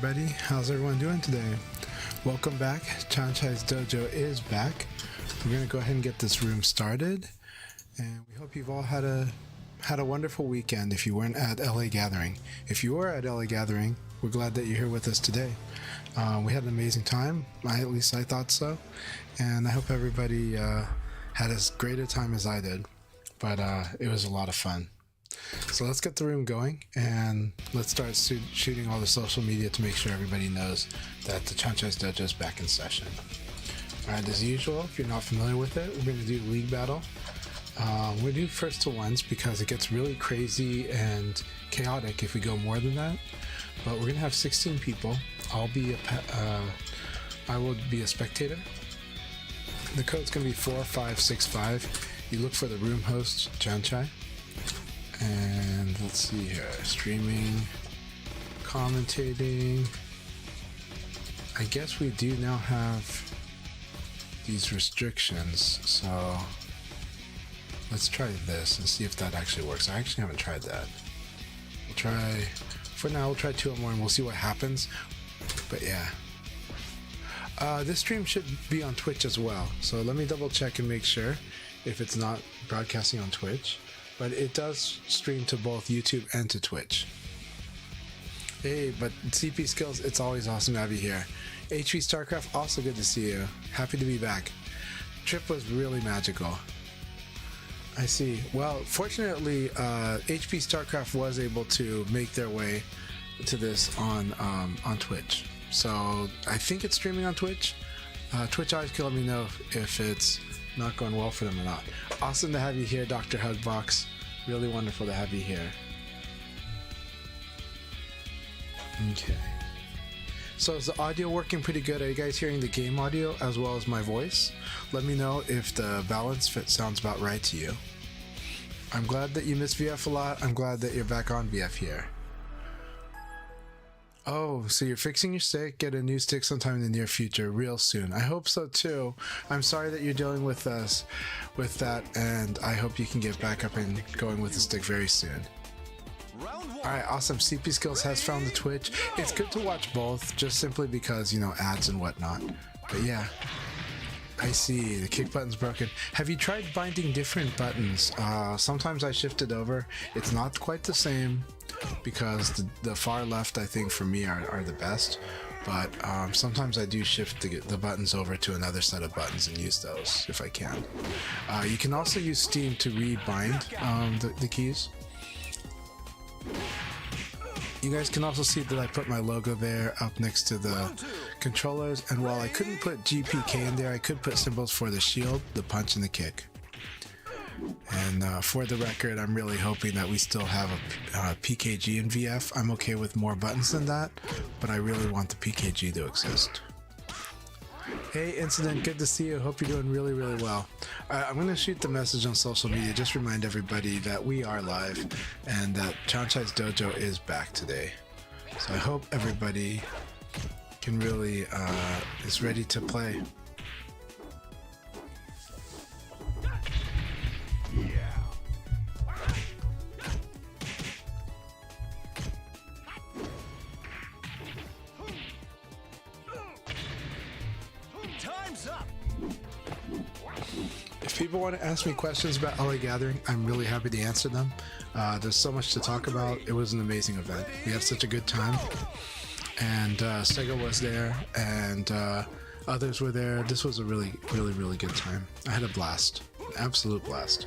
everybody. How's everyone doing today? Welcome back. Chanchai's Dojo is back. We're going to go ahead and get this room started. And we hope you've all had a wonderful weekend if you weren't at LA Gathering. If you were at LA Gathering, we're glad that you're here with us today. We had an amazing time. At least I thought so. And I hope everybody had as great a time as I did. But it was a lot of fun. So let's get the room going and let's start shooting all the social media to make sure everybody knows that the Chanchai's Dojo is back in session. Alright, as usual, if you're not familiar with it, we're going to do League Battle. We're going to do first to ones because it gets really crazy and chaotic if we go more than that. But we're going to have 16 people. I will be a spectator. The code's going to be 4565. You look for the room host, Chanchai. And let's see here, streaming, commentating. I guess we do now have these restrictions, so let's try this and see if that actually works. I actually haven't tried that. For now, we'll try 2 or more and we'll see what happens. But yeah. This stream should be on Twitch as well, so let me double check and make sure if it's not broadcasting on Twitch. But it does stream to both YouTube and to Twitch. Hey, but CP Skills, it's always awesome to have you here. HV StarCraft, also good to see you. Happy to be back. Trip was really magical. I see. Well, fortunately, HP StarCraft was able to make their way to this on Twitch. So I think it's streaming on Twitch. Twitch always can let me know if it's not going well for them or not. Awesome to have you here, Dr. Hugbox. Really wonderful to have you here. Okay. So is the audio working pretty good? Are you guys hearing the game audio as well as my voice? Let me know if the balance fit sounds about right to you. I'm glad that you missed VF a lot. I'm glad that you're back on VF here. Oh, so you're fixing your stick, get a new stick sometime in the near future, real soon. I hope so too. I'm sorry that you're dealing with us with that, and I hope you can get back up and going with the stick very soon. Alright, awesome. CP Skills has found the Twitch. It's good to watch both, just simply because, you know, ads and whatnot. But yeah, I see. The kick button's broken. Have you tried binding different buttons? Sometimes I shift it over. It's not quite the same, because the far left, I think, for me are the best. But sometimes I do shift the buttons over to another set of buttons and use those if I can. You can also use Steam to rebind the keys. You guys can also see that I put my logo there up next to the controllers, and while I couldn't put GPK in there, I could put symbols for the shield, the punch, and the kick. And for the record, I'm really hoping that we still have a PKG in VF. I'm okay with more buttons than that, but I really want the PKG to exist. Hey Incident, good to see you. Hope you're doing really, really well. I'm going to shoot the message on social media. Just remind everybody that we are live and that Chanchai's Dojo is back today. So I hope everybody can really is ready to play. If people want to ask me questions about LA Gathering, I'm really happy to answer them. There's so much to talk about. It was an amazing event. We had such a good time. And Sega was there, and others were there. This was a really, really, really good time. I had a blast. An absolute blast.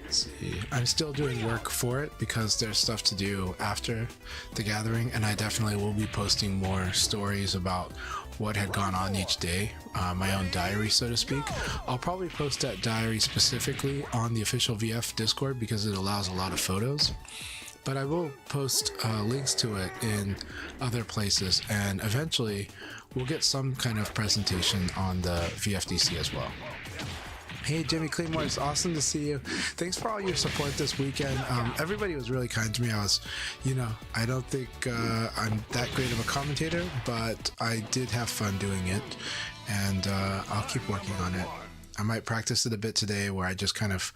Let's see. I'm still doing work for it because there's stuff to do after the gathering, and I definitely will be posting more stories about what had gone on each day, my own diary, so to speak. I'll probably post that diary specifically on the official VF Discord because it allows a lot of photos, but I will post links to it in other places, and eventually we'll get some kind of presentation on the VFDC as well. Hey Jimmy Claymore, it's awesome to see you. Thanks for all your support this weekend. Everybody was really kind to me. I don't think I'm that great of a commentator, but I did have fun doing it, and I'll keep working on it. I might practice it a bit today where I just kind of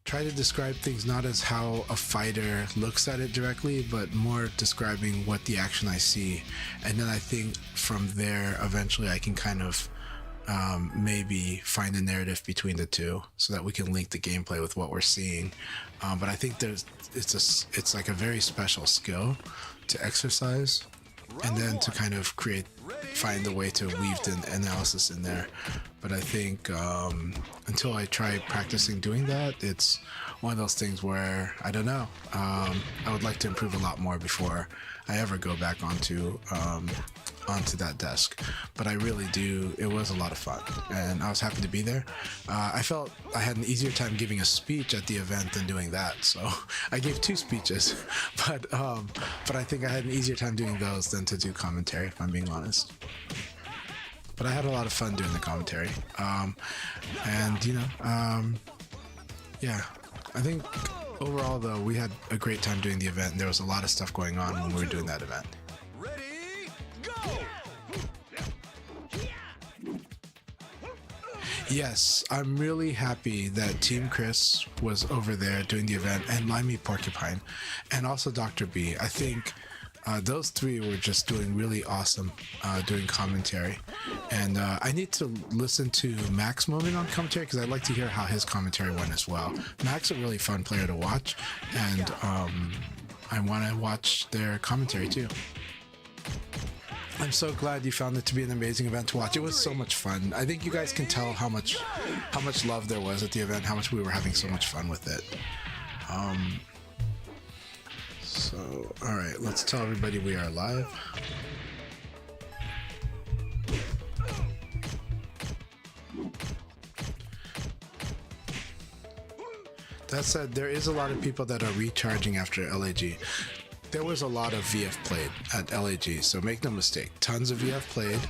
try to describe things not as how a fighter looks at it directly, but more describing what the action I see. And then I think from there, eventually I can kind of maybe find a narrative between the two so that we can link the gameplay with what we're seeing. But I think it's like a very special skill to exercise and then to kind of find a way to weave the analysis in there. But I think until I try practicing doing that, it's one of those things where I don't know. I would like to improve a lot more before I ever go back onto that desk. But I really do. It was a lot of fun, and I was happy to be there. I felt I had an easier time giving a speech at the event than doing that. So I gave 2 speeches, but I think I had an easier time doing those than to do commentary, if I'm being honest. But I had a lot of fun doing the commentary, and yeah. I think overall, though, we had a great time doing the event. And there was a lot of stuff going on when we were doing that event. Yes, I'm really happy that Team Chris was over there doing the event, and Limey Porcupine, and also Dr. B. I think those 3 were just doing really awesome doing commentary. And I need to listen to Max moment on commentary because I'd like to hear how his commentary went as well. Max is a really fun player to watch, and I want to watch their commentary too. I'm so glad you found it to be an amazing event to watch. It was so much fun. I think you guys can tell how much love there was at the event, how much we were having so much fun with it. So, alright, let's tell everybody we are live. That said, there is a lot of people that are recharging after LAG. There was a lot of VF played at LAG, so make no mistake, tons of VF played,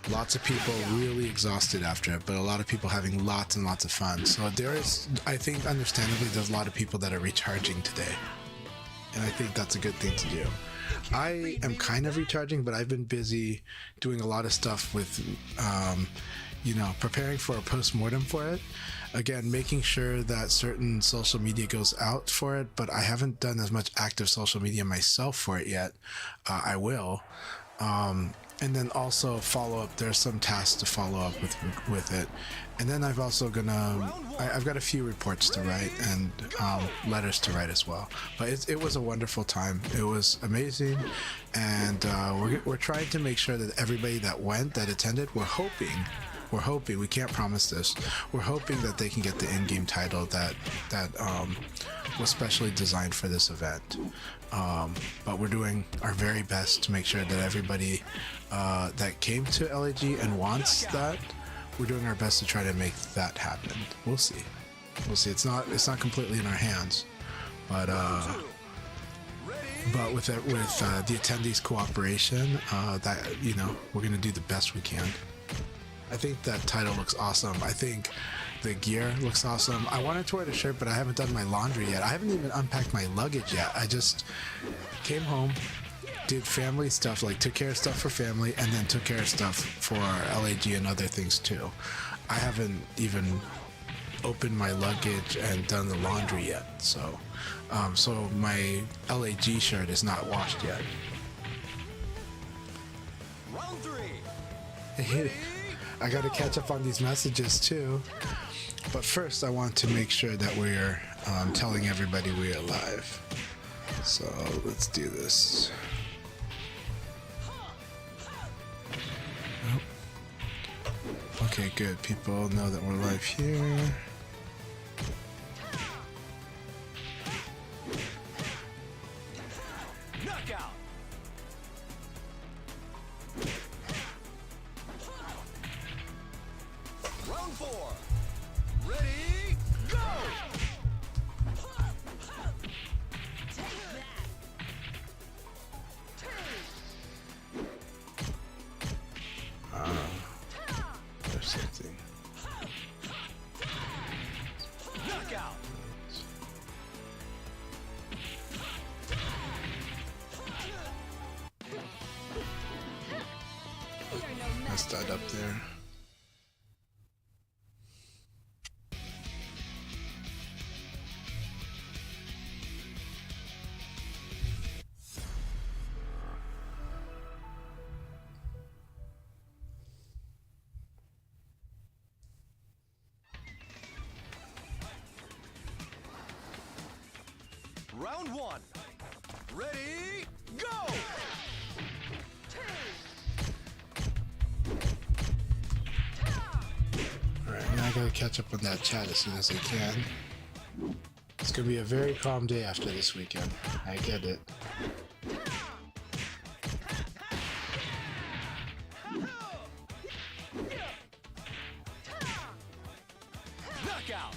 lots of people really exhausted after it, but a lot of people having lots and lots of fun. So there is, I think understandably, there's a lot of people that are recharging today, and I think that's a good thing to do. I am kind of recharging, but I've been busy doing a lot of stuff with preparing for a post-mortem for it. Again, making sure that certain social media goes out for it, but I haven't done as much active social media myself for it yet. I will. And then also follow up. There's some tasks to follow up with it. And then I've also I've got a few reports to write and letters to write as well. But it was a wonderful time. It was amazing. And we're trying to make sure that everybody that attended, we're hoping, we can't promise this, we're hoping that they can get the in-game title that was specially designed for this event. But we're doing our very best to make sure that everybody that came to LAG and wants that, we're doing our best to try to make that happen. We'll see. It's not completely in our hands, but with the attendees' cooperation, we're gonna do the best we can. I think that title looks awesome. I think the gear looks awesome. I wanted to wear the shirt, but I haven't done my laundry yet. I haven't even unpacked my luggage yet. I just came home, did family stuff, like took care of stuff for family, and then took care of stuff for our LAG and other things too. I haven't even opened my luggage and done the laundry yet. So my LAG shirt is not washed yet. Round 3. I gotta catch up on these messages too. But first I want to make sure that we're telling everybody we are live. So let's do this. Oh. Okay, good. People know that we're live here. Knockout. Round 4. Ready, go! There's something. Knockout. Messed that up there. Round one. Ready, go! Alright, now I gotta catch up on that chat as soon as I can. It's gonna be a very calm day after this weekend. I get it. Knockout!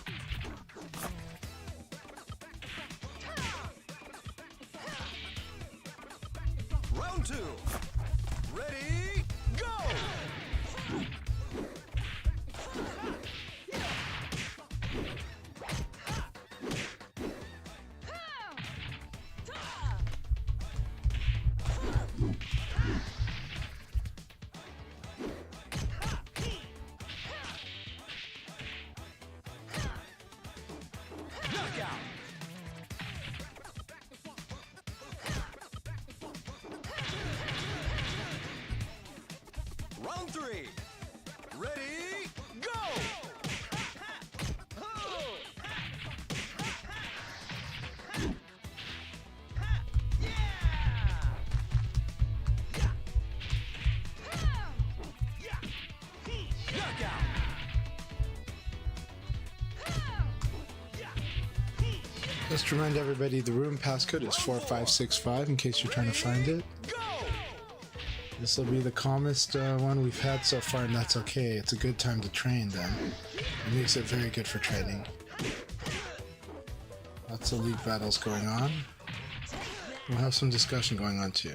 Round two. Ready, go! Knockout! Round three. Ready, go! Knockout! Just to remind everybody, the room passcode is 4565 in case you're trying to find it. Go! This will be the calmest one we've had so far, and that's okay. It's a good time to train then. It makes it very good for training. Lots of league battles going on. We'll have some discussion going on too.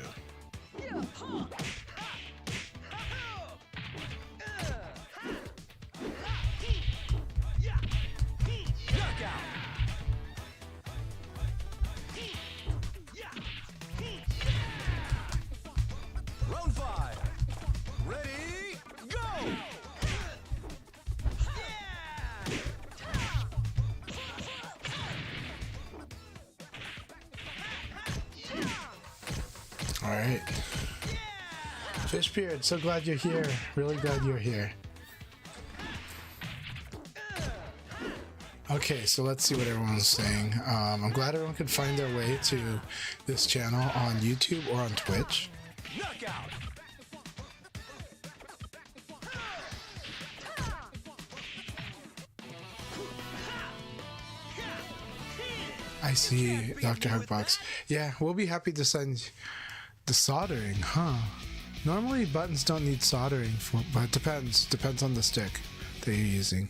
Knockout! Round five. Ready, go! Alright. Fishbeard, so glad you're here. Really glad you're here. Okay, so let's see what everyone's saying. I'm glad everyone could find their way to this channel on YouTube or on Twitch. Knockout! I see, Dr. Hugbox. Yeah, we'll be happy to send the soldering, huh? Normally buttons don't need soldering, but it depends on the stick that you're using.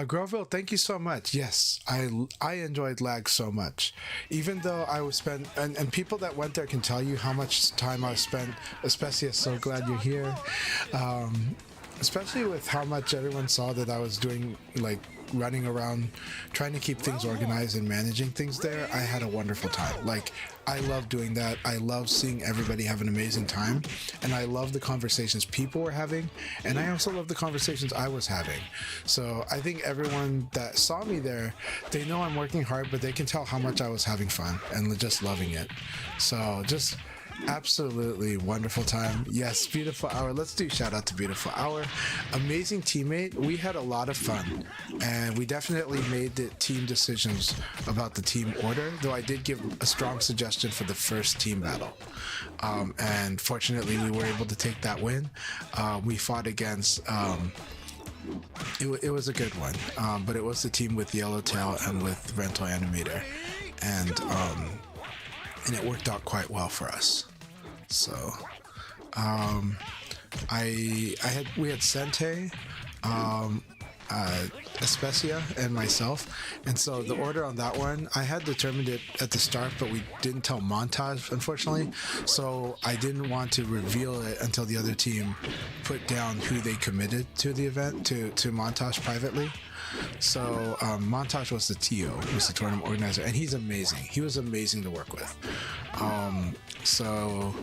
Groville, thank you so much. Yes, I enjoyed lag so much. Even though I was spent, and people that went there can tell you how much time I spent, especially so glad you're here. Especially with how much everyone saw that I was doing, like running around trying to keep things organized and managing things there. I had a wonderful time. Like, I love doing that. I love seeing everybody have an amazing time, and I love the conversations people were having, and I also love the conversations I was having. So I think everyone that saw me there, they know I'm working hard, but they can tell how much I was having fun and just loving it. So just absolutely wonderful time. Yes, Beautiful Hour. Let's do shout out to Beautiful Hour. Amazing teammate. We had a lot of fun, and we definitely made the team decisions about the team order, though I did give a strong suggestion for the first team battle. And fortunately we were able to take that win. We fought against it was a good one, but it was the team with Yellowtail and with Rental Animator, and it worked out quite well for us. So we had Sente, Especia, and myself, and so the order on that one, I had determined it at the start, but we didn't tell Montage, unfortunately, so I didn't want to reveal it until the other team put down who they committed to the event, to Montage privately. So Montage was the TO, was the tournament organizer, and he's amazing. He was amazing to work with. So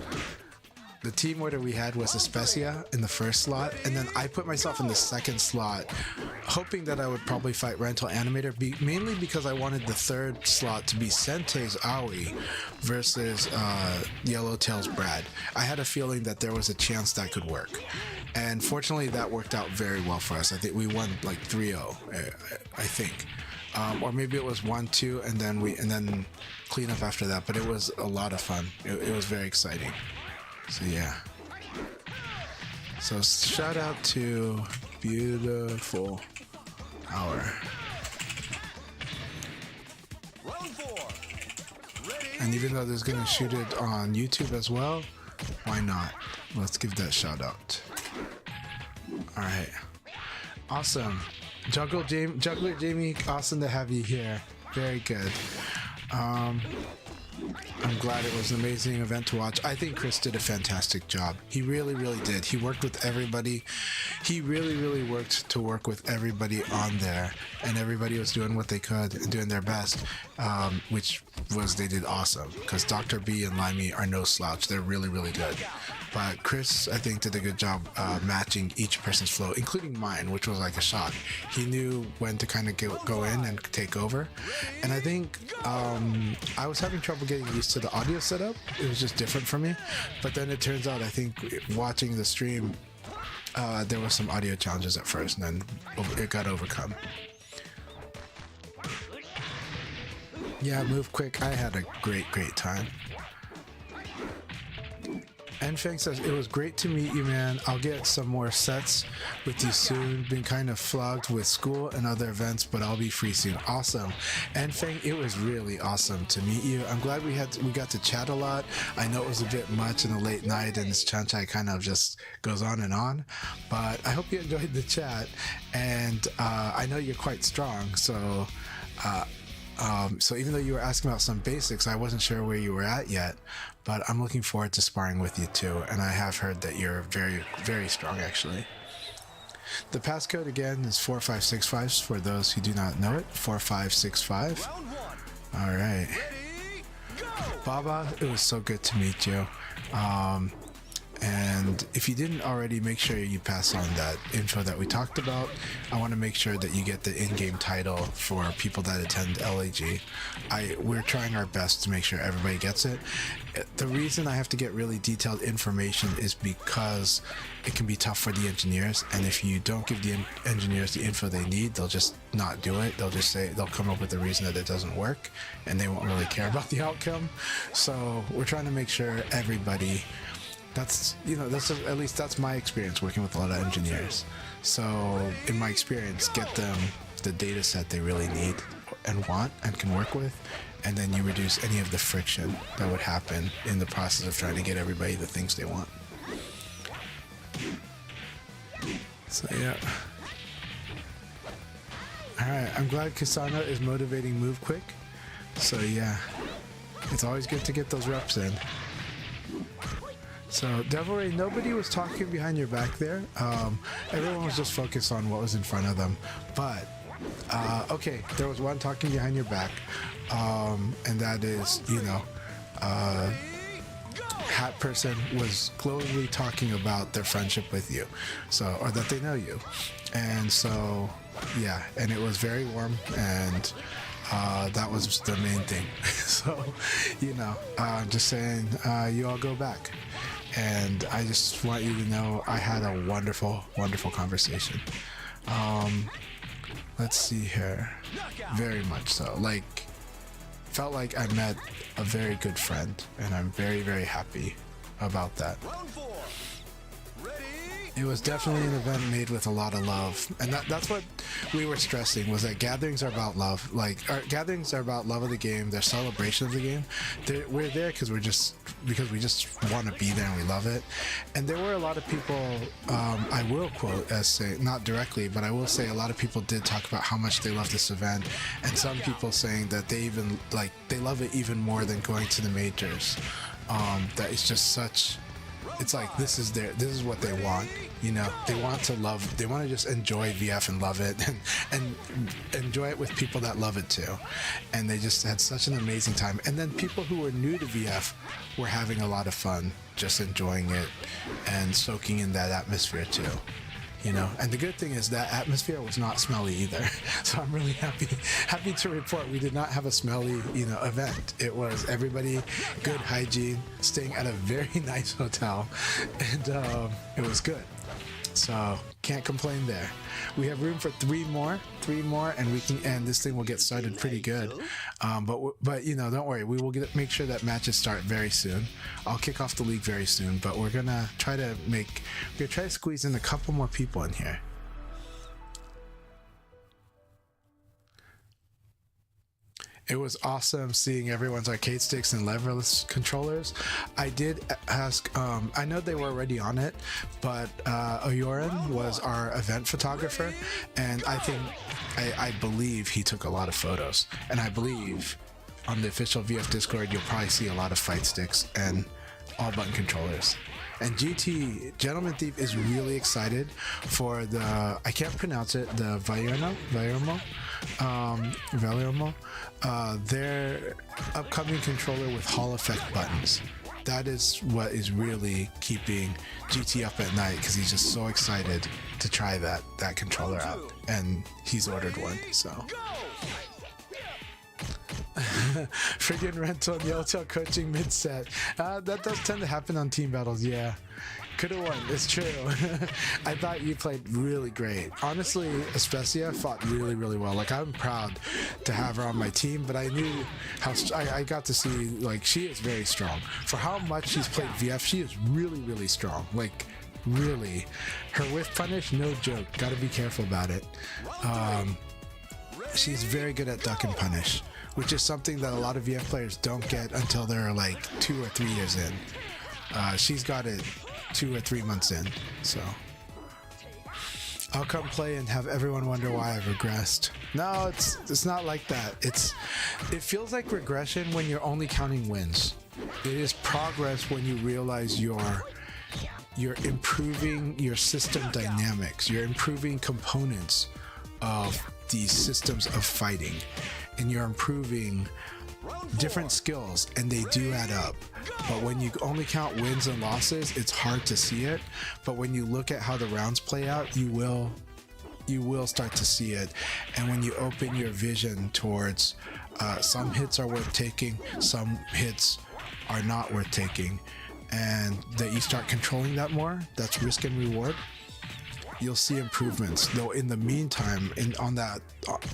the team order we had was Especia in the first slot, and then I put myself in the second slot, hoping that I would probably fight Rental Animator, mainly because I wanted the third slot to be Sentei's Aoi versus Yellowtail's Brad. I had a feeling that there was a chance that could work, and fortunately that worked out very well for us. I think we won like 3-0, I think. Or maybe it was 1-2 and then clean up after that, but it was a lot of fun. It was very exciting. So yeah. So shout out to Beautiful Hour. Round 4. Ready? And even though there's gonna shoot it on YouTube as well, why not? Let's give that shout out. Alright. Awesome. Juggler Jamie, awesome to have you here. Very good. I'm glad it was an amazing event to watch. I think Chris did a fantastic job. He really, really did. He worked with everybody. He really, really worked to work with everybody on there, and everybody was doing what they could and doing their best, which was they did awesome, because Dr. B and Limey are no slouch. They're really, really good. But Chris, I think, did a good job matching each person's flow, including mine, which was like a shock. He knew when to kind of go in and take over. And I think I was having trouble getting used to the audio setup. It was just different for me. But then it turns out, I think, watching the stream, there were some audio challenges at first, and then it got overcome. Yeah, move quick. I had a great time. Enfeng says, it was great to meet you, man. I'll get some more sets with you soon. Been kind of flogged with school and other events, but I'll be free soon. Awesome. Enfeng, it was really awesome to meet you. I'm glad we got to chat a lot. I know it was a bit much in the late night, and this Chanchai kind of just goes on and on, but I hope you enjoyed the chat, and I know you're quite strong, so so even though you were asking about some basics, I wasn't sure where you were at yet, but I'm looking forward to sparring with you too, and I have heard that you're very, very strong actually. The passcode again is 4565 for those who do not know it. 4565. Round 1. All right. Ready? Go! Baba, it was so good to meet you. And if you didn't already, make sure you pass on that info that we talked about. I want to make sure that you get the in-game title for people that attend LAG. We're trying our best to make sure everybody gets it. The reason I have to get really detailed information is because it can be tough for the engineers, and if you don't give the engineers the info they need, they'll just not do it. They'll just say, they'll come up with a reason that it doesn't work, and they won't really care about the outcome. So we're trying to make sure everybody, at least that's my experience working with a lot of engineers. So in my experience, get them the data set they really need and want and can work with, and then you reduce any of the friction that would happen in the process of trying to get everybody the things they want. So yeah. Alright, I'm glad Kasana is motivating Move Quick. So yeah, it's always good to get those reps in. So, Devil Ray, nobody was talking behind your back there. Everyone was just focused on what was in front of them. But, okay, there was one talking behind your back. And that is, Hat Person was glowingly talking about their friendship with you. So, or that they know you. And so, yeah, and it was very warm, and that was the main thing. So, just saying, you all go back. And I just want you to know I had a wonderful, wonderful conversation. Let's see here. Very much so. Felt like I met a very good friend, and I'm very, very happy about that. Round 4. Ready? It was definitely an event made with a lot of love, and that's what we were stressing, was that gatherings are about love. Our gatherings are about love of the game, their celebration of the game. We're there because we just want to be there and we love it. And there were a lot of people, I will quote as say, not directly, but I will say a lot of people did talk about how much they love this event, and some people saying that they even they love it even more than going to the majors. That it's just such it's like this is what they want. You know, they want to just enjoy VF and love it, and enjoy it with people that love it too. And they just had such an amazing time. And then people who were new to VF were having a lot of fun, just enjoying it and soaking in that atmosphere too. You know, and the good thing is that atmosphere was not smelly either. So I'm really happy to report we did not have a smelly, you know, event. It was everybody good hygiene, staying at a very nice hotel, and it was good. So can't complain there. We have room for three more, and this thing will get started pretty good. But you know, don't worry, we will make sure that matches start very soon. I'll kick off the league very soon, but we're gonna try to squeeze in a couple more people in here. It was awesome seeing everyone's arcade sticks and leverless controllers. I did ask, I know they were already on it, but Oyoran was our event photographer, and I believe he took a lot of photos. And I believe on the official VF Discord, you'll probably see a lot of fight sticks and all button controllers. And GT, Gentleman Thief, is really excited for I can't pronounce it, the Valermo, their upcoming controller with Hall effect buttons. That is what is really keeping GT up at night, because he's just so excited to try that controller out, and he's ordered one, so. Friggin' rental Yotel coaching mid-set. That does tend to happen on team battles, yeah. Could've won, it's true. I thought you played really great. Honestly, Especia fought really, really well. Like, I'm proud to have her on my team, but I knew how I got to see, like, she is very strong. For how much she's played VF, she is really, really strong. Like, really. Her whiff punish, no joke. Gotta be careful about it. She's very good at duck and punish, which is something that a lot of VF players don't get until they're like 2 or 3 years in. She's got it 2 or 3 months in, so. I'll come play and have everyone wonder why I've regressed. No, it's not like that. It feels like regression when you're only counting wins. It is progress when you realize you're improving your system dynamics. You're improving components of these systems of fighting, and you're improving different skills, and they do add up. But when you only count wins and losses, it's hard to see it. But when you look at how the rounds play out, you will start to see it. And when you open your vision towards some hits are worth taking, some hits are not worth taking, and that you start controlling that more, that's risk and reward, you'll see improvements. Though in the meantime,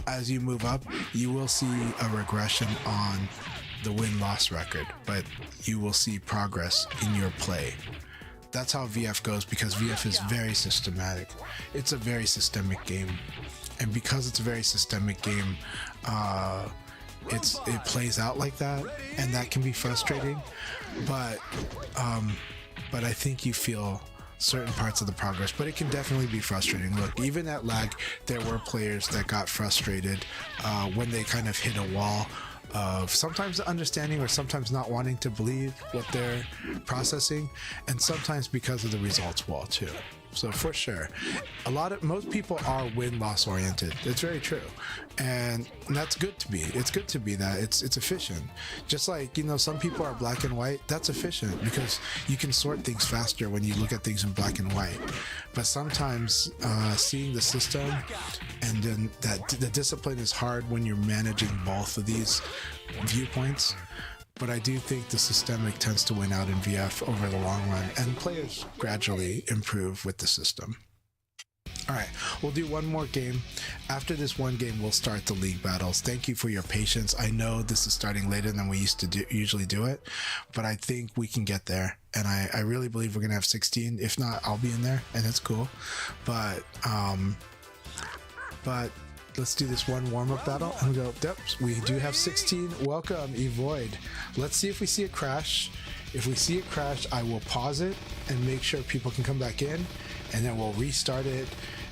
as you move up, you will see a regression on the win-loss record, but you will see progress in your play. That's how VF goes, because VF is very systematic. It's a very systemic game, and because it's a very systemic game, it plays out like that, and that can be frustrating. But I think you feel certain parts of the progress, but it can definitely be frustrating. Look, even at lag, there were players that got frustrated when they kind of hit a wall of sometimes understanding or sometimes not wanting to believe what they're processing, and sometimes because of the results wall too. So for sure, most people are win-loss oriented. It's very true, and that's good to be. It's good to be that. It's efficient. Just like, some people are black and white. That's efficient because you can sort things faster when you look at things in black and white. But sometimes seeing the system, and then the discipline is hard when you're managing both of these viewpoints. But I do think the systemic tends to win out in VF over the long run, and players gradually improve with the system. All right, we'll do one more game. After this one game, we'll start the league battles. Thank you for your patience. I know this is starting later than we usually do it, but I think we can get there. And I really believe we're going to have 16. If not, I'll be in there, and it's cool. But let's do this one warm-up battle and go. Yep, we do have 16. Welcome, Evoid. Let's see if we see a crash. If we see a crash, I will pause it and make sure people can come back in, and then we'll restart it,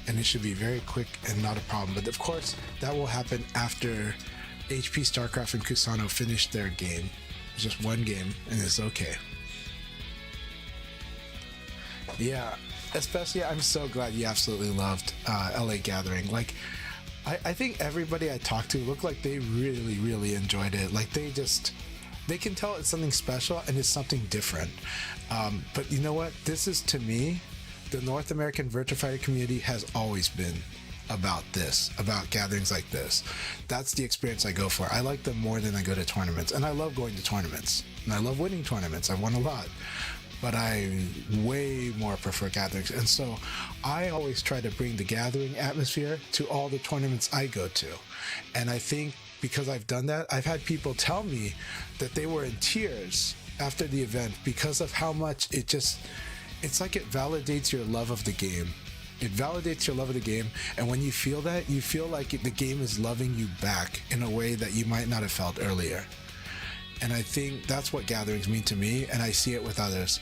and it should be very quick and not a problem. But of course, that will happen after HP, StarCraft, and Kusano finish their game. It's just one game, and it's okay. Yeah, especially I'm so glad you absolutely loved LA Gathering. Like, I think everybody I talked to looked like they really, really enjoyed it. Like they can tell it's something special and it's something different. But you know what? This is, to me, the North American Virtua Fighter community has always been about this, about gatherings like this. That's the experience I go for. I like them more than I go to tournaments, and I love going to tournaments, and I love winning tournaments. I've won a lot, but I way more prefer gatherings. And so I always try to bring the gathering atmosphere to all the tournaments I go to. And I think because I've done that, I've had people tell me that they were in tears after the event because of how much it's like it validates your love of the game. It validates your love of the game, and when you feel that, you feel like the game is loving you back in a way that you might not have felt earlier. And I think that's what gatherings mean to me, and I see it with others.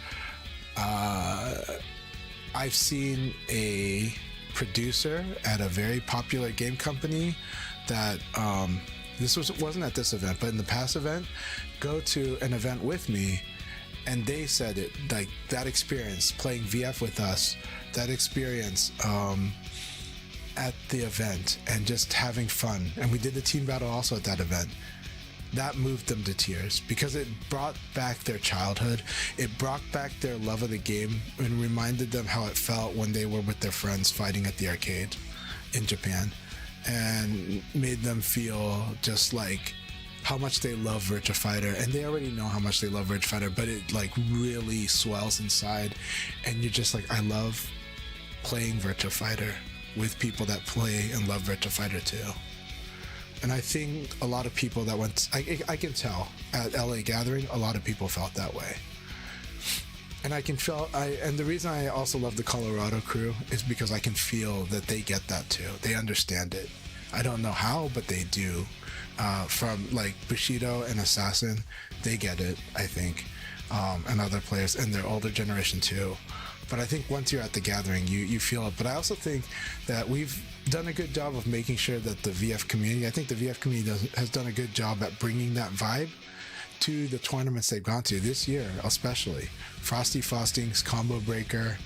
I've seen a producer at a very popular game company that wasn't at this event, but in the past event, go to an event with me, and they said it, like, that experience playing VF with us, that experience at the event and just having fun, and we did the team battle also at that event, that moved them to tears because it brought back their childhood. It brought back their love of the game and reminded them how it felt when they were with their friends fighting at the arcade in Japan, and made them feel just like how much they love Virtua Fighter. And they already know how much they love Virtua Fighter, but it like really swells inside, and you're just like, I love playing Virtua Fighter with people that play and love Virtua Fighter too. And I think a lot of people that went, I can tell at LA Gathering, a lot of people felt that way. And I can feel, and the reason I also love the Colorado crew is because I can feel that they get that too. They understand it. I don't know how, but they do. From like Bushido and Assassin, they get it, I think, and other players, and their older generation too. But I think once you're at the gathering, you feel it. But I also think that we've done a good job of making sure that the VF community, I think the VF community has done a good job at bringing that vibe to the tournaments they've gone to this year, especially. Frosty Faustings, Combo Breaker,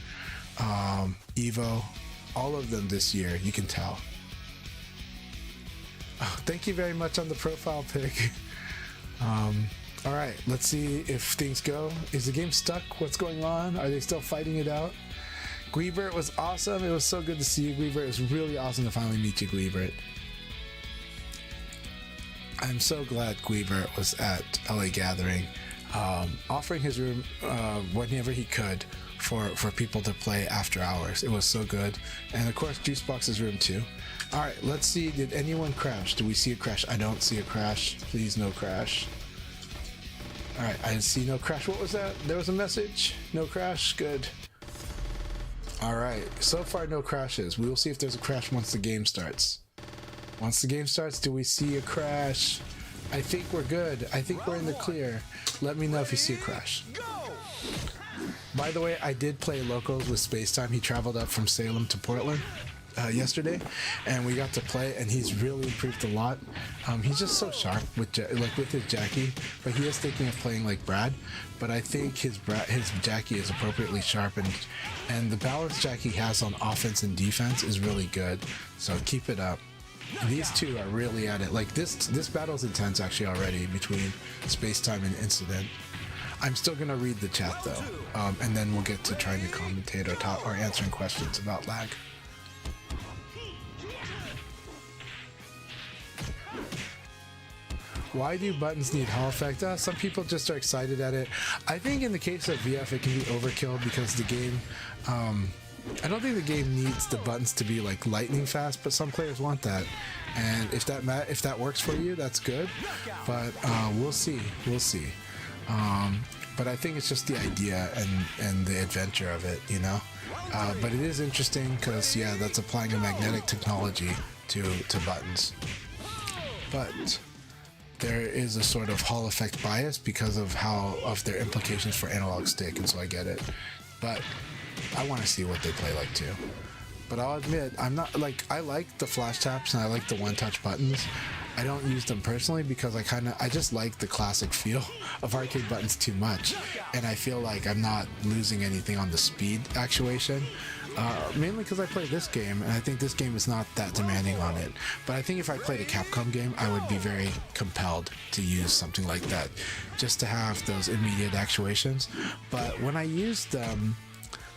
Evo, all of them this year, you can tell. Oh, thank you very much on the profile pic. All right, let's see if things go. Is the game stuck? What's going on? Are they still fighting it out? Guibert was awesome. It was so good to see you, Guibert. It was really awesome to finally meet you, Guibert. I'm so glad Guibert was at LA Gathering, offering his room whenever he could for people to play after hours. It was so good. And of course, Juicebox's room too. All right, let's see. Did anyone crash? Do we see a crash? I don't see a crash. Please, no crash. All right, I see no crash. What was that? There was a message. No crash. Good. All right, so far no crashes. We will see if there's a crash once the game starts. Once the game starts, do we see a crash? I think we're good. I think we're in the clear. Let me know if you see a crash. By the way, I did play locals with Spacetime. He traveled up from Salem to Portland yesterday, and we got to play, and he's really improved a lot. He's just so sharp with his Jackie, but he is thinking of playing like Brad. But I think his Jackie is appropriately sharp, and the balance Jackie has on offense and defense is really good. So keep it up. These two are really at it. Like this battle's intense actually already between Spacetime and Incident. I'm still gonna read the chat though, and then we'll get to trying to commentate or answering questions about lag. Why do buttons need Hall effect? Some people just are excited at it. I think in the case of VF, it can be overkill because the game. I don't think the game needs the buttons to be like lightning fast, but some players want that, and if that works for you, that's good. But we'll see. But I think it's just the idea and the adventure of it, you know. But it is interesting because that's applying a magnetic technology to buttons. But there is a sort of Hall effect bias because of their implications for analog stick, and so I get it. But I want to see what they play like too. But I'll admit, I'm not like, I like the flash taps and I like the one-touch buttons. I don't use them personally because I just like the classic feel of arcade buttons too much, and I feel like I'm not losing anything on the speed actuation. Mainly because I play this game, and I think this game is not that demanding on it. But I think if I played a Capcom game, I would be very compelled to use something like that, just to have those immediate actuations. But when I use them,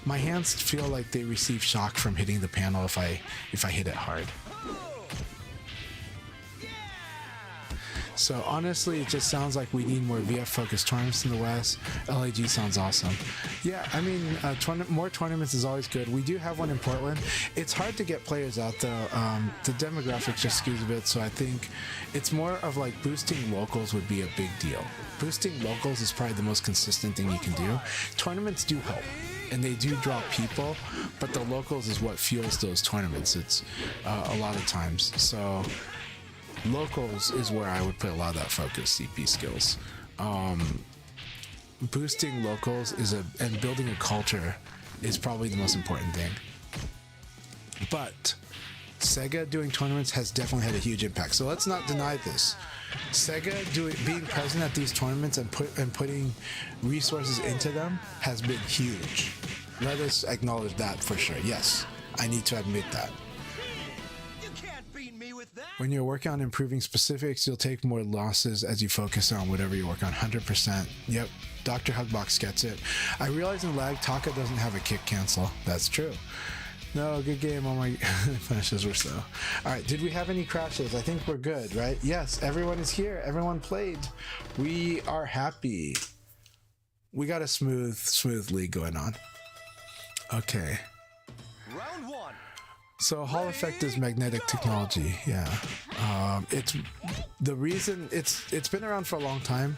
my hands feel like they receive shock from hitting the panel if I hit it hard. So honestly, it just sounds like we need more VF-focused tournaments in the West. LAG sounds awesome. Yeah, I mean, more tournaments is always good. We do have one in Portland. It's hard to get players out though. The demographics just skews a bit, so I think it's more of like boosting locals would be a big deal. Boosting locals is probably the most consistent thing you can do. Tournaments do help, and they do draw people, but the locals is what fuels those tournaments. It's a lot of times. So locals is where I would put a lot of that focus, CP skills. Boosting locals and building a culture is probably the most important thing. But Sega doing tournaments has definitely had a huge impact. So let's not deny this. Sega being present at these tournaments and putting resources into them has been huge. Let us acknowledge that for sure. Yes, I need to admit that. When you're working on improving specifics, you'll take more losses as you focus on whatever you work on. 100%. Yep, Dr. Hugbox gets it. I realize in lag, Taka doesn't have a kick cancel. That's true. No, good game. All my finishes were slow. All right, did we have any crashes? I think we're good, right? Yes, everyone is here. Everyone played. We are happy. We got a smooth league going on. Okay. Round one. So Hall effect is magnetic technology. Yeah, it's the reason it's been around for a long time,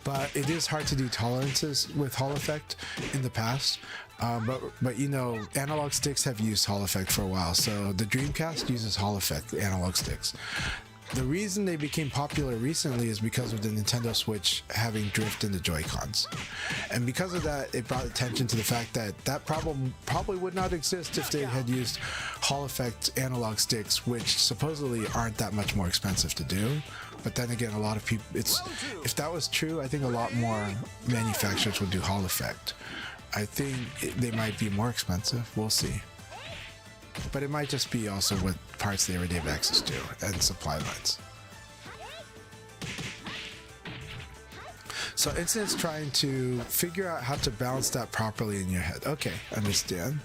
but it is hard to do tolerances with Hall effect in the past. But you know, analog sticks have used Hall effect for a while. So the Dreamcast uses Hall effect analog sticks. The reason they became popular recently is because of the Nintendo Switch having drift in the Joy-Cons. And because of that, it brought attention to the fact that that problem probably would not exist if they had used Hall effect analog sticks, which supposedly aren't that much more expensive to do. But then again, a lot of people, if that was true, I think a lot more manufacturers would do Hall effect. I think they might be more expensive. We'll see. But it might just be also what parts they already have access to and supply lines. So Incident's trying to figure out how to balance that properly in your head. Okay, understand.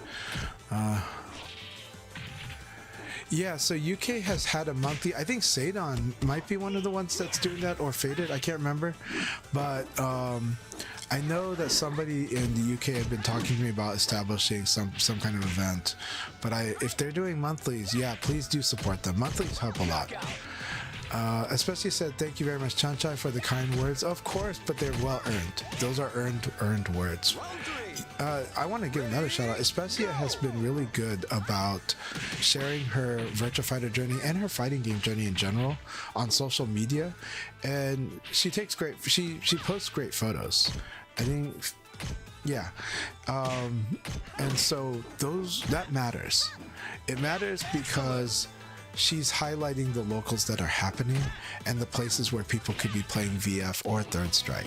Yeah, so UK has had a monthly, I think Sadon might be one of the ones that's doing that, or Faded, I can't remember. But I know that somebody in the UK had been talking to me about establishing some kind of event. But if they're doing monthlies, yeah, please do support them. Monthlies help a lot. Especially said, thank you very much, Chanchai, for the kind words. Of course, but they're well earned. Those are earned words. I want to give another shout out. Especia has been really good about sharing her Virtua Fighter journey and her fighting game journey in general on social media, and she posts great photos. I think, yeah, and so that matters. It matters because she's highlighting the locals that are happening and the places where people could be playing VF or Third Strike.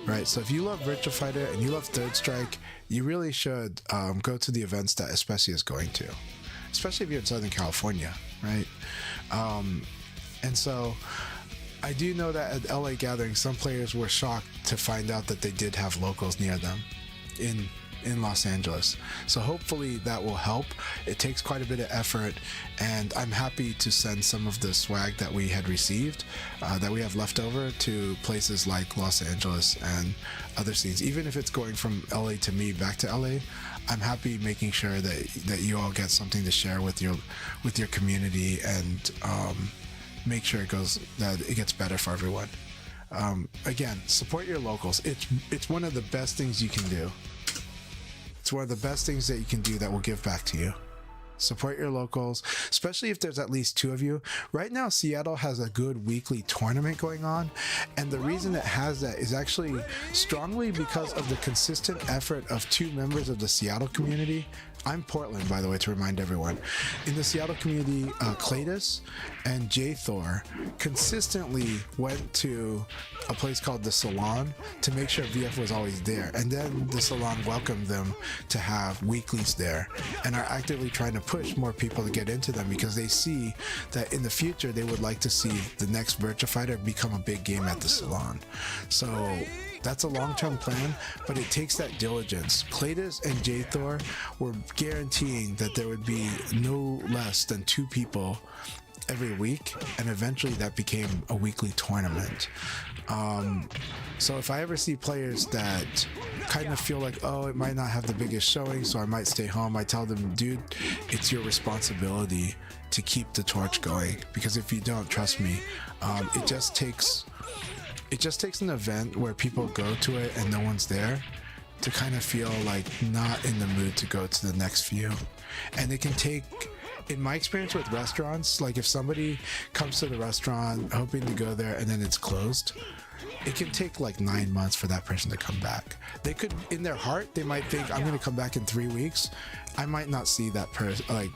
Right, so if you love Virtua Fighter and you love Third Strike, you really should go to the events that Especia is going to, especially if you're in Southern California, right? And so I do know that at LA Gathering, some players were shocked to find out that they did have locals near them in Los Angeles. So hopefully that will help. It takes quite a bit of effort, and I'm happy to send some of the swag that we had received, that we have left over, to places like Los Angeles and other scenes. Even if it's going from LA to me back to LA, I'm happy making sure that you all get something to share with your community, and make sure that it gets better for everyone. Again, support your locals. It's one of the best things you can do. It's one of the best things that you can do that will give back to you. Support your locals, especially if there's at least two of you. Right now, Seattle has a good weekly tournament going on, and the reason it has that is actually strongly because of the consistent effort of two members of the Seattle community I'm Portland, by the way, to remind everyone. In the Seattle community, Cletus and J Thor consistently went to a place called the Salon to make sure VF was always there. And then the Salon welcomed them to have weeklies there and are actively trying to push more people to get into them because they see that in the future they would like to see the next Virtua Fighter become a big game at the Salon. So that's a long-term plan, but it takes that diligence. Cletus and J Thor were guaranteeing that there would be no less than 2 people every week, and eventually that became a weekly tournament. So if I ever see players that kind of feel like, oh, it might not have the biggest showing, so I might stay home, I tell them, dude, it's your responsibility to keep the torch going, because if you don't, trust me, it just takes an event where people go to it and no one's there to kind of feel like not in the mood to go to the next few. And it can take, in my experience with restaurants, like if somebody comes to the restaurant hoping to go there and then it's closed, it can take like 9 months for that person to come back. They could, in their heart, they might think, I'm going to come back in 3 weeks. I might not see that person, like,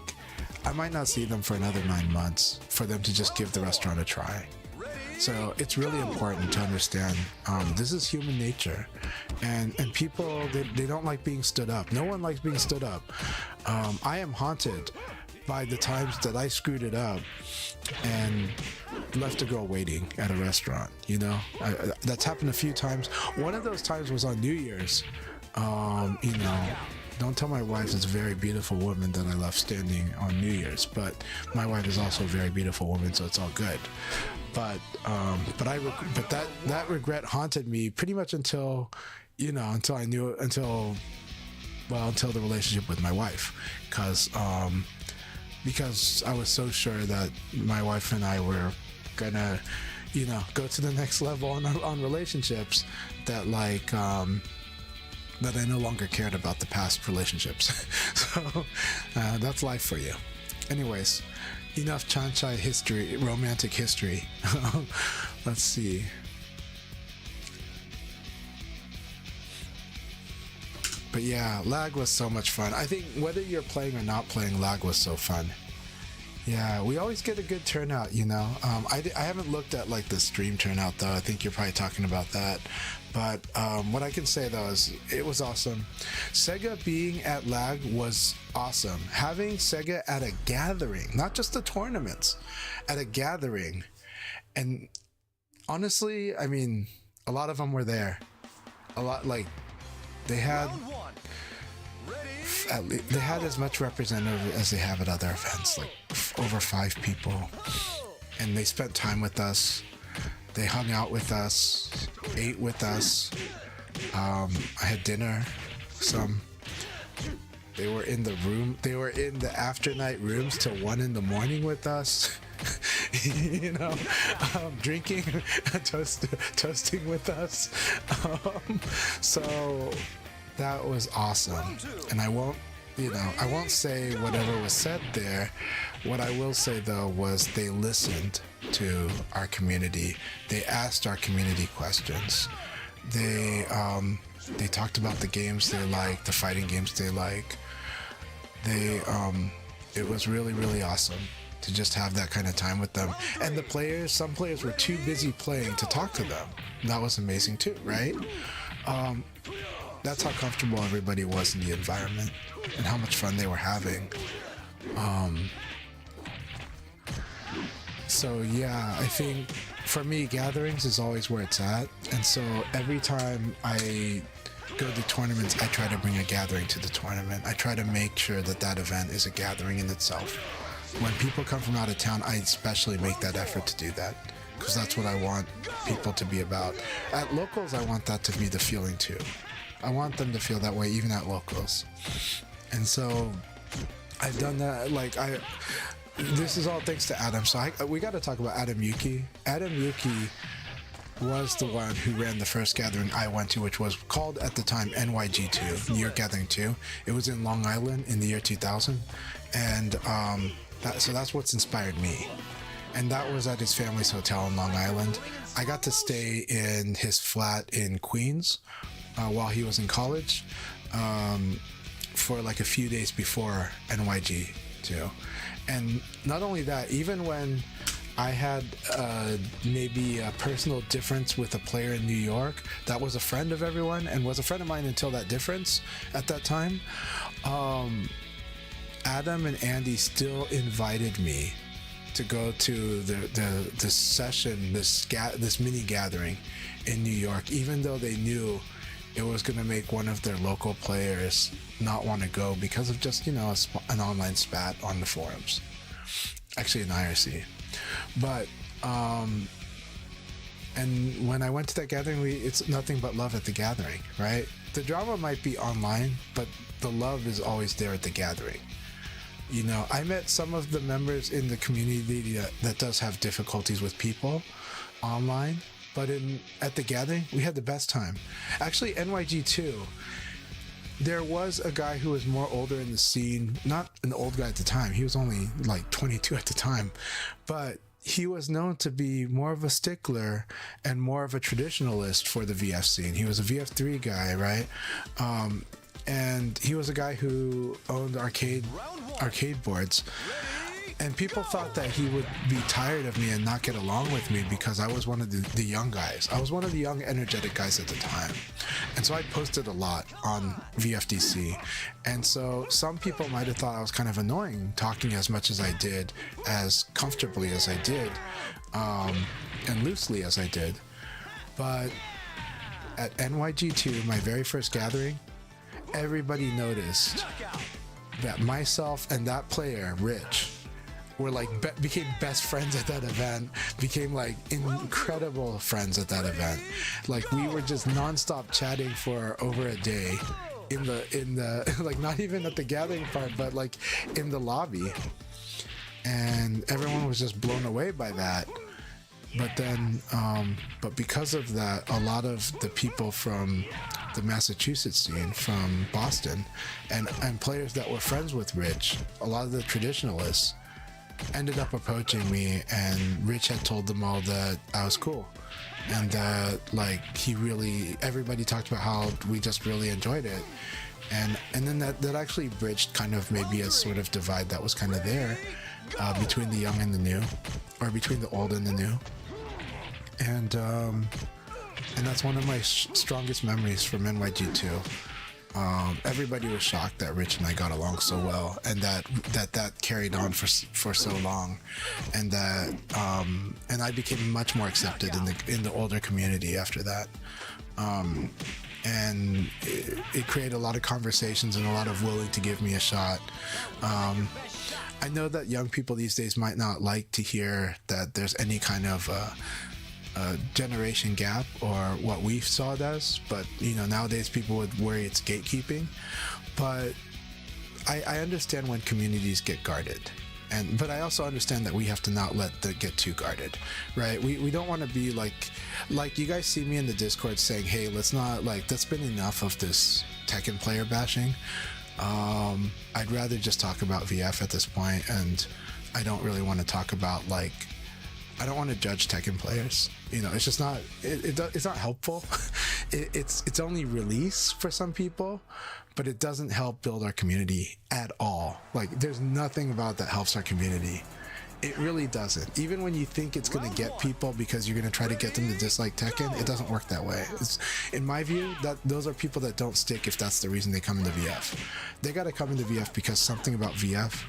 I might not see them for another 9 months for them to just give the restaurant a try. So it's really important to understand this is human nature, and people, they don't like being stood up. No one likes being stood up. I am haunted by the times that I screwed it up and left a girl waiting at a restaurant. You know, that's happened a few times. One of those times was on New Year's. You know, don't tell my wife it's a very beautiful woman that I left standing on New Year's, but my wife is also a very beautiful woman, so it's all good. But that regret haunted me pretty much until the relationship with my wife, because I was so sure that my wife and I were gonna, go to the next level on relationships, that that I no longer cared about the past relationships. So that's life for you. Anyways, enough Chanchai history, romantic history. Let's see. But yeah, lag was so much fun. I think whether you're playing or not playing, lag was so fun. Yeah, we always get a good turnout, I haven't looked at like the stream turnout though. I think you're probably talking about that. But what I can say though is it was awesome. Sega being at lag was awesome. Having Sega at a gathering, not just the tournaments, at a gathering. And honestly, I mean, a lot of them were there. A lot, like, they had as much representative as they have at other events, like over 5 people, and they spent time with us. They hung out with us, ate with us. I had dinner. They were in the room. They were in the after night rooms till 1 a.m. with us. Drinking, toasting with us. So that was awesome. And I won't say whatever was said there. What I will say though was they listened to our community. They asked our community questions. They talked about the games they like, the fighting games they like. It was really, really awesome to just have that kind of time with them. And the players, some players were too busy playing to talk to them. That was amazing too, right? That's how comfortable everybody was in the environment and how much fun they were having. So yeah, I think for me, gatherings is always where it's at. And so every time I go to tournaments, I try to bring a gathering to the tournament. I try to make sure that event is a gathering in itself. When people come from out of town, I especially make that effort to do that, because that's what I want people to be about. At locals, I want that to be the feeling too. I want them to feel that way even at locals. And so I've done that. This is all thanks to Adam. So we got to talk about Adam Yuki. Adam Yuki was the one who ran the first gathering I went to, which was called at the time NYG2, New York Gathering 2. It was in Long Island in the year 2000. And so that's what's inspired me. And that was at his family's hotel in Long Island. I got to stay in his flat in Queens while he was in college for like a few days before NYG too. And not only that, even when I had maybe a personal difference with a player in New York that was a friend of everyone and was a friend of mine until that difference at that time, Adam and Andy still invited me to go to the session, this mini gathering in New York, even though they knew it was going to make one of their local players not want to go because of just, an online spat on the forums. Actually, an IRC. But, and when I went to that gathering, it's nothing but love at the gathering, right? The drama might be online, but the love is always there at the gathering. I met some of the members in the community that does have difficulties with people online, but at the gathering, we had the best time. Actually, NYG2, there was a guy who was more older in the scene, not an old guy at the time. He was only like 22 at the time, but he was known to be more of a stickler and more of a traditionalist for the VF scene. He was a VF3 guy, right? And he was a guy who owned arcade boards. And people thought that he would be tired of me and not get along with me because I was one of the young guys. I was one of the young, energetic guys at the time. And so I posted a lot on VFDC. And so some people might have thought I was kind of annoying, talking as much as I did, as comfortably as I did, and loosely as I did. But at NYG2, my very first gathering, everybody noticed that myself and that player, Rich, were became best friends at that event, became incredible friends at that event. We were just nonstop chatting for over a day in the not even at the gathering part, but in the lobby. And everyone was just blown away by that. But then, but because of that, a lot of the people from the Massachusetts scene, from Boston, and players that were friends with Rich, a lot of the traditionalists, ended up approaching me, and Rich had told them all that I was cool, and that everybody talked about how we just really enjoyed it, and then that actually bridged kind of maybe a sort of divide that was kind of there between the young and the new, or between the old and the new, and that's one of my strongest memories from NYG2. Everybody was shocked that Rich and I got along so well, and that carried on for so long, and that and I became much more accepted in the older community after that, and it created a lot of conversations and a lot of willing to give me a shot. I know that young people these days might not like to hear that there's any kind of generation gap or what we saw it as, but nowadays people would worry it's gatekeeping. But I understand when communities get guarded, but I also understand that we have to not let that get too guarded, right? We don't want to be like you guys see me in the Discord saying, hey, let's not that's been enough of this Tekken player bashing. I'd rather just talk about VF at this point, and I don't really want to talk about I don't want to judge Tekken players. It's just not. It's not helpful. It's only release for some people, but it doesn't help build our community at all. There's nothing about that helps our community. It really doesn't. Even when you think it's going to get people because you're going to try to get them to dislike Tekken, it doesn't work that way. In my view, those are people that don't stick if that's the reason they come into VF. They got to come into VF because something about VF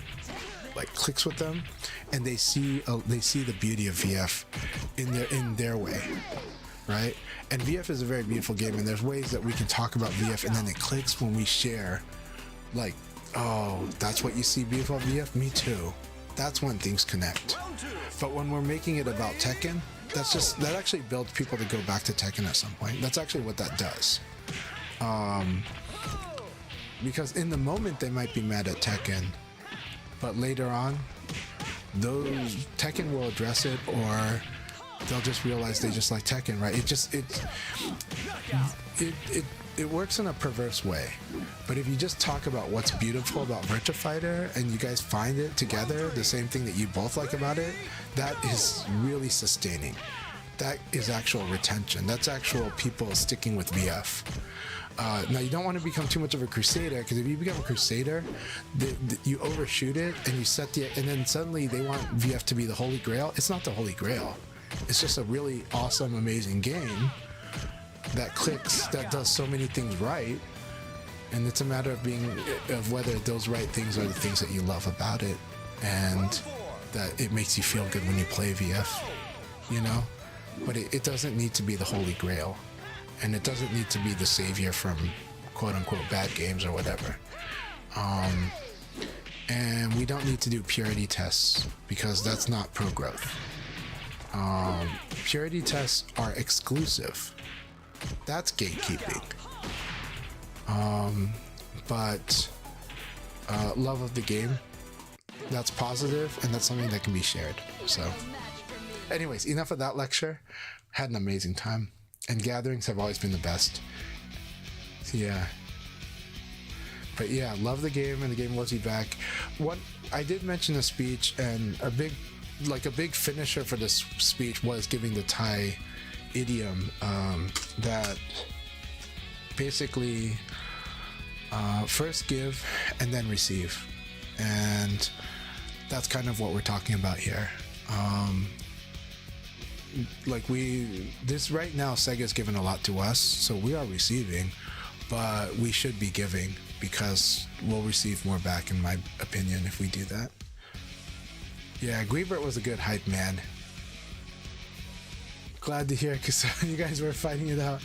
clicks with them, and they see the beauty of VF in their way, right? And VF is a very beautiful game, and there's ways that we can talk about VF, and then it clicks when we share, oh, that's what you see beautiful of VF? Me too. That's when things connect. But when we're making it about Tekken, that actually builds people to go back to Tekken at some point. That's actually what that does. Because in the moment they might be mad at Tekken, but later on, those Tekken will address it, or they'll just realize they just like Tekken, right? It works in a perverse way. But if you just talk about what's beautiful about Virtua Fighter, and you guys find it together, the same thing that you both like about it, that is really sustaining. That is actual retention. That's actual people sticking with VF. Now you don't want to become too much of a crusader, because if you become a crusader, you overshoot it and you set and then suddenly they want VF to be the holy grail. It's not the holy grail. It's just a really awesome, amazing game that clicks, that does so many things right, and it's a matter of whether those right things are the things that you love about it, and that it makes you feel good when you play VF, you know. But it doesn't need to be the holy grail, and it doesn't need to be the savior from quote unquote bad games or whatever. And we don't need to do purity tests, because that's not pro growth. Purity tests are exclusive. That's gatekeeping. But love of the game, that's positive, and that's something that can be shared. So anyways, enough of that lecture. Had an amazing time, and gatherings have always been the best. Yeah. But yeah, love the game, and the game loves you back. I did mention a speech, and a big finisher for this speech was giving the Thai idiom that basically first give and then receive, and that's kind of what we're talking about here. This right now, Sega's given a lot to us, so we are receiving, but we should be giving, because we'll receive more back, in my opinion, if we do that. Yeah, Guibert was a good hype man. Glad to hear, because you guys were fighting it out.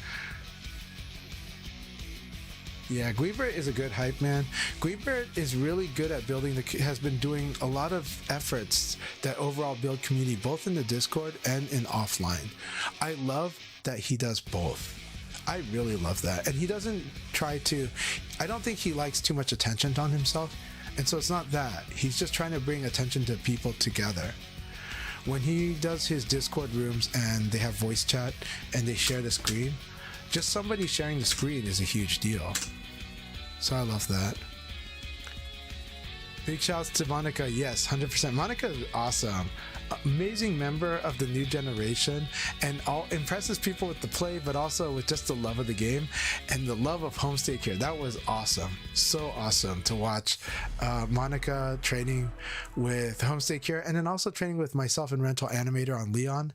Yeah, Guibert is a good hype man. Guibert is really good at building has been doing a lot of efforts that overall build community, both in the Discord and in offline. I love that he does both. I really love that. And he doesn't I don't think he likes too much attention on himself. And so it's not that. He's just trying to bring attention to people together. When he does his Discord rooms and they have voice chat and they share the screen, just somebody sharing the screen is a huge deal. So I love that. Big shouts to Monica. Yes, 100%. Monica is awesome. Amazing member of the new generation, and impresses people with the play, but also with just the love of the game and the love of Homestay Care. That was awesome. So awesome to watch Monica training with Homestay Care, and then also training with myself and Rental Animator on Leon,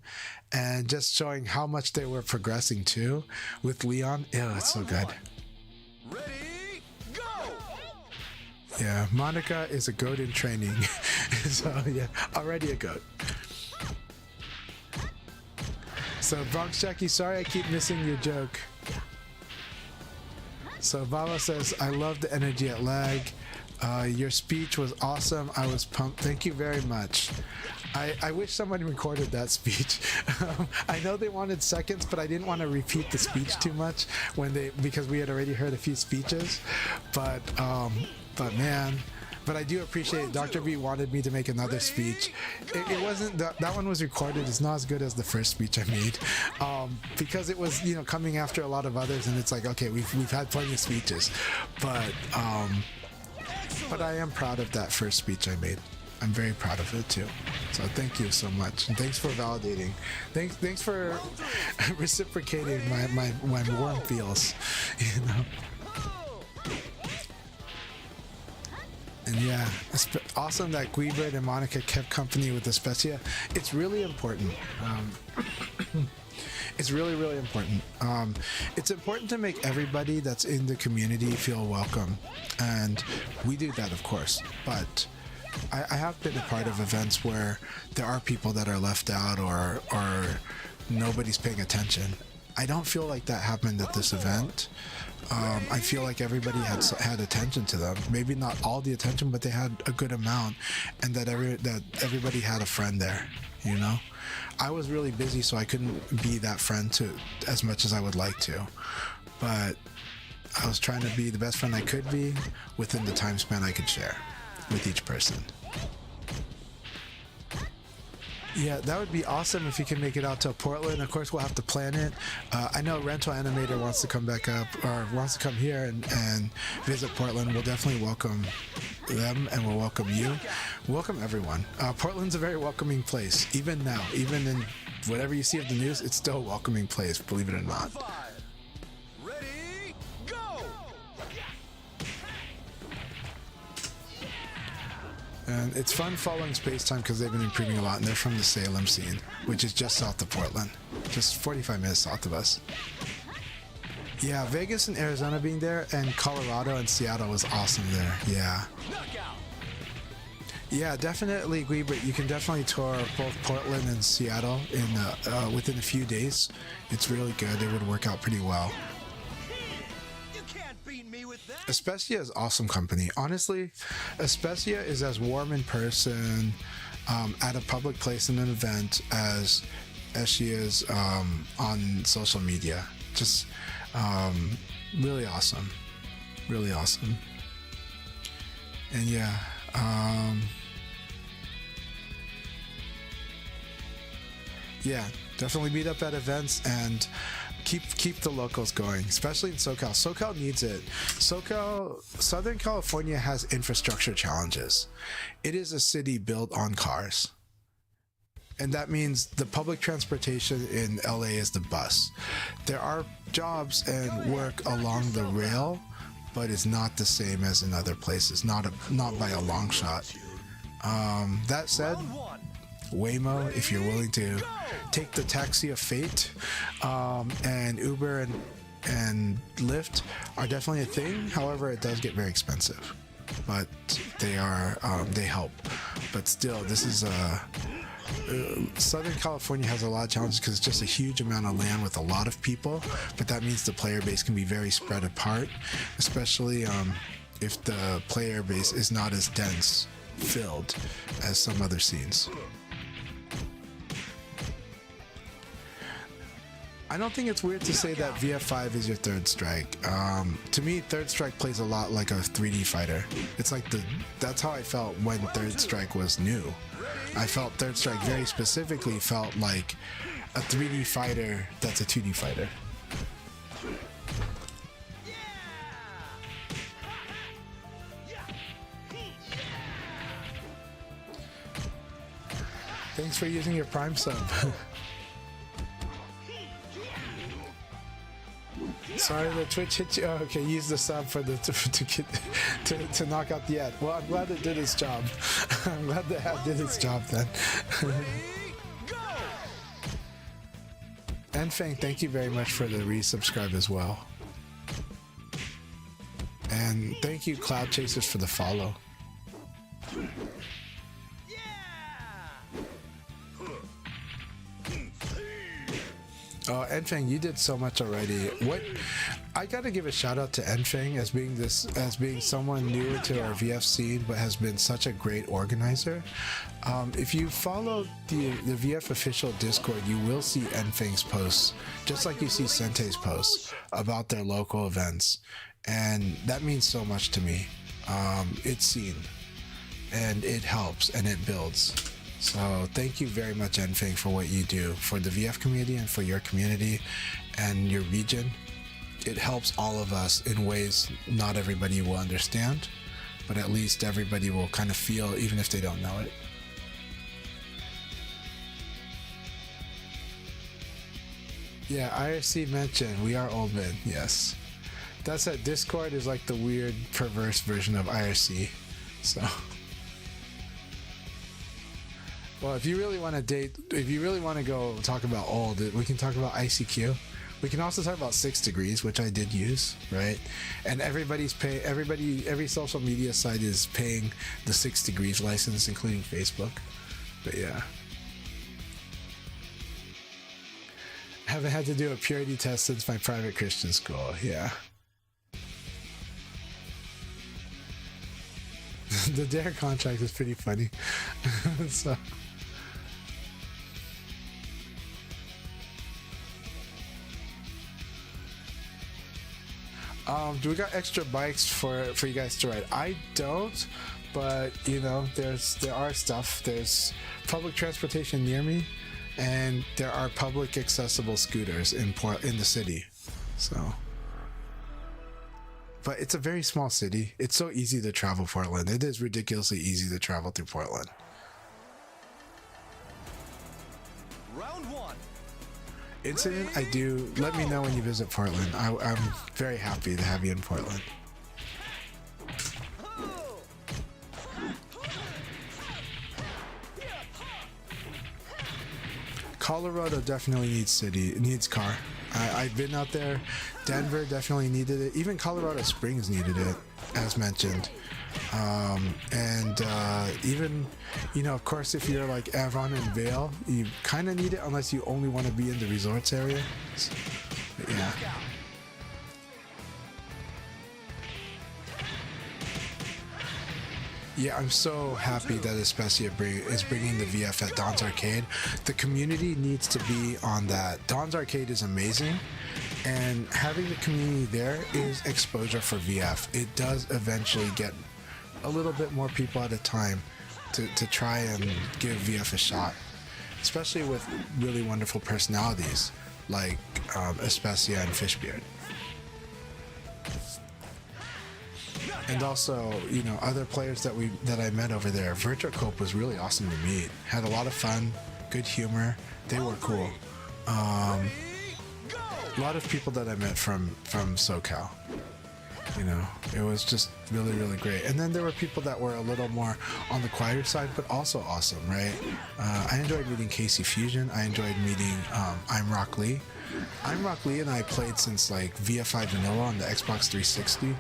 and just showing how much they were progressing too with Leon. Ew, it's so good. Ready, go! Yeah, Monica is a goat in training. So yeah, already a goat. So Bronx Jackie, sorry I keep missing your joke. So Baba says, I love the energy at lag. Your speech was awesome. I was pumped. Thank you very much. I wish somebody recorded that speech. I know they wanted seconds, but I didn't want to repeat the speech too much because we had already heard a few speeches. But man, but I do appreciate it. Dr. B wanted me to make another speech. It wasn't that one was recorded. It's not as good as the first speech I made, because it was coming after a lot of others, and it's like, okay, we've had plenty of speeches, but I am proud of that first speech I made. I'm very proud of it too. So thank you so much, and thanks for validating. Thanks for reciprocating my warm feels. And yeah, it's awesome that Guibert and Monica kept company with the Specia. It's really important. It's really, really important. It's important to make everybody that's in the community feel welcome. And we do that, of course. But I have been a part of events where there are people that are left out or nobody's paying attention. I don't feel like that happened at this event. I feel like everybody had attention to them. Maybe not all the attention, but they had a good amount, and that everybody had a friend there. I was really busy, so I couldn't be that friend to as much as I would like to. But I was trying to be the best friend I could be within the time span I could share with each person. Yeah, that would be awesome if you can make it out to Portland. Of course, we'll have to plan it. I know Rental Animator wants to come back up, or wants to come here and visit Portland. We'll definitely welcome them, and we'll welcome you. Welcome everyone. Portland's a very welcoming place. Even now, even in whatever you see of the news, it's still a welcoming place, believe it or not. Ready, go! And it's fun following Space Time because they've been improving a lot, and they're from the Salem scene, which is just south of Portland, just 45 minutes south of us. Yeah, Vegas and Arizona being there, and Colorado and Seattle was awesome there. Yeah. Yeah, definitely agree, but you can definitely tour both Portland and Seattle in within a few days. It's really good. It would work out pretty well. Especia is awesome company. Honestly, Especia is as warm in person at a public place in an event as she is on social media. Just really awesome. Really awesome. And yeah, yeah, definitely meet up at events and keep the locals going, especially in SoCal. SoCal needs it. Southern California has infrastructure challenges. It is a city built on cars. And that means the public transportation in LA is the bus. There are jobs and work along the rail, but it's not the same as in other places, not by a long shot. That said, Waymo, if you're willing to take the taxi of fate, and Uber and Lyft are definitely a thing. However, it does get very expensive, but they help. But still, this is Southern California has a lot of challenges because it's just a huge amount of land with a lot of people, but that means the player base can be very spread apart, especially if the player base is not as dense filled as some other scenes. I don't think it's weird to say that VF5 is your third strike. To me, third strike plays a lot like a 3D fighter. It's like that's how I felt when third strike was new. I felt third strike very specifically felt like a 3D fighter that's a 2D fighter. Thanks for using your Prime sub. Sorry, the Twitch hit you. Oh, okay, use the sub for to knock out the ad. Well, I'm glad it did its job. I'm glad the ad did its job then. And Fang, thank you very much for the resubscribe as well. And thank you, Cloud Chasers, for the follow. Oh, Enfeng, you did so much already. I gotta give a shout out to Enfeng as being someone newer to our VF scene, but has been such a great organizer. If you follow the VF official Discord, you will see Enfeng's posts, just like you see Sentei's posts about their local events, and that means so much to me. It's seen, and it helps, and it builds. So thank you very much, Enfeng, for what you do for the VF community and for your community and your region. It helps all of us in ways not everybody will understand, but at least everybody will kind of feel, even if they don't know it. Yeah, IRC mentioned we are old men. Yes, that's that. Discord is like the weird, perverse version of IRC. So. Well, if you really want to go talk about old, we can talk about ICQ. We can also talk about 6 Degrees, which I did use, right? And every social media site is paying the 6 Degrees license, including Facebook. But yeah. Haven't had to do a purity test since my private Christian school, yeah. The Dare contract is pretty funny. So... do we got extra bikes for you guys to ride? I don't, but you know, there are stuff. There's public transportation near me, and there are public accessible scooters in the city. So, but it's a very small city. It's so easy to travel Portland. It is ridiculously easy to travel through Portland. Round one. Incident, I do. Let me know when you visit Portland. I'm very happy to have you in Portland. Colorado definitely needs city. It needs car. I've been out there. Denver definitely needed it. Even Colorado Springs needed it, as mentioned. Even, you know, of course, if you're like Avon and Vale, you kind of need it unless you only want to be in the resorts area. But yeah. Yeah, I'm so happy that Especia is bringing the VF at Don's Arcade. The community needs to be on that. Don's Arcade is amazing, and having the community there is exposure for VF. It does eventually get a little bit more people at a time to try and give VF a shot, especially with really wonderful personalities like Especia and Fishbeard. And also, you know, other players that I met over there. Virtual Cope was really awesome to meet. Had a lot of fun, good humor. They were cool. A lot of people that I met from SoCal. You know, it was just really, really great. And then there were people that were a little more on the quieter side, but also awesome, right? I enjoyed meeting Casey Fusion. I enjoyed meeting I'm Rock Lee. I'm Rock Lee and I played since like VFI Vanilla on the Xbox 360,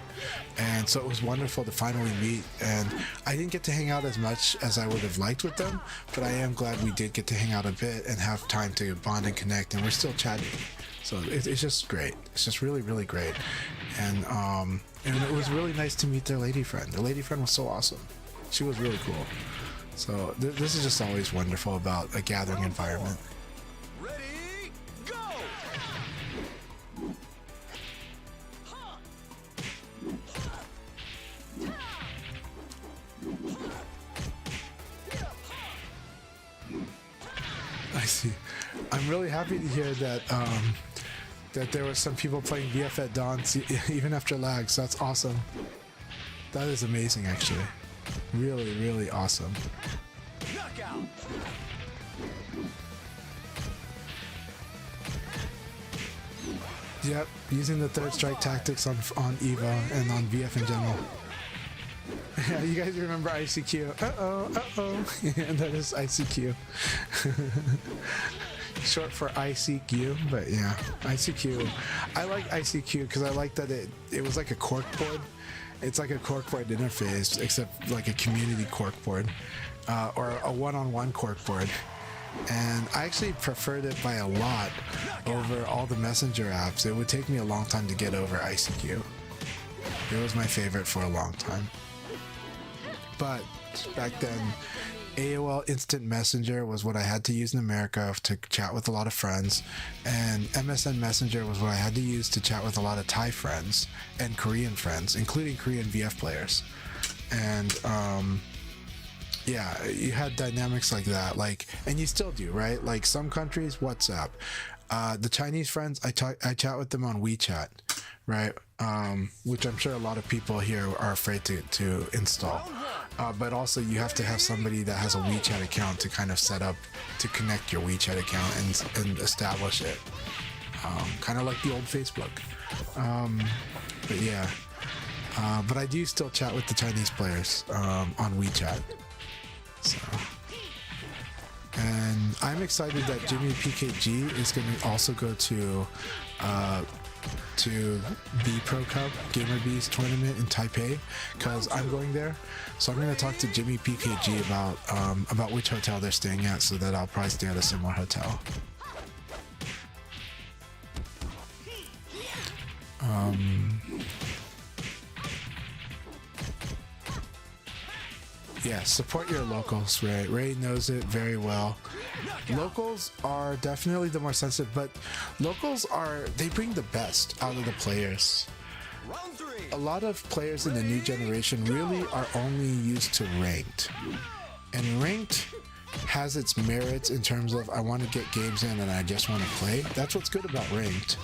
and so it was wonderful to finally meet. And I didn't get to hang out as much as I would have liked with them, but I am glad we did get to hang out a bit and have time to bond and connect, and we're still chatting. So it's just great. It's just really, really great. And it was really nice to meet their lady friend. Their lady friend was so awesome. She was really cool. So this is just always wonderful about a gathering environment. Ready, go! I see. I'm really happy to hear that that there were some people playing VF at Dawn even after lag, so that's awesome. That is amazing, actually. Really, really awesome. Knockout! Yep, using the third strike tactics on EVO and on VF in general. Yeah, you guys remember ICQ? Yeah, that is ICQ. Short for ICQ, but yeah, ICQ. I like ICQ because I like that it was like a corkboard. It's like a corkboard interface, except like a community corkboard, or a one-on-one corkboard. And I actually preferred it by a lot over all the messenger apps. It would take me a long time to get over ICQ. It was my favorite for a long time. But back then, AOL Instant Messenger was what I had to use in America to chat with a lot of friends, and MSN Messenger was what I had to use to chat with a lot of Thai friends and Korean friends, including Korean VF players. And yeah, you had dynamics like that, and you still do, right? Like some countries, WhatsApp. The Chinese friends, I chat with them on WeChat, right? Which I'm sure a lot of people here are afraid to install. But also you have to have somebody that has a WeChat account to kind of set up to connect your WeChat account and establish it. Kind of like the old Facebook. But yeah. But I do still chat with the Chinese players on WeChat. So. And I'm excited that Jimmy PKG is going to also go to B Pro Cup Gamer Bees tournament in Taipei, because I'm going there. So I'm going to talk to Jimmy PKG about which hotel they're staying at, so that I'll probably stay at a similar hotel. Yeah, support your locals, Ray. Ray knows it very well. Locals are definitely the more sensitive, but locals they bring the best out of the players. Round 3. A lot of players in the new generation really are only used to ranked. And ranked has its merits in terms of I want to get games in and I just want to play. That's what's good about ranked.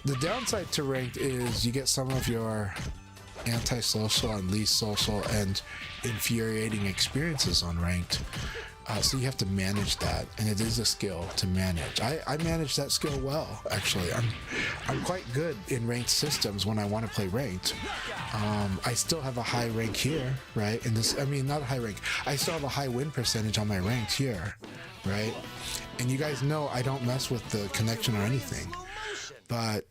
The downside to ranked is you get some of your antisocial and least social and infuriating experiences on ranked. So you have to manage that, and it is a skill to manage. I manage that skill well, actually. I'm quite good in ranked systems when I want to play ranked. I still have a high rank here, right? Not a high rank. I still have a high win percentage on my ranked here, right? And you guys know I don't mess with the connection or anything. But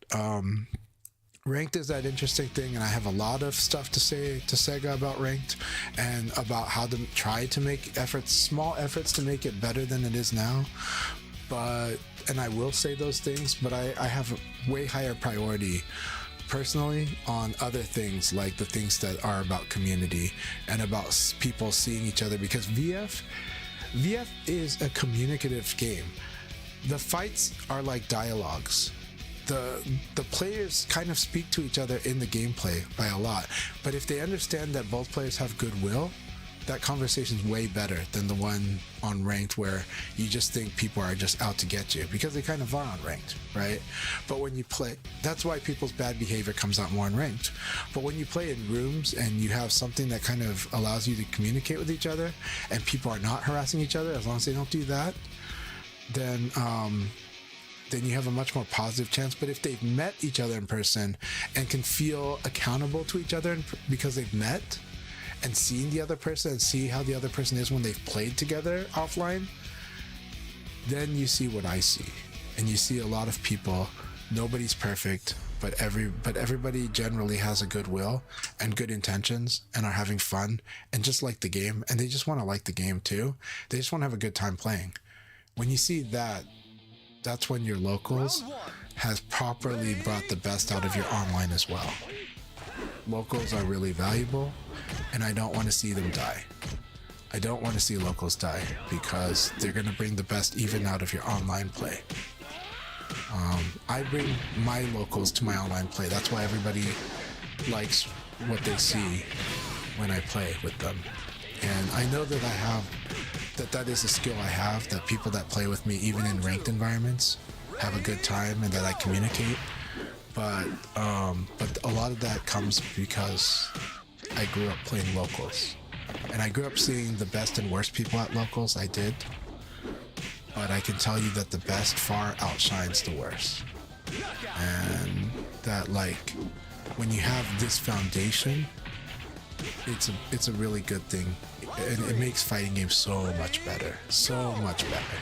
ranked is that interesting thing, and I have a lot of stuff to say to Sega about ranked and about how to try to make small efforts to make it better than it is now. And I will say those things, but I have a way higher priority personally on other things, like the things that are about community and about people seeing each other, because VF is a communicative game. The fights are like dialogues. The players kind of speak to each other in the gameplay by a lot, but if they understand that both players have goodwill, that conversation's way better than the one on ranked where you just think people are just out to get you, because they kind of are on ranked, right? But when you play, that's why people's bad behavior comes out more in ranked. But when you play in rooms and you have something that kind of allows you to communicate with each other and people are not harassing each other, as long as they don't do that, then you have a much more positive chance. But if they've met each other in person and can feel accountable to each other because they've met and seen the other person and see how the other person is when they've played together offline, then you see what I see. And you see a lot of people, nobody's perfect, but everybody generally has a goodwill and good intentions and are having fun and just like the game, and they just want to like the game too. They just want to have a good time playing. When you see that, that's when your locals has properly brought the best out of your online as well. Locals are really valuable, and I don't want to see them die. I don't want to see locals die, because they're going to bring the best even out of your online play. I bring my locals to my online play. That's why everybody likes what they see when I play with them. And I know that that is a skill I have, that people that play with me, even in ranked environments, have a good time and that I communicate. But a lot of that comes because I grew up playing locals. And I grew up seeing the best and worst people at locals. I did. But I can tell you that the best far outshines the worst. And that, like, when you have this foundation, it's a really good thing. And it makes fighting games so much better. So much better.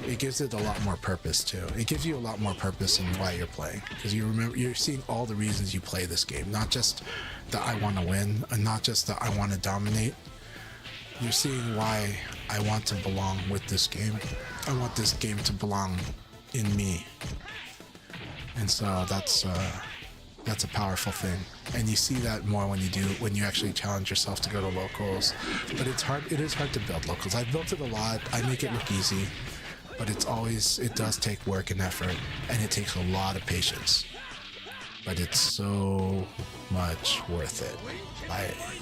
It gives it a lot more purpose too. It gives you a lot more purpose in why you're playing, because you're seeing all the reasons you play this game, not just that I want to win, and not just that I want to dominate. You're seeing why I want to belong with this game. I want this game to belong in me, and so that's a powerful thing. And you see that more when you actually challenge yourself to go to locals. But it is hard to build locals. I've built it a lot. I make it look easy, but it does take work and effort, and it takes a lot of patience. But it's so much worth it.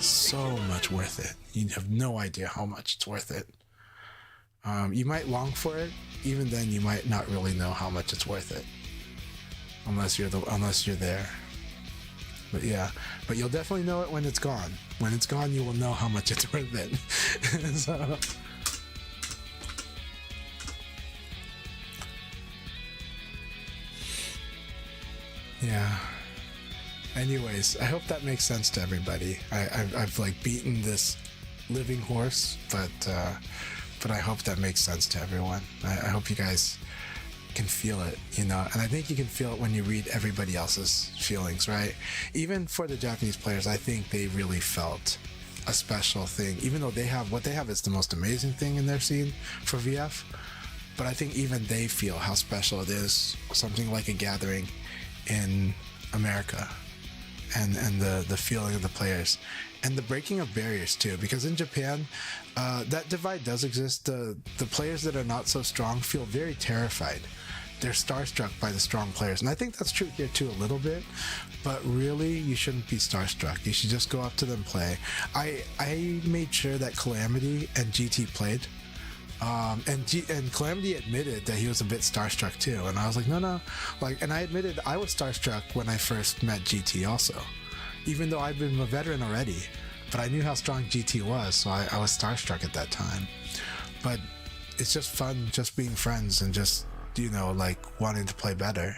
So much worth it. You have no idea how much it's worth it. You might long for it. Even then, you might not really know how much it's worth it, unless you're there. But yeah, but you'll definitely know it when it's gone. When it's gone, you will know how much it's worth it. So, yeah. Anyways, I hope that makes sense to everybody. I've like beaten this living horse, but I hope that makes sense to everyone. I hope you guys can feel it, and I think you can feel it when you read everybody else's feelings, right? Even for the Japanese players, I think they really felt a special thing, even though what they have is the most amazing thing in their scene for VF. But I think even they feel how special it is, something like a gathering in America, and the feeling of the players and the breaking of barriers too, because in Japan that divide does exist. The players that are not so strong feel very terrified. They're starstruck by the strong players, and I think that's true here too a little bit, but really you shouldn't be starstruck. You should just go up to them, play. I made sure that Calamity and GT played, and Calamity admitted that he was a bit starstruck too, and I was like, no, and I admitted I was starstruck when I first met GT also, even though I'd been a veteran already, but I knew how strong GT was, so I was starstruck at that time. But it's just fun just being friends and just, like wanting to play better.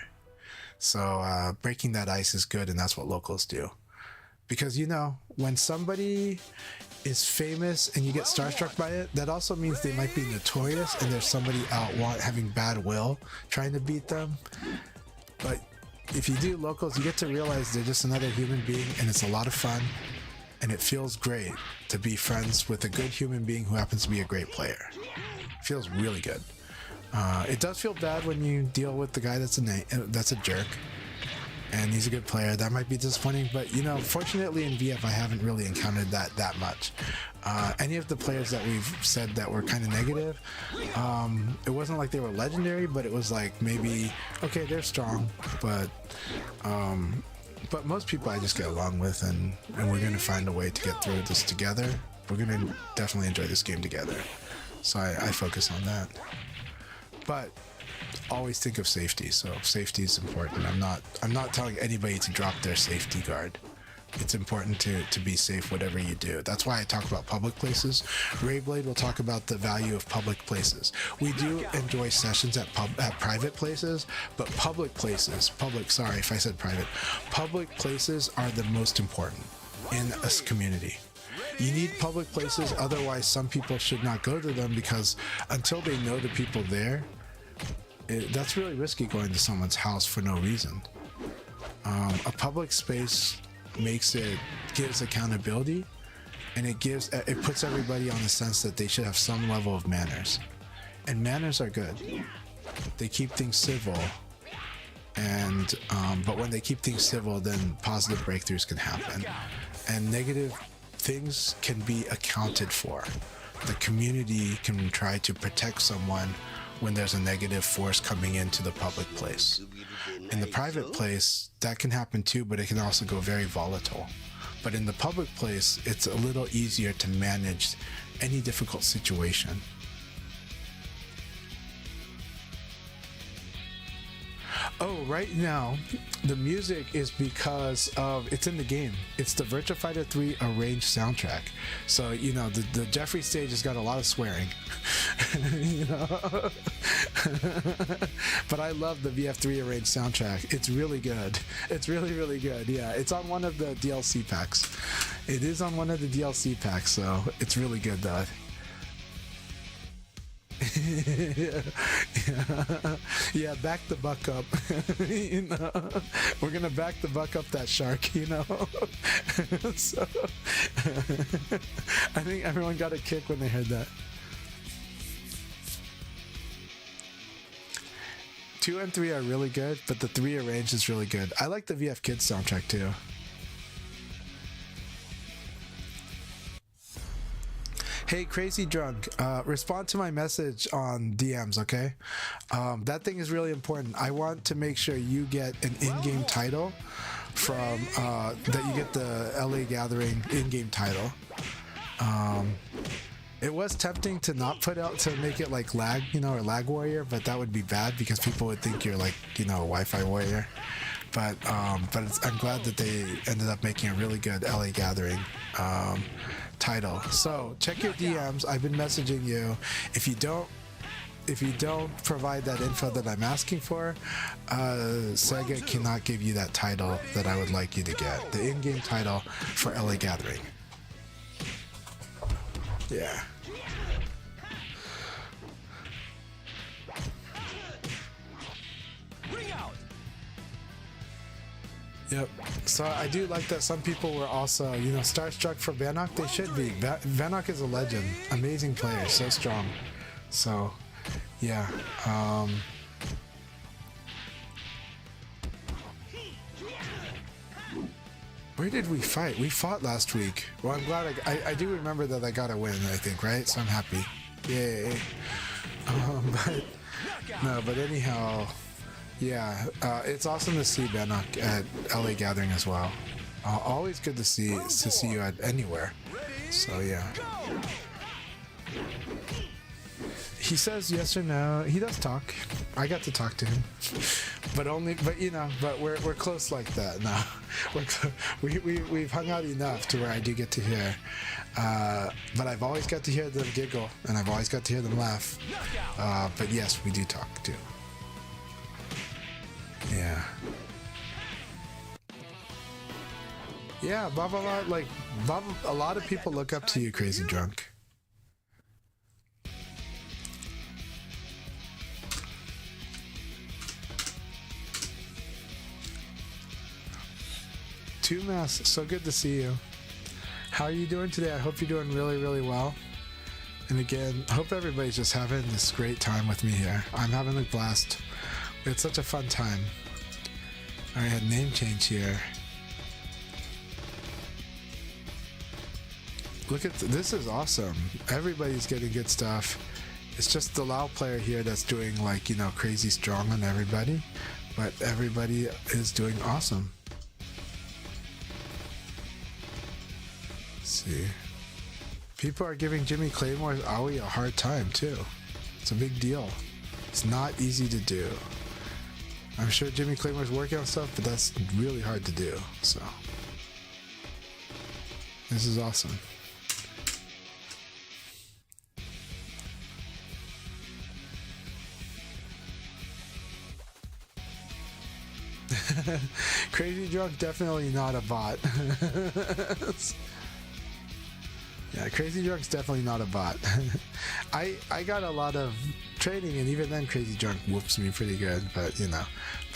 So breaking that ice is good, and that's what locals do. because when somebody is famous and you get starstruck by it, that also means they might be notorious and there's somebody out having bad will trying to beat them. But if you do locals, you get to realize they're just another human being, and it's a lot of fun, and it feels great to be friends with a good human being who happens to be a great player. It feels really good. It does feel bad when you deal with the guy that's a jerk, and he's a good player. That might be disappointing, but fortunately in VF I haven't really encountered that much. Any of the players that we've said that were kind of negative, it wasn't like they were legendary, but it was like maybe, okay, they're strong, but most people I just get along with, and we're going to find a way to get through this together. We're going to definitely enjoy this game together. So I focus on that. But always think of safety. So safety is important. I'm not telling anybody to drop their safety guard. It's important to be safe whatever you do. That's why I talk about public places. Rayblade will talk about the value of public places. We do enjoy sessions at private places, but public places, sorry if I said private, public places are the most important in a community. You need public places, otherwise some people should not go to them, because until they know the people there, that's really risky going to someone's house for no reason. A public space gives accountability, and it puts everybody on the sense that they should have some level of manners, and manners are good. They keep things civil, and but when they keep things civil, then positive breakthroughs can happen, and negative things can be accounted for. The community can try to protect someone when there's a negative force coming into the public place. In the private place, that can happen too, but it can also go very volatile. But in the public place, it's a little easier to manage any difficult situation. Oh, right now, the music is because of, it's in the game. It's the Virtua Fighter 3 arranged soundtrack. So, the Jeffrey stage has got a lot of swearing. But I love the VF3 arranged soundtrack. It's really good. It's really, really good. Yeah, it's on one of the DLC packs. It is on one of the DLC packs, so it's really good, though. Yeah, back the buck up. We're gonna back the buck up that shark, So I think everyone got a kick when they heard that. 2 and 3 are really good, but the 3 arranged is really good. I like the VF Kids soundtrack too. Hey, Crazy Drunk, respond to my message on DMs, okay? That thing is really important. I want to make sure you get an in-game title from, that you get the LA Gathering in-game title. It was tempting to not put out, to make it like lag, or lag warrior, but that would be bad because people would think you're like, a Wi-Fi warrior. But I'm glad that they ended up making a really good LA Gathering title. So check your DMs. I've been messaging you. If you don't provide that info that I'm asking for, Sega cannot give you that title that I would like you to get. The in-game title for LA Gathering. Yeah. Yep. So I do like that some people were also, starstruck for Bannock. They should be. Bannock is a legend. Amazing player. So strong. So, yeah. Where did we fight? We fought last week. Well, I'm glad I do remember that I got a win, I think, right? So I'm happy. Yay. But anyhow... Yeah, it's awesome to see Bannock at LA Gathering as well. Always good to see you at anywhere. So yeah. He says yes or no. He does talk. I got to talk to him, but we're close like that now. We've hung out enough to where I do get to hear. But I've always got to hear them giggle, and I've always got to hear them laugh. But yes, we do talk too. Yeah. Yeah, Bob, a lot of people look up to you, Crazy Drunk. Two Mass, so good to see you. How are you doing today? I hope you're doing really, really well. And again, hope everybody's just having this great time with me here. I'm having a blast. It's such a fun time. I had name change here. Look at this is awesome. Everybody's getting good stuff. It's just the Lao player here that's doing like, you know, crazy strong on everybody. But everybody is doing awesome. Let's see. People are giving Jimmy Claymore's Aoi a hard time too. It's a big deal. It's not easy to do. I'm sure Jimmy Claymore's working on stuff, but that's really hard to do. So this is awesome. Crazy Drunk, definitely not a bot. Yeah, Crazy Drunk's definitely not a bot. I got a lot of training, and even then Crazy Drunk whoops me pretty good, but you know.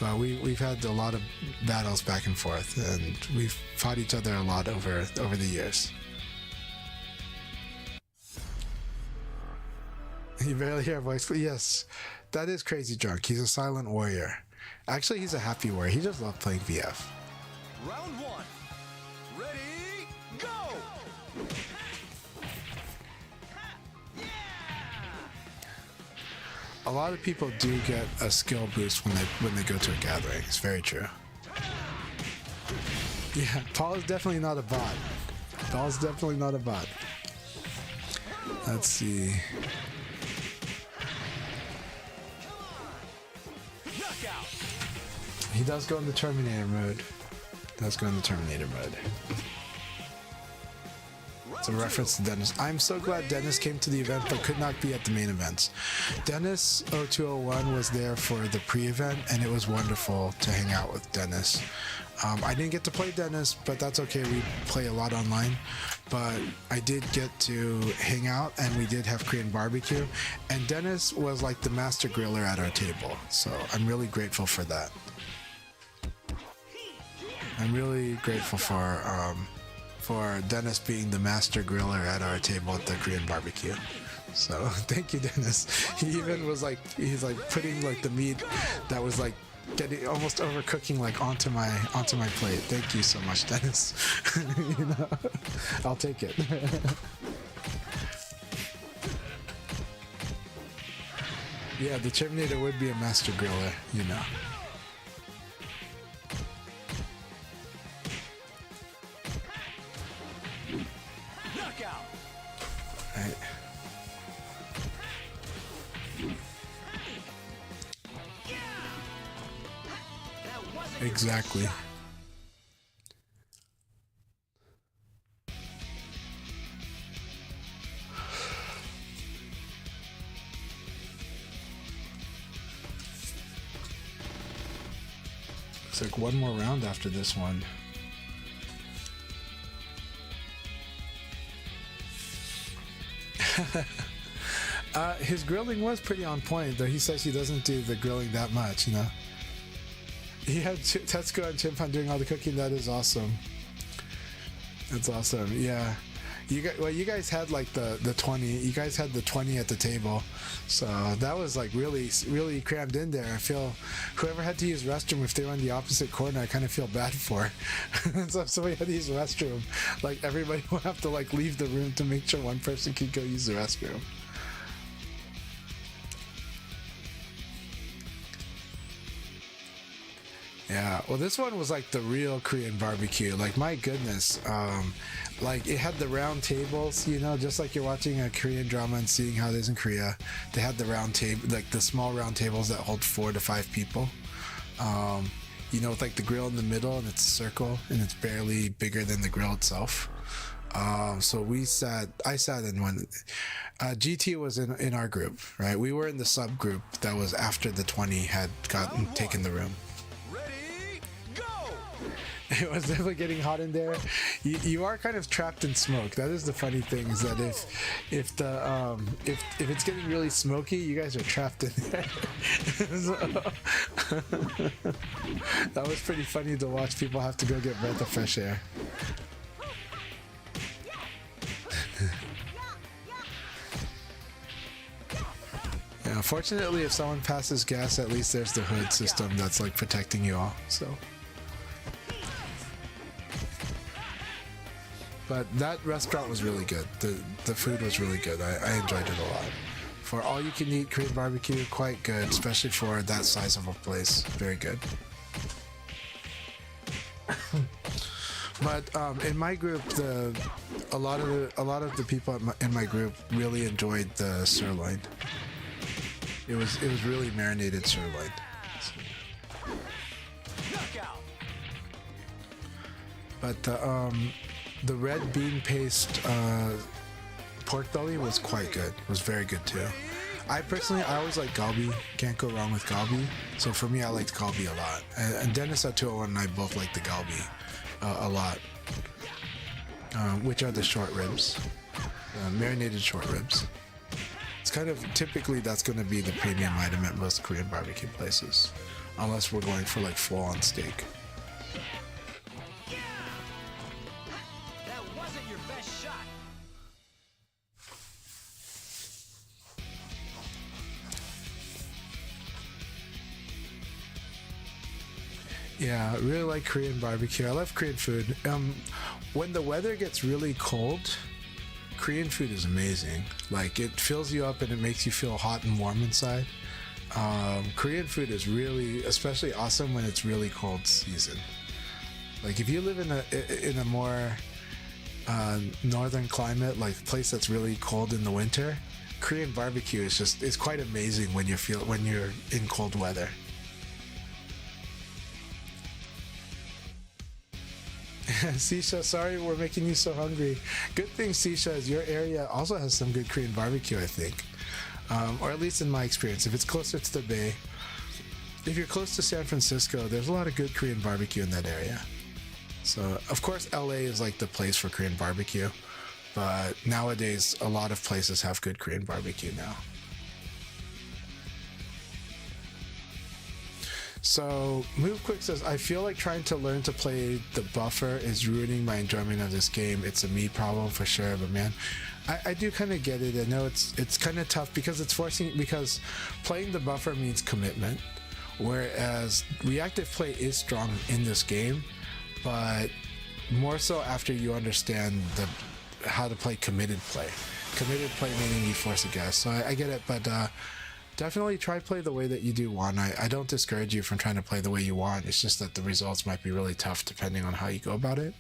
But we've had a lot of battles back and forth, and we've fought each other a lot over the years. You barely hear a voice, but yes, that is Crazy Drunk. He's a silent warrior. Actually, he's a happy warrior. He just loves playing VF. Round one. Ready, go! A lot of people do get a skill boost when they go to a gathering. It's very true. Yeah, Paul is definitely not a bot. Paul is definitely not a bot. Let's see. Knockout. He does go in the Terminator mode. It's a reference to Dennis. I'm so glad Dennis came to the event but could not be at the main events. Dennis 0201 was there for the pre-event, and it was wonderful to hang out with Dennis. I didn't get to play Dennis, but that's okay. We play a lot online. But I did get to hang out, and we did have Korean barbecue. And Dennis was like the master griller at our table. So I'm really grateful for that. I'm really grateful for Dennis being the master griller at our table at the Korean barbecue. So thank you, Dennis. He even was like, he's like putting like the meat that was like getting almost overcooking like onto my plate. Thank you so much, Dennis. You know, I'll take it. Yeah, the Terminator would be a master griller, you know. Knockout. Right. Exactly. It's like one more round after this one. His grilling was pretty on point, though he says he doesn't do the grilling that much, you know. He had Tetsuko and Chimpan doing all the cooking. That is awesome. That's awesome. Yeah. You guys had like the 20. You guys had the 20 at the table, so that was like really crammed in there. I feel whoever had to use restroom, if they were in the opposite corner, I kind of feel bad for. So if somebody had to use the restroom, like everybody will have to like leave the room to make sure one person can go use the restroom. Yeah, well, this one was like the real Korean barbecue. Like, my goodness, like it had the round tables, you know, just like you're watching a Korean drama and seeing how it is in Korea. They had the round table, like the small round tables that hold 4 to 5 people. You know, with like the grill in the middle, and it's a circle, and it's barely bigger than the grill itself. So I sat in one. GT was in our group, right? We were in the subgroup that was after the 20 had taken the room. Ready, go! It was definitely getting hot in there. You are kind of trapped in smoke. That is the funny thing, is that if it's getting really smoky, you guys are trapped in there. That was pretty funny to watch people have to go get breath of fresh air. Yeah, fortunately, if someone passes gas, at least there's the hood system that's like protecting you all. So. But that restaurant was really good. The food was really good. I enjoyed it a lot. For all you can eat Korean barbecue, quite good, especially for that size of a place. Very good. But in my group, a lot of the people in my group really enjoyed the sirloin. It was really marinated sirloin. But the red bean paste pork belly was quite good. It was very good too. I always like galbi. Can't go wrong with galbi. So for me, I liked galbi a lot. And Dennis at 201 and I both liked the galbi a lot, which are the short ribs, marinated short ribs. It's kind of typically that's going to be the premium item at most Korean barbecue places, unless we're going for like full-on steak. Yeah, I really like Korean barbecue. I love Korean food. When the weather gets really cold, Korean food is amazing. Like, it fills you up and it makes you feel hot and warm inside. Korean food is really, especially awesome when it's really cold season. Like, if you live in a more northern climate, like a place that's really cold in the winter, Korean barbecue is quite amazing when you're in cold weather. Sisha, sorry we're making you so hungry. Good thing, Sisha, is your area also has some good Korean barbecue, I think. Or at least in my experience. If it's closer to the Bay, if you're close to San Francisco, there's a lot of good Korean barbecue in that area. So, of course, LA is like the place for Korean barbecue. But nowadays, a lot of places have good Korean barbecue now. So, Move Quick says, I feel like trying to learn to play the buffer is ruining my enjoyment of this game. It's a me problem for sure, but man, I do kind of get it. I know it's kind of tough because because playing the buffer means commitment, whereas reactive play is strong in this game, but more so after you understand how to play committed play. Committed play meaning you force a guess. So I get it, but definitely try play the way that you do want. I don't discourage you from trying to play the way you want. It's just that the results might be really tough depending on how you go about it.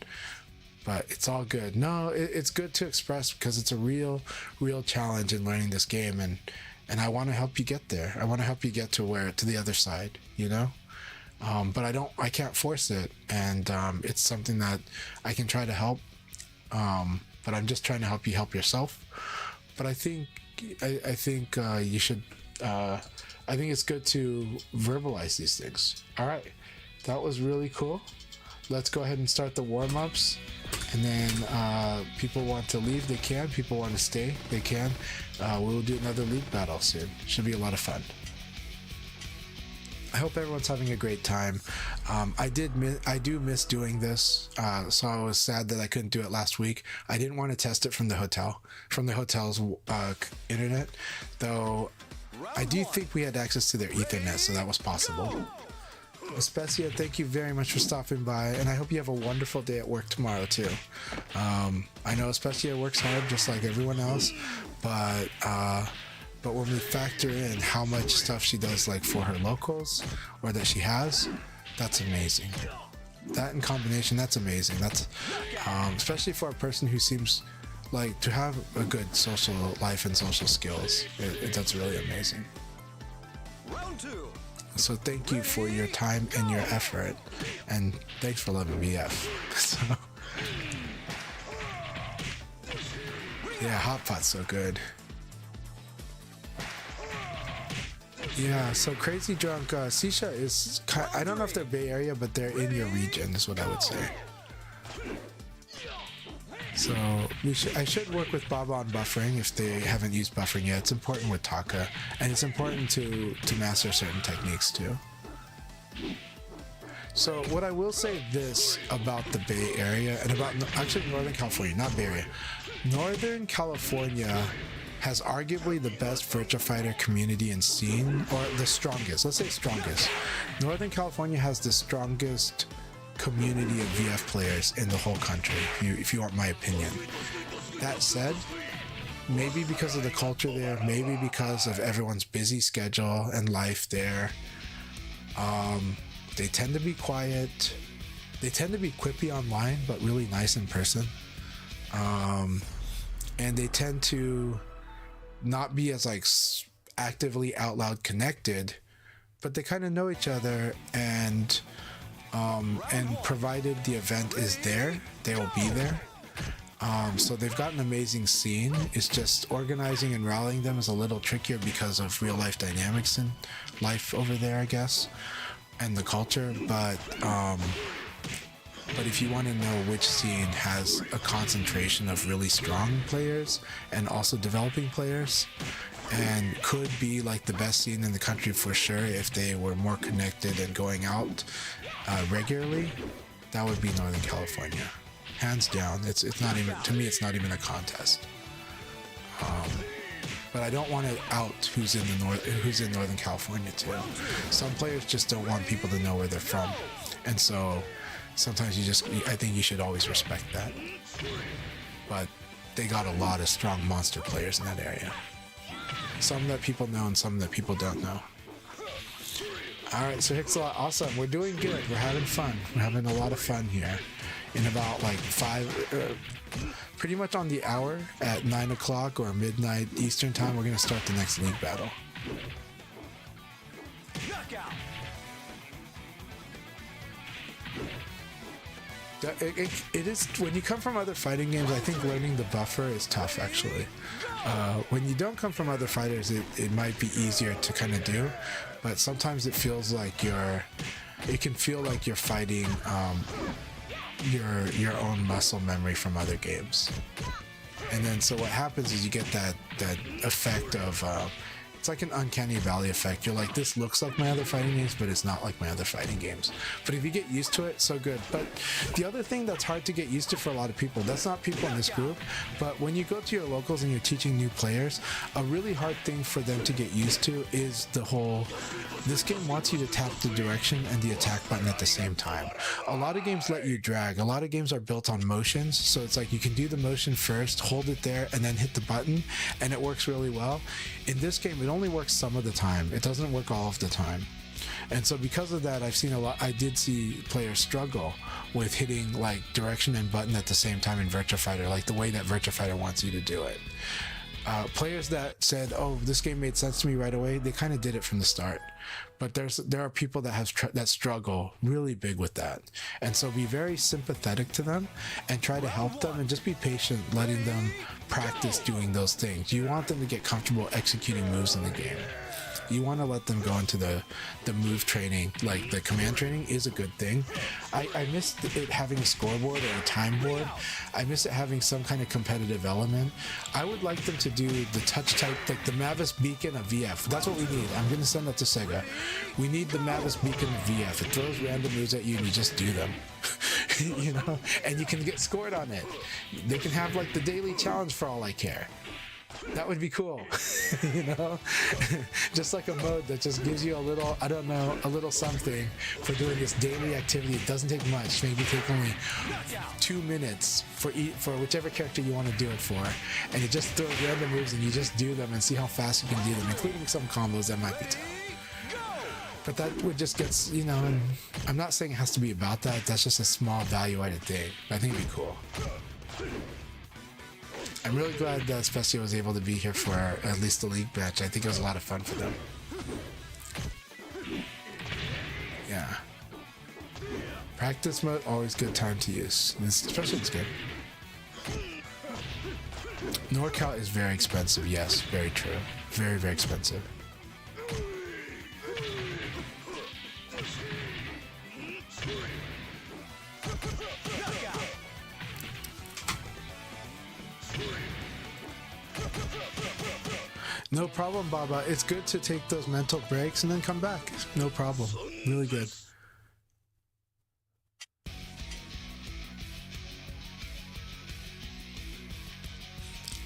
But it's all good. No, it's good to express because it's a real challenge in learning this game, and I want to help you get there. I want to help you get to the other side, you know? But I can't force it, and it's something that I can try to help. But I'm just trying to help you help yourself. But I think you should. I think it's good to verbalize these things. All right, that was really cool. Let's go ahead and start the warm-ups, and then people want to leave, they can. People want to stay, they can. We will do another league battle soon. Should be a lot of fun. I hope everyone's having a great time. I do miss doing this, so I was sad that I couldn't do it last week. I didn't want to test it from the hotel's internet, though. I do think we had access to their Ethernet, so that was possible. Especia, thank you very much for stopping by, and I hope you have a wonderful day at work tomorrow too. I know Especia works hard just like everyone else, but when we factor in how much stuff she does, like for her locals or that she has, that's amazing. That in combination, that's amazing. That's especially for a person who seems like to have a good social life and social skills. That's really amazing. Round two. So thank you for your time and your effort, and thanks for loving BF. So, yeah, Hot Pot's so good. Yeah, so Crazy Drunk, Sisha is, I don't know if they're Bay Area, but they're in your region, is what I would say. So I should work with Baba on buffering if they haven't used buffering yet. It's important with Taka, and it's important to master certain techniques too. So what I will say this about the Bay Area and about actually Northern California, not Bay Area. Northern California has arguably the best Virtua Fighter community and scene, or the strongest. Let's say strongest. Northern California has the strongest community of VF players in the whole country, if you want my opinion. That said, maybe because of the culture there, maybe because of everyone's busy schedule and life there, they tend to be quiet. They tend to be quippy online, but really nice in person. And they tend to not be as like actively out loud connected, but they kind of know each other, and provided the event is there, they will be there. So they've got an amazing scene. It's just organizing and rallying them is a little trickier because of real life dynamics in life over there, I guess, and the culture. But if you want to know which scene has a concentration of really strong players and also developing players, and could be like the best scene in the country for sure if they were more connected and going out regularly, that would be Northern California, hands down. It's not even, to me, it's not even a contest. But I don't want to out who's in Northern California too. Some players just don't want people to know where they're from, and so sometimes I think you should always respect that. But they got a lot of strong monster players in that area. Some that people know and some that people don't know. Alright, so Hixalot, awesome. We're doing good. We're having fun. We're having a lot of fun here. In about like pretty much on the hour at 9 o'clock or midnight Eastern time, we're going to start the next league battle. Knockout. It is, when you come from other fighting games, I think learning the buffer is tough actually. When you don't come from other fighters, it might be easier to kind of do, but sometimes it feels like it can feel like you're fighting your own muscle memory from other games. And then so what happens is you get that effect of it's like an uncanny valley effect. You're like, this looks like my other fighting games, but it's not like my other fighting games. But if you get used to it, so good. But the other thing that's hard to get used to for a lot of people, that's not people in this group, but when you go to your locals and you're teaching new players, a really hard thing for them to get used to is the whole, this game wants you to tap the direction and the attack button at the same time. A lot of games let you drag. A lot of games are built on motions, so it's like you can do the motion first, hold it there, and then hit the button, and it works really well. In this game, it only works some of the time. It doesn't work all of the time. And so because of that, I did see players struggle with hitting like direction and button at the same time in Virtua Fighter, like the way that Virtua Fighter wants you to do it. Players that said, "Oh, this game made sense to me right away," they kind of did it from the start. But there are people that struggle really big with that, and so be very sympathetic to them and try to help them, and just be patient, letting them practice doing those things. You want them to get comfortable executing moves in the game. You want to let them go into the move training, like the command training is a good thing. I miss it having a scoreboard or a time board. I miss it having some kind of competitive element. I would like them to do the touch type, like the Mavis Beacon of VF. That's what we need. I'm going to send that to Sega. We need the Mavis Beacon of VF. It throws random moves at you and you just do them. You know, and you can get scored on it. They can have like the daily challenge for all I care. That would be cool. You know, just like a mode that just gives you a little, I don't know, a little something for doing this daily activity. It doesn't take much, maybe take only 2 minutes for whichever character you want to do it for, and it just throws random moves and you just do them and see how fast you can do them, including some combos that might be tough. But that would just get, you know, and I'm not saying it has to be about that. That's just a small value-added thing. I think it'd be cool. I'm really glad that Specio was able to be here for at least the league match. I think it was a lot of fun for them. Yeah. Practice mode, always good time to use, especially this game. NorCal is very expensive, yes, very true. Very, very expensive. No problem, Baba. It's good to take those mental breaks and then come back. No problem. Really good.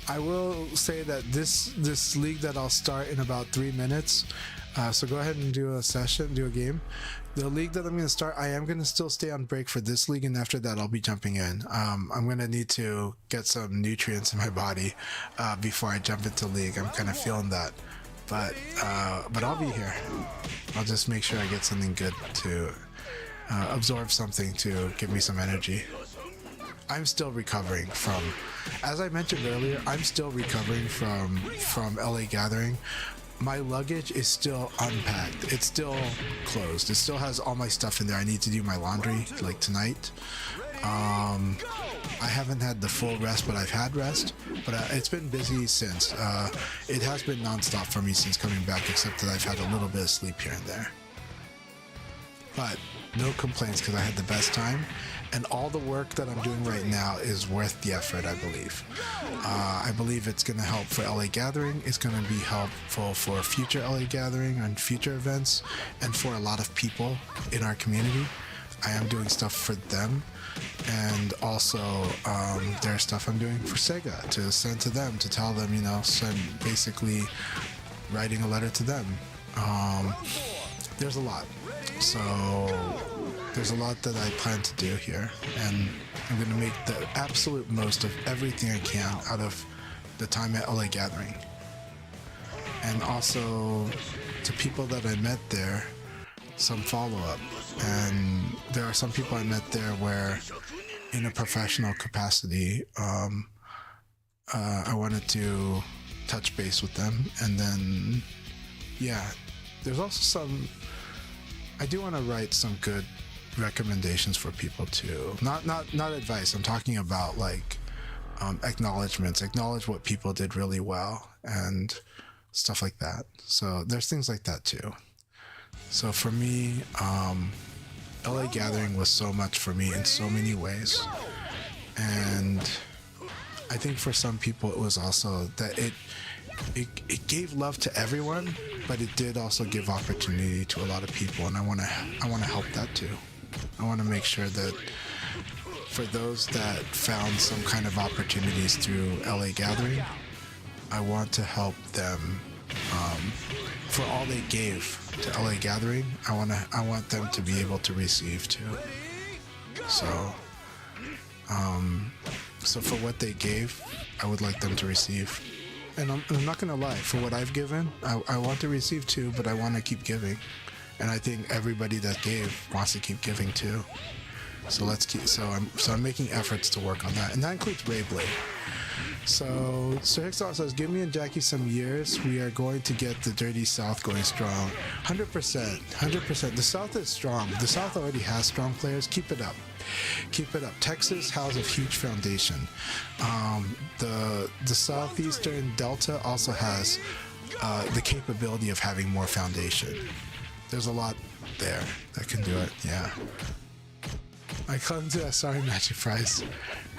I will say that this league that I'll start in about 3 minutes. So go ahead and do a session, do a game. The league that I'm going to start, I am going to still stay on break for this league, and after that, I'll be jumping in. I'm going to need to get some nutrients in my body before I jump into league. I'm kind of feeling that, but I'll be here. I'll just make sure I get something good to absorb something to give me some energy. I'm still recovering from, as I mentioned earlier, I'm still recovering from LA Gathering. My luggage is still unpacked. It's still closed. It still has all my stuff in there. I need to do my laundry like tonight. I haven't had the full rest, but I've had rest. But it's been busy since. It has been nonstop for me since coming back, except that I've had a little bit of sleep here and there. But no complaints because I had the best time. And all the work that I'm doing right now is worth the effort, I believe. I believe it's going to help for LA Gathering. It's going to be helpful for future LA Gathering and future events, and for a lot of people in our community. I am doing stuff for them, and also there's stuff I'm doing for Sega to send to them, to tell them, send, basically writing a letter to them. There's a lot. So there's a lot that I plan to do here, and I'm going to make the absolute most of everything I can out of the time at LA Gathering. And also to people that I met there, some follow-up. And there are some people I met there where, in a professional capacity, I wanted to touch base with them. And then, yeah, there's also some, I do want to write some good recommendations for people too. Not advice. I'm talking about like acknowledgments. Acknowledge what people did really well and stuff like that. So there's things like that too. So for me, LA Gathering was so much for me in so many ways, and I think for some people it was also that it gave love to everyone, but it did also give opportunity to a lot of people, and I want to help that too. I want to make sure that for those that found some kind of opportunities through LA Gathering, I want to help them for all they gave to LA Gathering. I want them to be able to receive too. So for what they gave, I would like them to receive. And I'm not gonna lie, for what I've given, I want to receive too, but I want to keep giving. And I think everybody that gave wants to keep giving too. So let's keep. So I'm making efforts to work on that, and that includes Beyblade. So Sir Hicksaw says, "Give me and Jackie some years. We are going to get the Dirty South going strong. 100%, 100%. The South is strong. The South already has strong players. Keep it up. Keep it up. Texas has a huge foundation. The Southeastern Delta also has the capability of having more foundation. There's a lot there that can do it. Yeah." I come to a sorry Magic Price.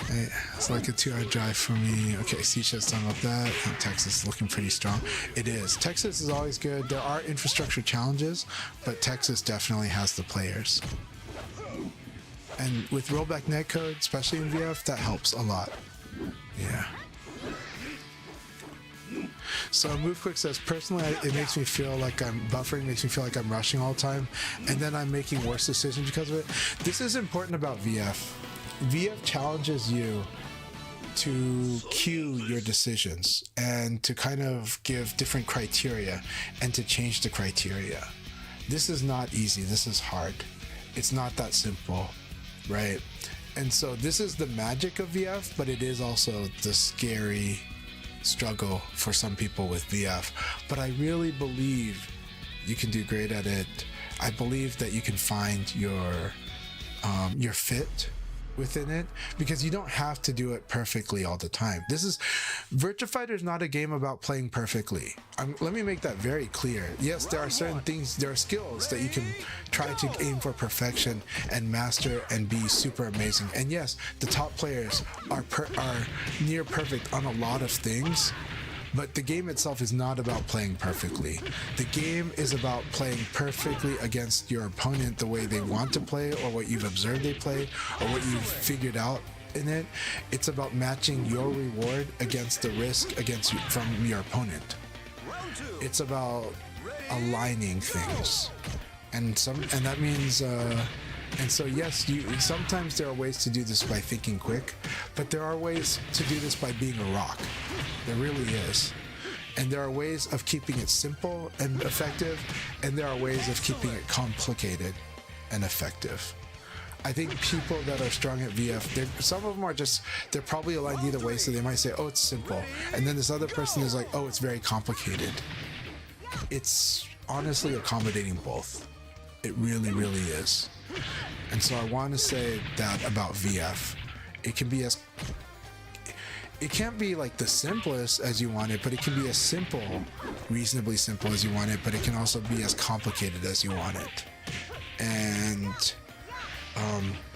It's like a 2-hour drive for me. Okay, Seasha's done with that. I think Texas is looking pretty strong. It is. Texas is always good. There are infrastructure challenges, but Texas definitely has the players. And with rollback netcode, especially in VF, that helps a lot. Yeah. So Move Quick says, personally, it makes me feel like I'm buffering, makes me feel like I'm rushing all the time, and then I'm making worse decisions because of it. This is important about VF. VF challenges you to cue your decisions and to kind of give different criteria and to change the criteria. This is not easy. This is hard. It's not that simple, right? And so this is the magic of VF, but it is also the scary struggle for some people with VF. But I really believe you can do great at it. I believe that you can find your fit within it, because you don't have to do it perfectly all the time. Virtua Fighter is not a game about playing perfectly. Let me make that very clear. Yes, there are certain things, there are skills that you can try to aim for perfection and master and be super amazing. And yes, the top players are near perfect on a lot of things, But the game itself is not about playing perfectly. The game is about playing perfectly against your opponent the way they want to play, or what you've observed they play, or what you've figured out in it. It's about matching your reward against the risk from your opponent. It's about aligning things, and that means and so yes, sometimes there are ways to do this by thinking quick, but there are ways to do this by being a rock. There really is. And there are ways of keeping it simple and effective, and there are ways of keeping it complicated and effective. I think people that are strong at VF, some of them are they're probably aligned either way, so they might say, oh, it's simple. And then this other person is like, oh, it's very complicated. It's honestly accommodating both. It really, really is. And so I want to say that about VF. It can't be like the simplest as you want it, but it can be as simple, reasonably simple as you want it, but it can also be as complicated as you want it. And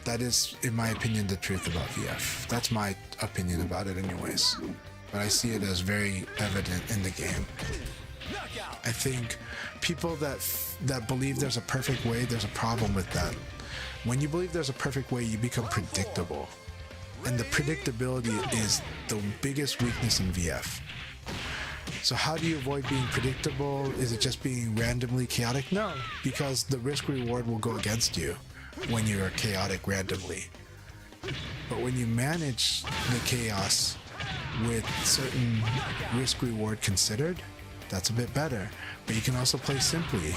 that is, in my opinion, the truth about VF. That's my opinion about it anyways. But I see it as very evident in the game. I think people that believe there's a perfect way, there's a problem with that. When you believe there's a perfect way, you become predictable. And the predictability is the biggest weakness in VF. So how do you avoid being predictable? Is it just being randomly chaotic? No, because the risk reward will go against you when you're chaotic randomly. But when you manage the chaos with certain risk reward considered, that's a bit better. But you can also play simply.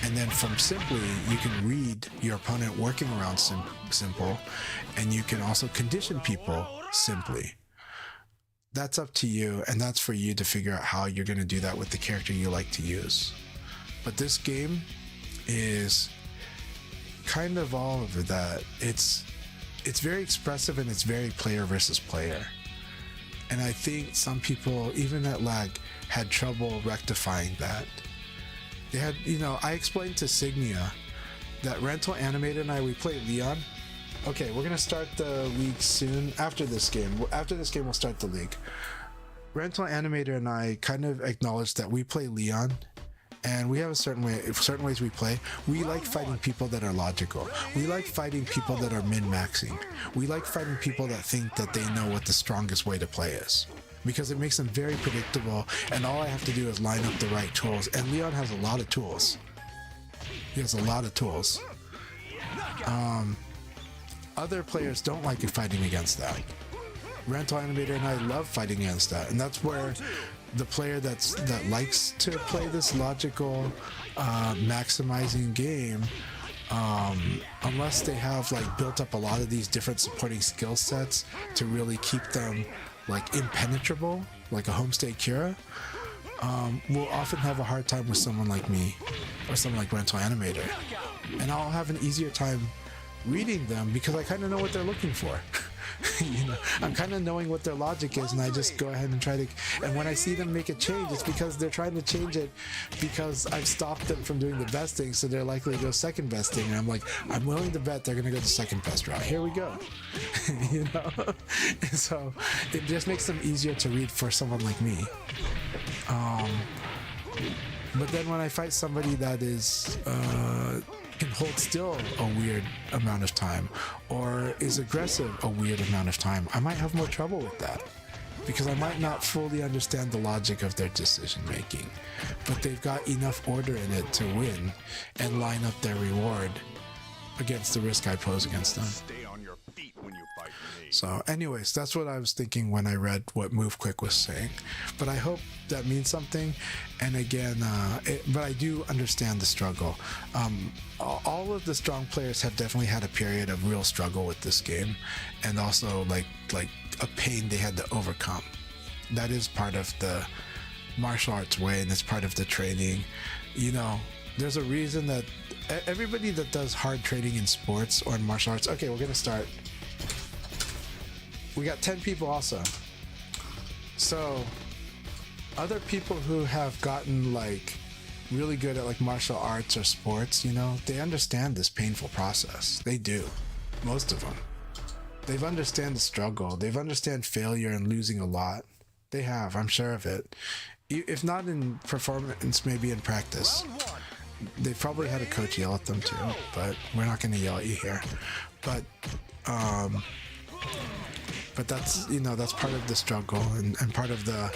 And then from simply, you can read your opponent working around simple, and you can also condition people simply. That's up to you, and that's for you to figure out how you're going to do that with the character you like to use. But this game is kind of all of that. It's very expressive, and it's very player versus player. And I think some people, even at lag, had trouble rectifying that. They had, I explained to Signia that Rental Animator and we play Leon. Okay, we're gonna start the league soon. After this game, we'll start the league. Rental Animator and I kind of acknowledged that we play Leon, and we have certain ways we play. We like fighting people that are logical. We like fighting people that are min-maxing. We like fighting people that think that they know what the strongest way to play is, because it makes them very predictable, and all I have to do is line up the right tools. And Leon has a lot of tools. He has a lot of tools. Other players don't like fighting against that. Rental Animator and I love fighting against that, and that's where the player that likes to play this logical, maximizing game, unless they have built up a lot of these different supporting skill sets to really keep them impenetrable, like a Homestay Cura, will often have a hard time with someone like me or someone like Rental Animator. And I'll have an easier time reading them because I kind of know what they're looking for. I'm kind of knowing what their logic is, and I just go ahead and try to, and when I see them make a change, it's because they're trying to change it because I've stopped them from doing the best thing, so they're likely to go second best thing, and I'm like, I'm willing to bet they're going to go the second best route. Here we go. And so it just makes them easier to read for someone like me. But then when I fight somebody that is can hold still a weird amount of time, or is aggressive a weird amount of time, I might have more trouble with that, because I might not fully understand the logic of their decision making, but they've got enough order in it to win and line up their reward against the risk I pose against them. Stay on your feet when you fight me. So anyways, that's what I was thinking when I read what Move Quick was saying, but I hope that means something. And again, but I do understand the struggle. All of the strong players have definitely had a period of real struggle with this game, and also like a pain they had to overcome. That is part of the martial arts way, and it's part of the training. There's a reason that everybody that does hard training in sports or in martial arts, okay, we're gonna start. We got 10 people also. So other people who have gotten really good at martial arts or sports, they understand this painful process. They do. Most of them. They've understand the struggle. They've understand failure and losing a lot. They have, I'm sure of it. If not in performance, maybe in practice. They probably had a coach yell at them too, but we're not going to yell at you here. But that's, you know, that's part of the struggle and part of the,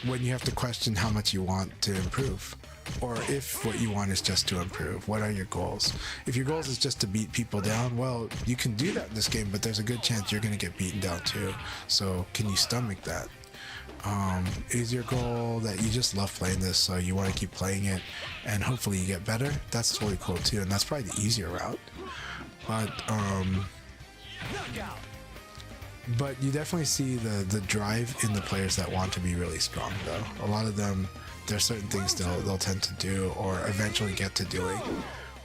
when you have to question how much you want to improve, or if what you want is just to improve. What are your goals? If your goals is just to beat people down, well, you can do that in this game, but there's a good chance you're going to get beaten down too. So can you stomach that? Is your goal that you just love playing this, so you want to keep playing it and hopefully you get better? That's totally cool too, and that's probably the easier route. But you definitely see the drive in the players that want to be really strong though. A lot of them, there's certain things they'll tend to do or eventually get to doing.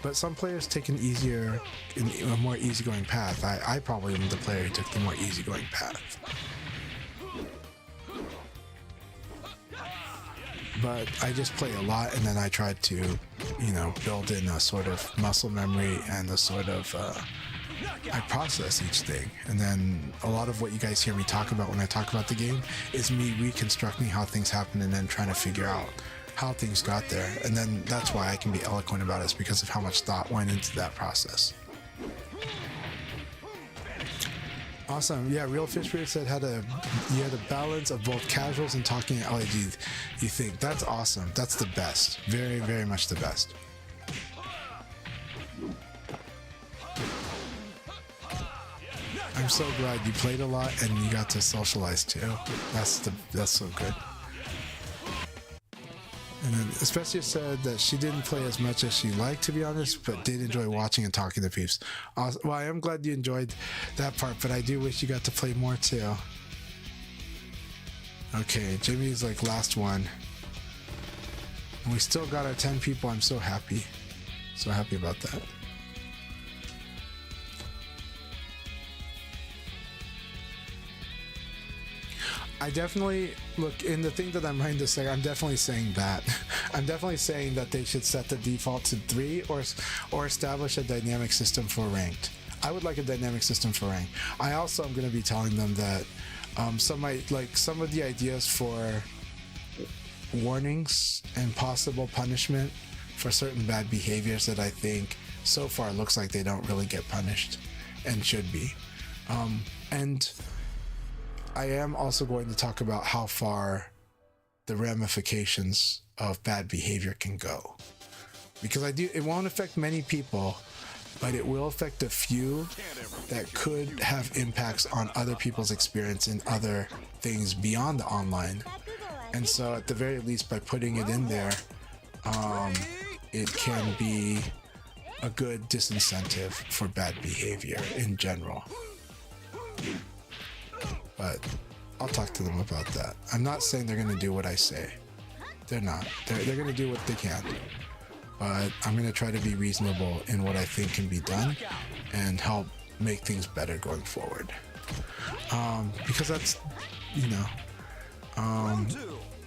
But some players take an a more easygoing path. I probably am the player who took the more easygoing path. But I just play a lot, and then I try to, you know, build in a sort of muscle memory and a sort of, I process each thing. And then a lot of what you guys hear me talk about when I talk about the game is me reconstructing how things happen and then trying to figure out how things got there. And then that's why I can be eloquent about it, is because of how much thought went into that process. Awesome. Yeah, Real Fish Spirit said you had a balance of both casuals and talking at LAG. You think that's awesome. That's the best. Very, very much the best. I'm so glad you played a lot and you got to socialize too. That's so good. And then Especia said that she didn't play as much as she liked, to be honest, but did enjoy watching and talking to peeps. Well, I am glad you enjoyed that part, but I do wish you got to play more too. Okay, Jimmy's like last one. And we still got our 10 people. I'm so happy. So happy about that. I definitely, look, in the thing that I'm trying to say, I'm definitely saying that. I'm definitely saying that they should set the default to 3 or establish a dynamic system for ranked. I would like a dynamic system for ranked. I also am going to be telling them that some of the ideas for warnings and possible punishment for certain bad behaviors that I think so far looks like they don't really get punished and should be. And I am also going to talk about how far the ramifications of bad behavior can go, because it won't affect many people, but it will affect a few that could have impacts on other people's experience in other things beyond the online. And so at the very least, by putting it in there, it can be a good disincentive for bad behavior in general. But I'll talk to them about that. I'm not saying they're going to do what I say. They're not. They're going to do what they can. But I'm going to try to be reasonable in what I think can be done and help make things better going forward. Because that's, you know,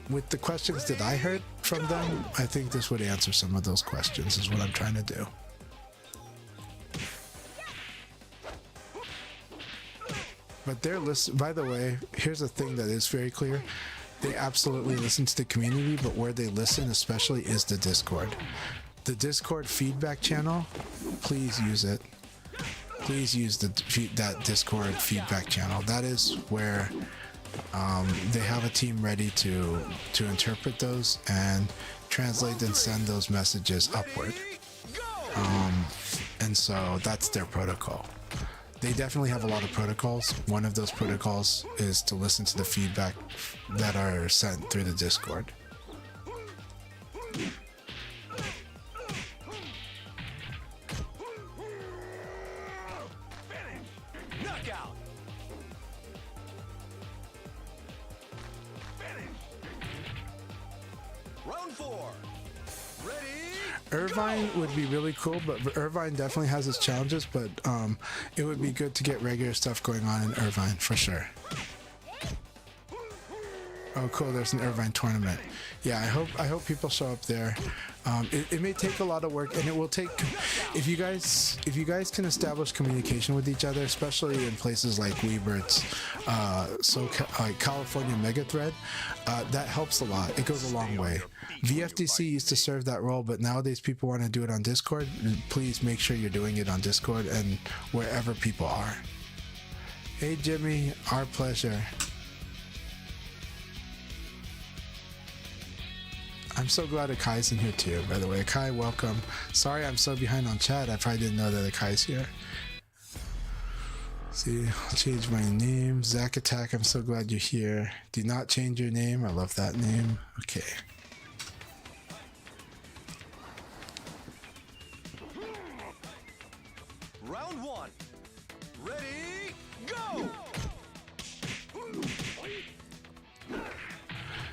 with the questions that I heard from them, I think this would answer some of those questions, is what I'm trying to do. But they're by the way, here's a thing that is very clear. They absolutely listen to the community, but where they listen especially is the Discord. The Discord feedback channel, please use it. Please use that Discord feedback channel. That is where they have a team ready to interpret those and translate and send those messages upward. And so that's their protocol. They definitely have a lot of protocols. One of those protocols is to listen to the feedback that are sent through the Discord. Knockout. Round 4. Ready? Irvine would be really cool, but Irvine definitely has its challenges, but it would be good to get regular stuff going on in Irvine, for sure. Oh, cool! There's an Irvine tournament. Yeah, I hope people show up there. It may take a lot of work, and it will take. If you guys can establish communication with each other, especially in places like Webert's, like California Mega Thread, that helps a lot. It goes a long way. VFDC used to serve that role, but nowadays people want to do it on Discord. Please make sure you're doing it on Discord and wherever people are. Hey Jimmy, our pleasure. I'm so glad Akai's in here too, by the way. Akai, welcome. Sorry I'm so behind on chat. I probably didn't know that Akai's here. See, I'll change my name. Zack Attack, I'm so glad you're here. Do not change your name. I love that name. Okay. Round one. Ready, go!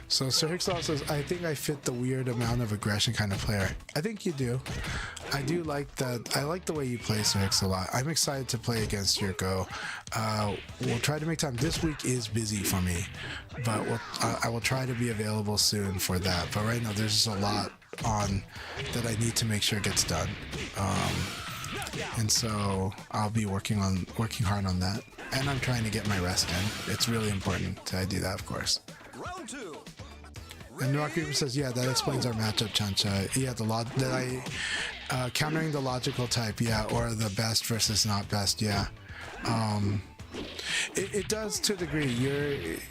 So Sir Hixal says, I think I fit the weird amount of aggression kind of player. I think you do. I do like that. I like the way you play Sir Hix a lot. I'm excited to play against your Go. We'll try to make time. This week is busy for me, but I will try to be available soon for that. But right now there's just a lot on that I need to make sure gets done. And so I'll be working hard on that. And I'm trying to get my rest in. It's really important that I do that, of course. Round two. And Rock Reaper says, yeah, that explains our matchup, Chanchai. Yeah, countering the logical type, yeah, or the best versus not best, yeah. It does to a degree.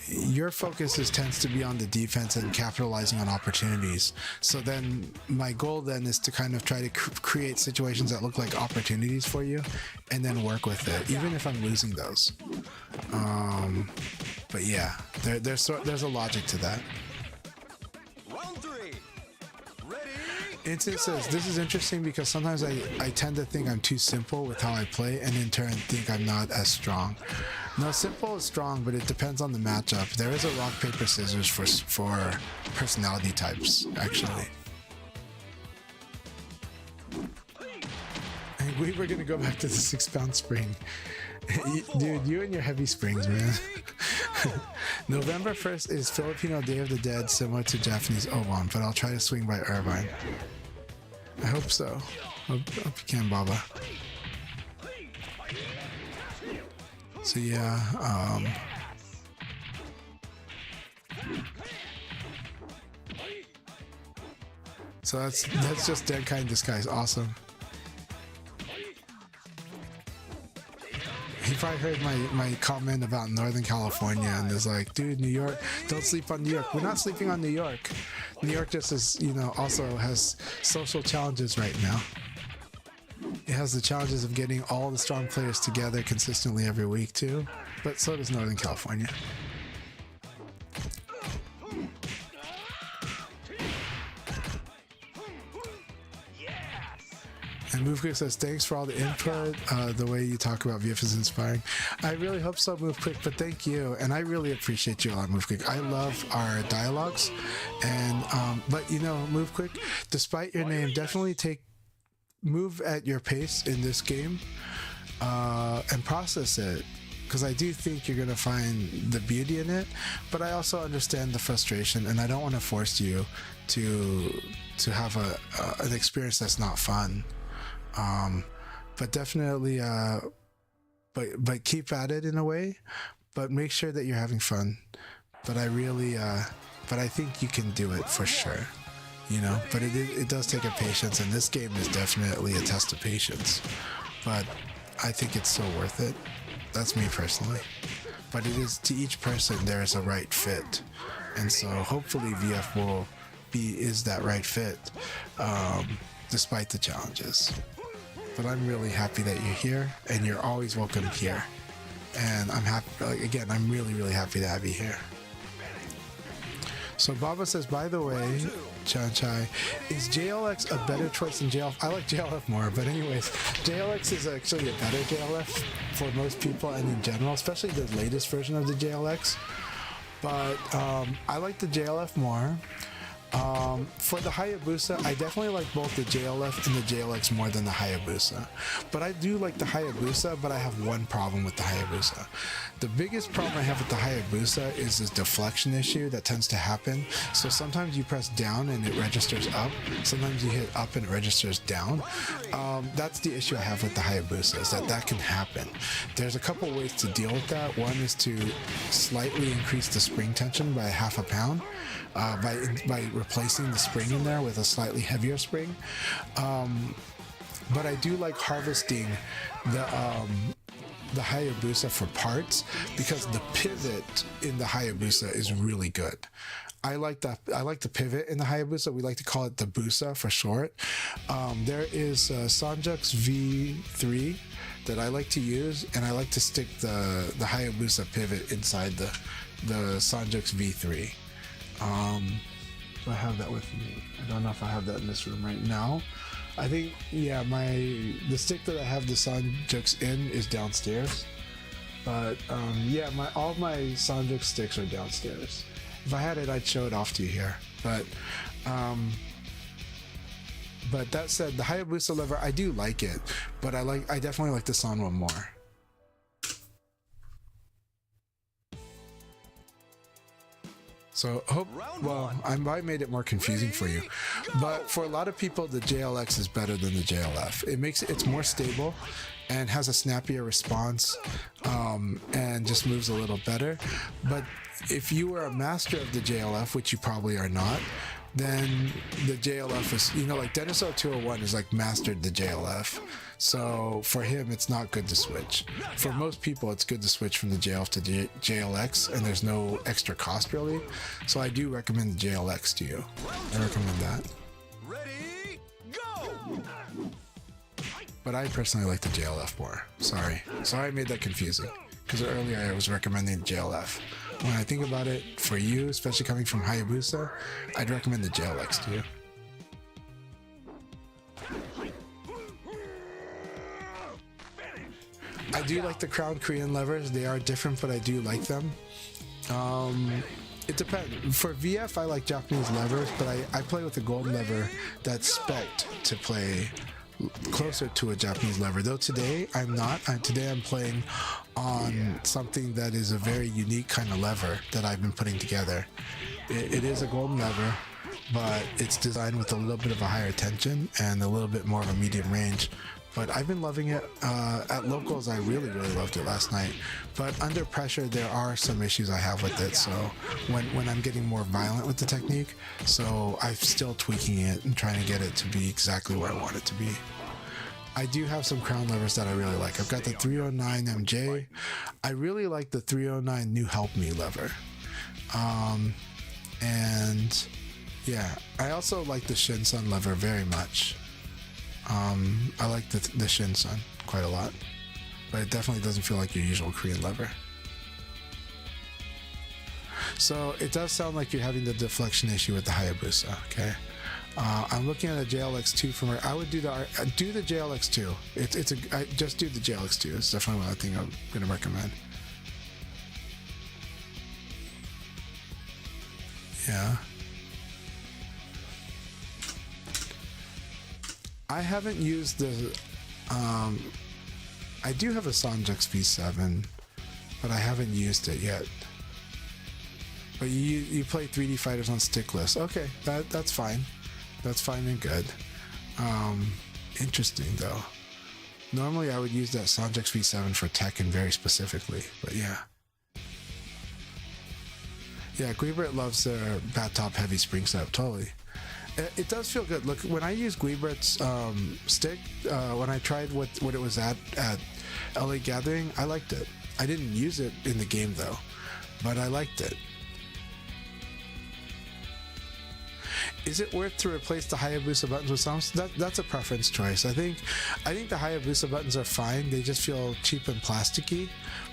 Your focus tends to be on the defense and capitalizing on opportunities. So then my goal then is to kind of try to create situations that look like opportunities for you, and then work with it, even if I'm losing those. But yeah, there's a logic to that. Round three. Ready, Instant says, this is interesting because sometimes I tend to think I'm too simple with how I play, and in turn think I'm not as strong. No, simple is strong, but it depends on the matchup. There is a rock, paper, scissors for personality types, actually. And we were gonna go back to the 6-pound spring. Dude, you and your heavy springs, man. November 1st is Filipino Day of the Dead, similar to Japanese Obon, but I'll try to swing by Irvine. I hope so. Hope you can, Baba. So yeah, so that's just Dead Kind Disguise. Awesome. He probably heard my comment about Northern California and is like, dude, New York, don't sleep on New York. We're not sleeping on New York. New York just is, also has social challenges right now. It has the challenges of getting all the strong players together consistently every week too, but so does Northern California. And MoveQuick says, thanks for all the input. The way you talk about VF is inspiring. I really hope so, MoveQuick, but thank you. And I really appreciate you a lot, MoveQuick. I love our dialogues. And, but MoveQuick, despite your name, definitely move at your pace in this game and process it. Because I do think you're going to find the beauty in it, but I also understand the frustration, and I don't want to force you to have an experience that's not fun. But definitely, but keep at it in a way, but make sure that you're having fun. But I really, but I think you can do it for sure, but it does take a patience, and this game is definitely a test of patience, but I think it's so worth it. That's me personally, but it is, to each person there is a right fit, and so hopefully VF is that right fit, despite the challenges. But I'm really happy that you're here, and you're always welcome here. And I'm happy, again, I'm really, really happy to have you here. So Baba says, by the way, Chanchai, is JLX a better choice than JLF? I like JLF more, but anyways, JLX is actually a better JLF for most people and in general, especially the latest version of the JLX. But I like the JLF more. For the Hayabusa, I definitely like both the JLF and the JLX more than the Hayabusa. But I do like the Hayabusa, but I have one problem with the Hayabusa. The biggest problem I have with the Hayabusa is this deflection issue that tends to happen. So sometimes you press down and it registers up. Sometimes you hit up and it registers down. That's the issue I have with the Hayabusa, is that can happen. There's a couple ways to deal with that. One is to slightly increase the spring tension by half a pound. By replacing the spring in there with a slightly heavier spring. But I do like harvesting the Hayabusa for parts, because the pivot in the Hayabusa is really good. I like the pivot in the Hayabusa. We like to call it the Busa for short. There is Sanjux V3 that I like to use, and I like to stick the Hayabusa pivot inside the Sanjux V3. Do I have that with me? I don't know if I have that in this room right now. I think, yeah, the stick that I have the Sanjux in is downstairs. But yeah, all of my Sanjux sticks are downstairs. If I had it, I'd show it off to you here. But that said, the Hayabusa lever, I do like it, but I definitely like the Sanwa more. So I might have made it more confusing for you, but for a lot of people, the JLX is better than the JLF. It's more stable and has a snappier response, and just moves a little better. But if you were a master of the JLF, which you probably are not, then the JLF is, like Deniso 201 is like mastered the JLF. So for him, it's not good to switch. For most people, it's good to switch from the JLF to JLX, and there's no extra cost really. So I do recommend the JLX to you. I recommend that. Ready, go! But I personally like the JLF more. Sorry I made that confusing, because earlier I was recommending the JLF. When I think about it, for you, especially coming from Hayabusa, I'd recommend the JLX to you. I do like the Crown Korean levers. They are different, but I do like them. It depends. For VF, I like Japanese levers, but I play with a golden lever that's spec'd to play closer to a Japanese lever. Though today I'm not. Today I'm playing on something that is a very unique kind of lever that I've been putting together. It is a golden lever, but it's designed with a little bit of a higher tension and a little bit more of a medium range. But I've been loving it. At locals, I really loved it last night. But under pressure, there are some issues I have with it. So when I'm getting more violent with the technique, so I'm still tweaking it and trying to get it to be exactly where I want it to be. I do have some crown levers that I really like. I've got the 309 MJ. I really like the 309 New Help Me lever. And yeah, I also like the Shinsun lever very much. I like the Shinsun quite a lot, but it definitely doesn't feel like your usual Korean lever. So it does sound like you're having the deflection issue with the Hayabusa. Okay, I'm looking at a JLX2 from where I would do the JLX2. Just do the JLX2. It's definitely one thing I'm going to recommend. Yeah. I haven't used the I do have a Sanjux V7, but I haven't used it yet. But you play 3D fighters on stickless. Okay, that's fine. That's fine and good. Interesting though. Normally I would use that Sanjux V7 for Tekken very specifically, but yeah. Yeah, Guibert loves their bat top heavy spring setup, totally. It does feel good. Look, when I used Guibert's stick, when I tried what it was at LA Gathering, I liked it. I didn't use it in the game though, but I liked it. Is it worth to replace the Hayabusa buttons with sounds? That's a preference choice. I think the Hayabusa buttons are fine. They just feel cheap and plasticky,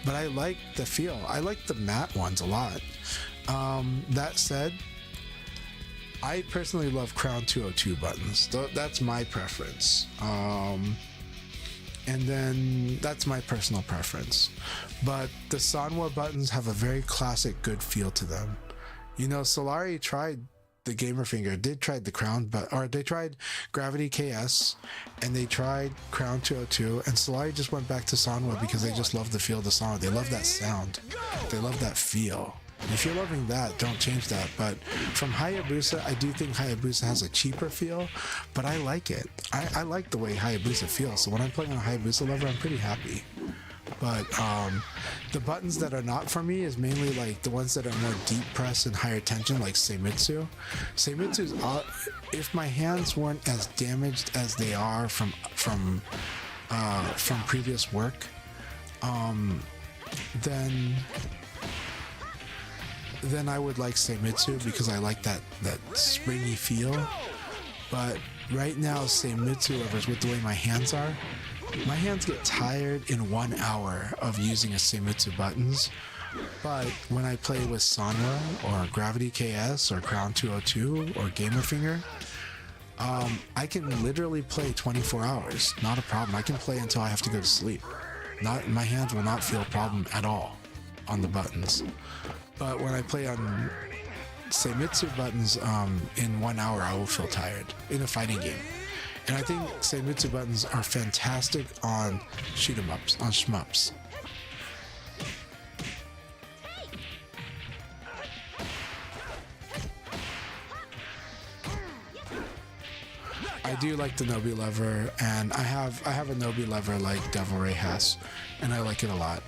but I like the feel. I like the matte ones a lot. That said, I personally love Crown 202 buttons. That's my preference. And then that's my personal preference. But the Sanwa buttons have a very classic good feel to them. You know, Solari tried the gamer finger did try the crown, or they tried Gravity KS, and they tried Crown 202, and Solari just went back to Sanwa because they just love the feel of the song. They love that sound. They love that feel. If you're loving that, don't change that. But from Hayabusa, I do think Hayabusa has a cheaper feel, but I like it. I like the way Hayabusa feels. So when I'm playing on a Hayabusa lever, I'm pretty happy. But the buttons that are not for me is mainly like the ones that are more deep press and higher tension, like Seimitsu. Seimitsu's if my hands weren't as damaged as they are from previous work, then I would like Seimitsu because I like that springy feel. But right now, Seimitsu levers, with the way my hands are, my hands get tired in 1 hour of using a Seimitsu buttons. But when I play with Sanwa or Gravity KS or Crown 202 or Gamer Finger, I can literally play 24 hours. Not a problem. I can play until I have to go to sleep. My hands will not feel a problem at all on the buttons. But when I play on Seimitsu buttons, in 1 hour I will feel tired in a fighting game. And I think Seimitsu buttons are fantastic on shoot 'em ups, on shmups. I do like the Nobi lever, and I have a Nobi lever like Devil Ray has, and I like it a lot.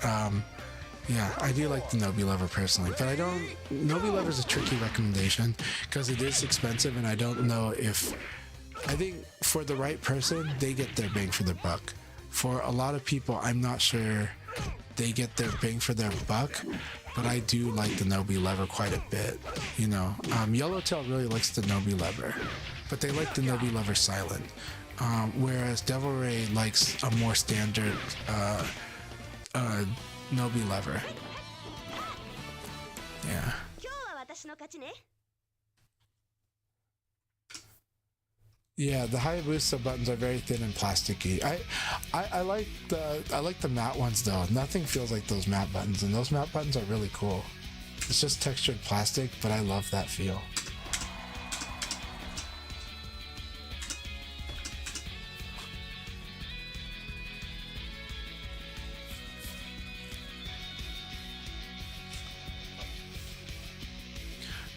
Yeah, I do like the Nobi lever personally, but Nobi lever is a tricky recommendation because it is expensive, and I don't know if, I think for the right person, they get their bang for their buck. For a lot of people, I'm not sure they get their bang for their buck, but I do like the Nobi lever quite a bit, you know. Yellowtail really likes the Nobi lever, but they like the Nobi lever silent, whereas Devil Ray likes a more standard Nobi lever. Yeah. Yeah, the Hayabusa buttons are very thin and plasticky. I like the matte ones though. Nothing feels like those matte buttons, and those matte buttons are really cool. It's just textured plastic, but I love that feel.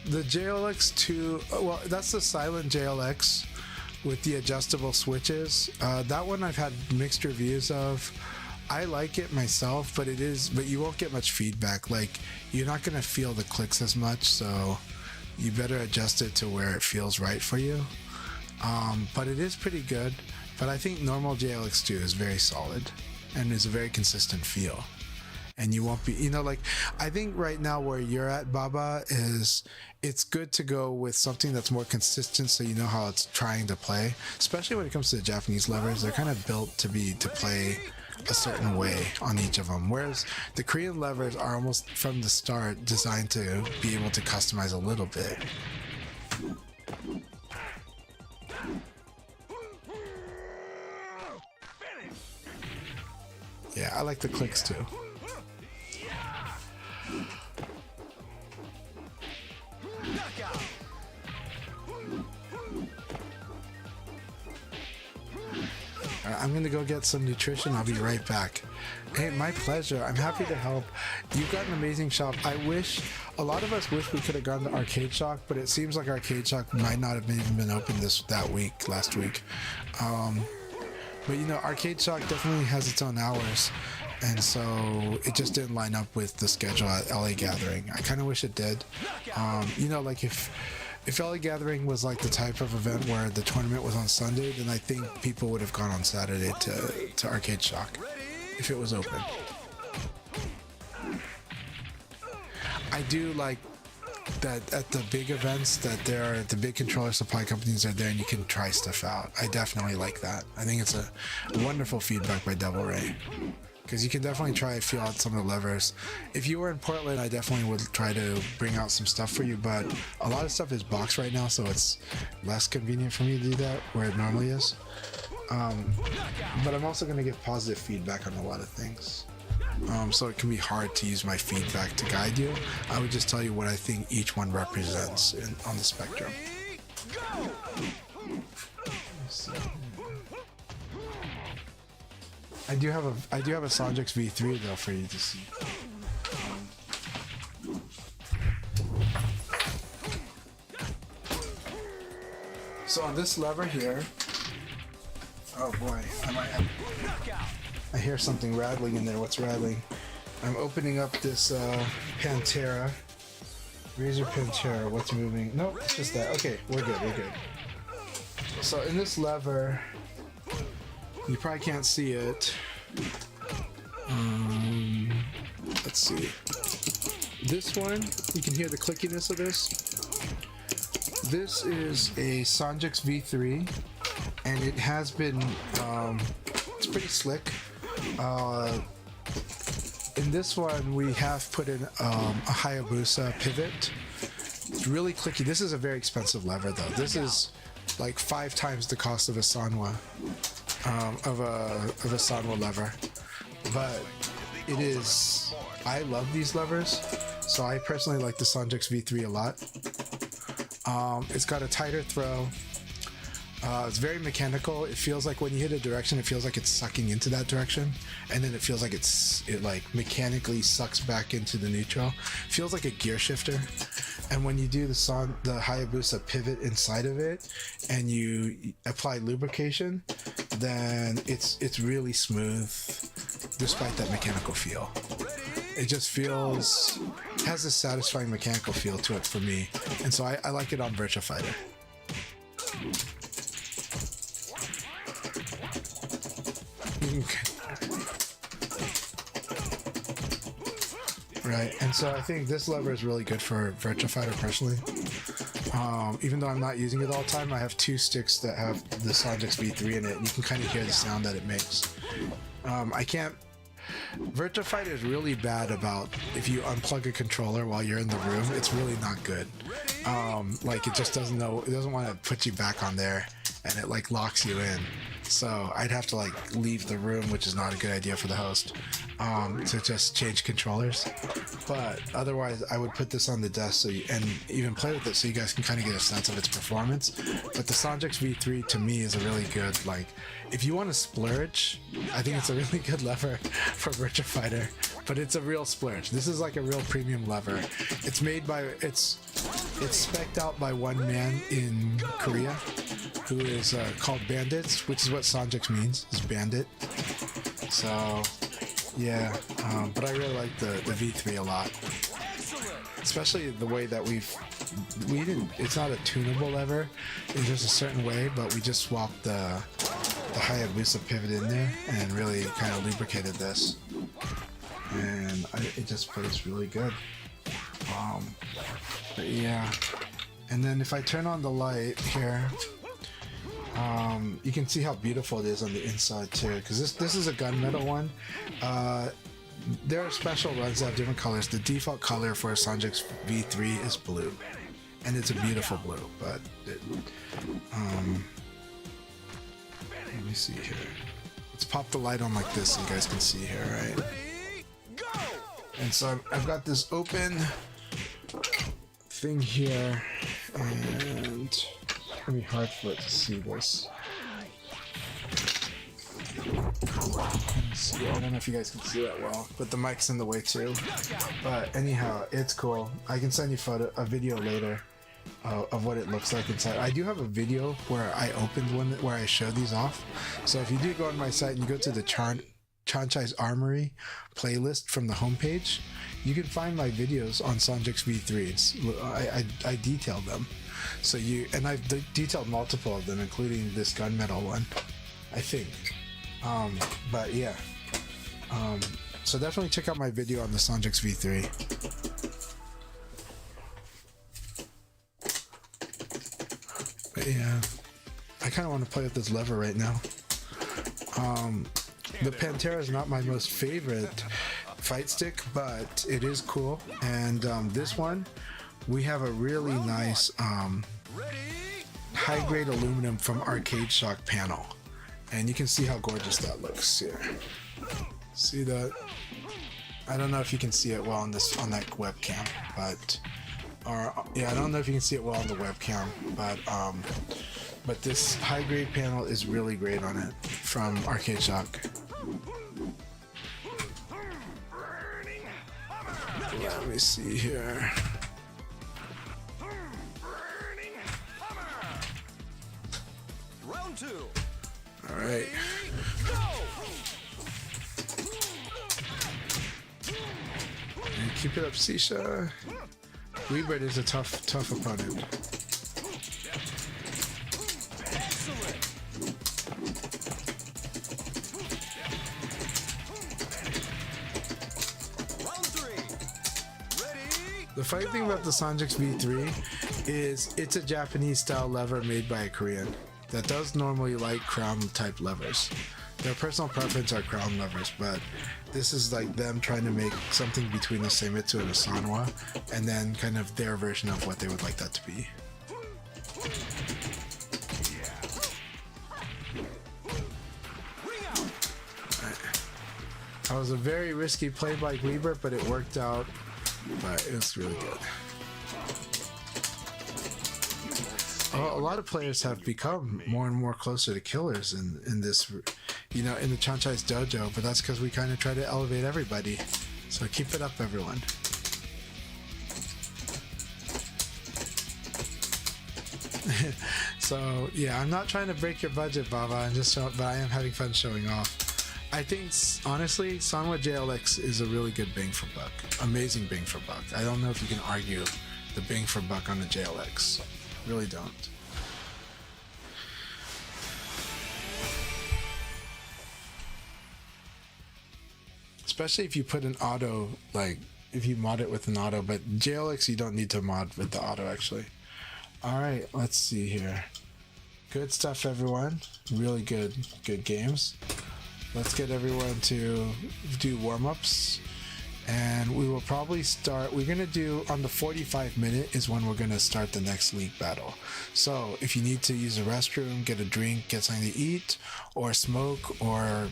The JLX2, well, that's the silent JLX with the adjustable switches. That one I've had mixed reviews of. I like it myself, but you won't get much feedback. Like, you're not gonna feel the clicks as much, so you better adjust it to where it feels right for you. But it is pretty good. But I think normal JLX2 is very solid and is a very consistent feel. And you won't be, you know, like, I think right now where you're at, Baba, is it's good to go with something that's more consistent so you know how it's trying to play, especially when it comes to the Japanese levers. They're kind of built to play a certain way on each of them, whereas the Korean levers are almost from the start designed to be able to customize a little bit. Yeah, I like the clicks too. I'm gonna go get some nutrition. I'll be right back. Hey, my pleasure. I'm happy to help. You've got an amazing shop. A lot of us wish we could have gone to Arcade Shock, but it seems like Arcade Shock might not have even been open last week. But you know, Arcade Shock definitely has its own hours, and so it just didn't line up with the schedule at LA Gathering. I kind of wish it did. You know, like if LA Gathering was like the type of event where the tournament was on Sunday, then I think people would have gone on Saturday to Arcade Shock if it was open. I do like that at the big events that the big controller supply companies are there and you can try stuff out. I definitely like that. I think it's a wonderful feedback by Devil Ray, because you can definitely try feel out some of the levers. If you were in Portland, I definitely would try to bring out some stuff for you, but a lot of stuff is boxed right now, so it's less convenient for me to do that where it normally is. But I'm also going to give positive feedback on a lot of things. so it can be hard to use my feedback to guide you. I would just tell you what I think each one represents on the spectrum. I do have a Sanjix V3 though for you to see. So on this lever here, oh boy, I hear something rattling in there. What's rattling? I'm opening up this Pantera, Razor Pantera. What's moving? Nope, it's just that. Okay, we're good. So in this lever, you probably can't see it. Let's see. This one, you can hear the clickiness of this. This is a Sanjix V3, and it has been, it's pretty slick. In this one, we have put in a Hayabusa pivot. It's really clicky. This is a very expensive lever, though. This is like 5 times the cost of a Sanwa, of a Sanwa lever. But it is. I love these levers, so I personally like the Sanjix V3 a lot. It's got a tighter throw. It's very mechanical. It feels like when you hit a direction, it feels like it's sucking into that direction, and then it feels like it like mechanically sucks back into the neutral. It feels like a gear shifter. And when you do the Hayabusa pivot inside of it, and you apply lubrication, then it's really smooth, despite that mechanical feel. It just has a satisfying mechanical feel to it for me, and so I like it on Virtua Fighter. Right, and so I think this lever is really good for Virtua Fighter personally. Even though I'm not using it all the time, I have 2 sticks that have the Sanjix V3 in it, and you can kind of hear the sound that it makes. Virtua Fighter is really bad about if you unplug a controller while you're in the room. It's really not good. Like it just doesn't want to put you back on there, and it like locks you in. So I'd have to like leave the room, which is not a good idea for the host, to just change controllers. But otherwise, I would put this on the desk and even play with it so you guys can kind of get a sense of its performance. But the Sanjix V3 to me is a really good, like, if you want to splurge, I think it's a really good lever for Virtua Fighter. But it's a real splurge. This is like a real premium lever. It's made by it's spec'd out by one man in Korea, who is called Bandits, which is what Sanjix means, is bandit. So yeah, but I really like the V3 a lot, especially the way that it's not a tunable lever, it's just a certain way, but we just swapped the Hayabusa pivot in there and really kind of lubricated this, and it just plays really good. But yeah, and then if I turn on the light here, you can see how beautiful it is on the inside too, because this is a gunmetal one. There are special runs that have different colors. The default color for a Sanjix V3 is blue, and it's a beautiful blue. But let me see here. Let's pop the light on like this so you guys can see here, right? And so I've got this open thing here, and it's gonna be hard for it to see this. I don't know if you guys can see that well, but the mic's in the way too. But anyhow, it's cool. I can send you a video later of what it looks like inside. I do have a video where I opened one where I show these off. So if you do go on my site and you go to the Chanchai's Armory playlist from the homepage, you can find my videos on Sanjix V3s. I detailed them. So I've detailed multiple of them, including this gunmetal one, I think. But yeah. So definitely check out my video on the Sanjix V3. But yeah, I kind of want to play with this lever right now. The Pantera is not my most favorite fight stick, but it is cool. And this one, we have a really nice high-grade aluminum from Arcade Shock panel. And you can see how gorgeous that looks here. See that? I don't know if you can see it well on that webcam, but I don't know if you can see it well on the webcam, but this high grade panel is really great on it from Arcade Shock. Let me see here. Round 2. All right. And keep it up, Sisha. Weebird is a tough opponent. Excellent. Round 3. Ready? The funny thing about the Sanjix V3 is it's a Japanese style lever made by a Korean that does normally like crown type levers. Their personal preference are crown levers, but this is like them trying to make something between a Seimitsu and a Sanwa, and then kind of their version of what they would like that to be. That was a very risky play by Weber, but it worked out. But it was really good. A lot of players have become more and more closer to killers in this, you know, in the Chanchai's dojo. But that's because we kind of try to elevate everybody. So keep it up, everyone. So yeah, I'm not trying to break your budget, Baba. But I am having fun showing off. I think, honestly, Sanwa JLX is a really good bang for buck. Amazing bang for buck. I don't know if you can argue the bang for buck on the JLX. Really don't. Especially if you put an auto, like, if you mod it with an auto. But JLX, you don't need to mod with the auto, actually. Alright, let's see here. Good stuff, everyone. Really good games. Let's get everyone to do warm-ups, and we will probably start. We're gonna do on the 45 minute is when we're gonna start the next league battle. So if you need to use a restroom, get a drink, get something to eat, or smoke, or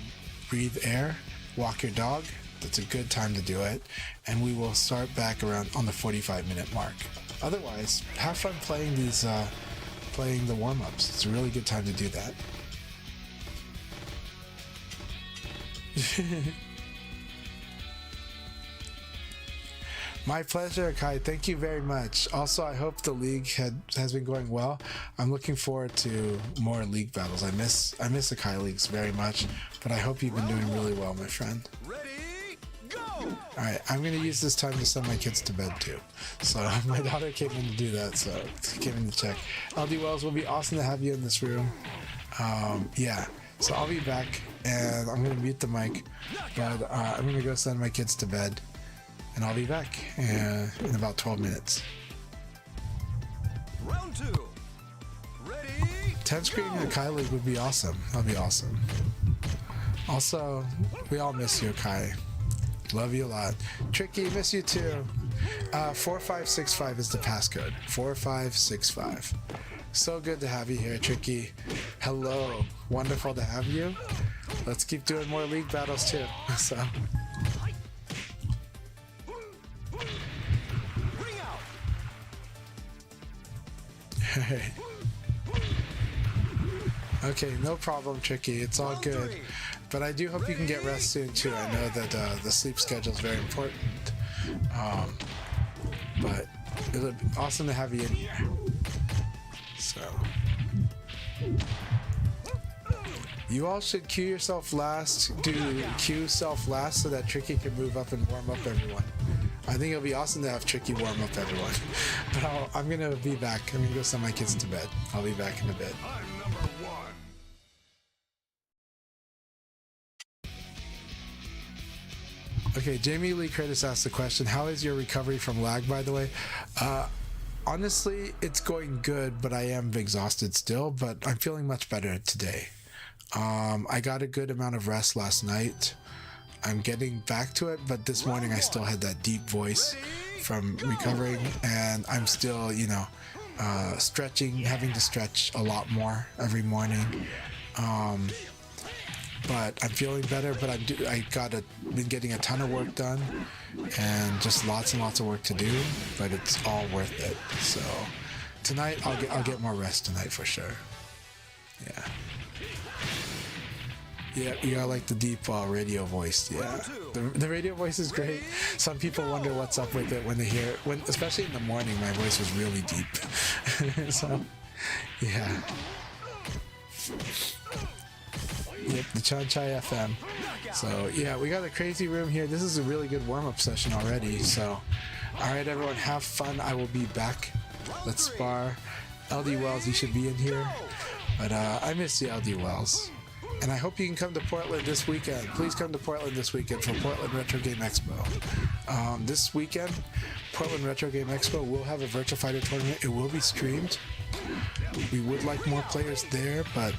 breathe air, walk your dog, that's a good time to do it. And we will start back around on the 45 minute mark. Otherwise, have fun playing these, playing the warm-ups. It's a really good time to do that. My pleasure, Kai. Thank you very much. Also, I hope the league has been going well. I'm looking forward to more league battles. I miss the Kai leagues very much, but I hope you've been doing really well, my friend. Ready? Go! All right, I'm gonna use this time to send my kids to bed too. So my daughter came in to do that, so came in to check. LD Wells, will be awesome to have you in this room. Yeah. So I'll be back, and I'm going to mute the mic, but I'm going to go send my kids to bed, and I'll be back in about 12 minutes. Round 2. Ready? 10 screening the Kai League would be awesome. That'd be awesome. Also, we all miss you, Kai. Love you a lot. Tricky, miss you too. 4565 is the passcode. 4565. So good to have you here, Tricky. Hello. Wonderful to have you. Let's keep doing more league battles too. So. Hey. Okay, no problem, Tricky. It's all good. But I do hope you can get rest soon too. I know that the sleep schedule is very important. But it'll be awesome to have you in here. So you all should queue yourself last. Do queue self last so that Tricky can move up and warm up everyone. I think it'll be awesome to have Tricky warm up everyone. But I'm gonna be back. I'm gonna go send my kids to bed. I'll be back in a bit. I'm number 1. Okay, Jamie Lee Curtis asked the question, how is your recovery from lag, by the way? Honestly, it's going good, but I am exhausted still, but I'm feeling much better today. I got a good amount of rest last night. I'm getting back to it, but this morning I still had that deep voice from recovering, and I'm still, stretching, having to stretch a lot more every morning. but I'm feeling better. But been getting a ton of work done, and just lots and lots of work to do. But it's all worth it. So tonight I'll get more rest tonight for sure. Yeah. Yeah, you got like the deep radio voice. Yeah, the radio voice is great. Some people wonder what's up with it when they hear it. Especially in the morning, my voice was really deep. So, yeah. Yep, the Chanchai FM. So yeah, we got a crazy room here. This is a really good warm-up session already. So, all right, everyone, have fun. I will be back. Let's spar. LD Wells, you should be in here. But I miss you, LD Wells. And I hope you can come to Portland this weekend. Please come to Portland this weekend for Portland Retro Game Expo. This weekend, Portland Retro Game Expo will have a Virtua Fighter tournament. It will be streamed. We would like more players there, but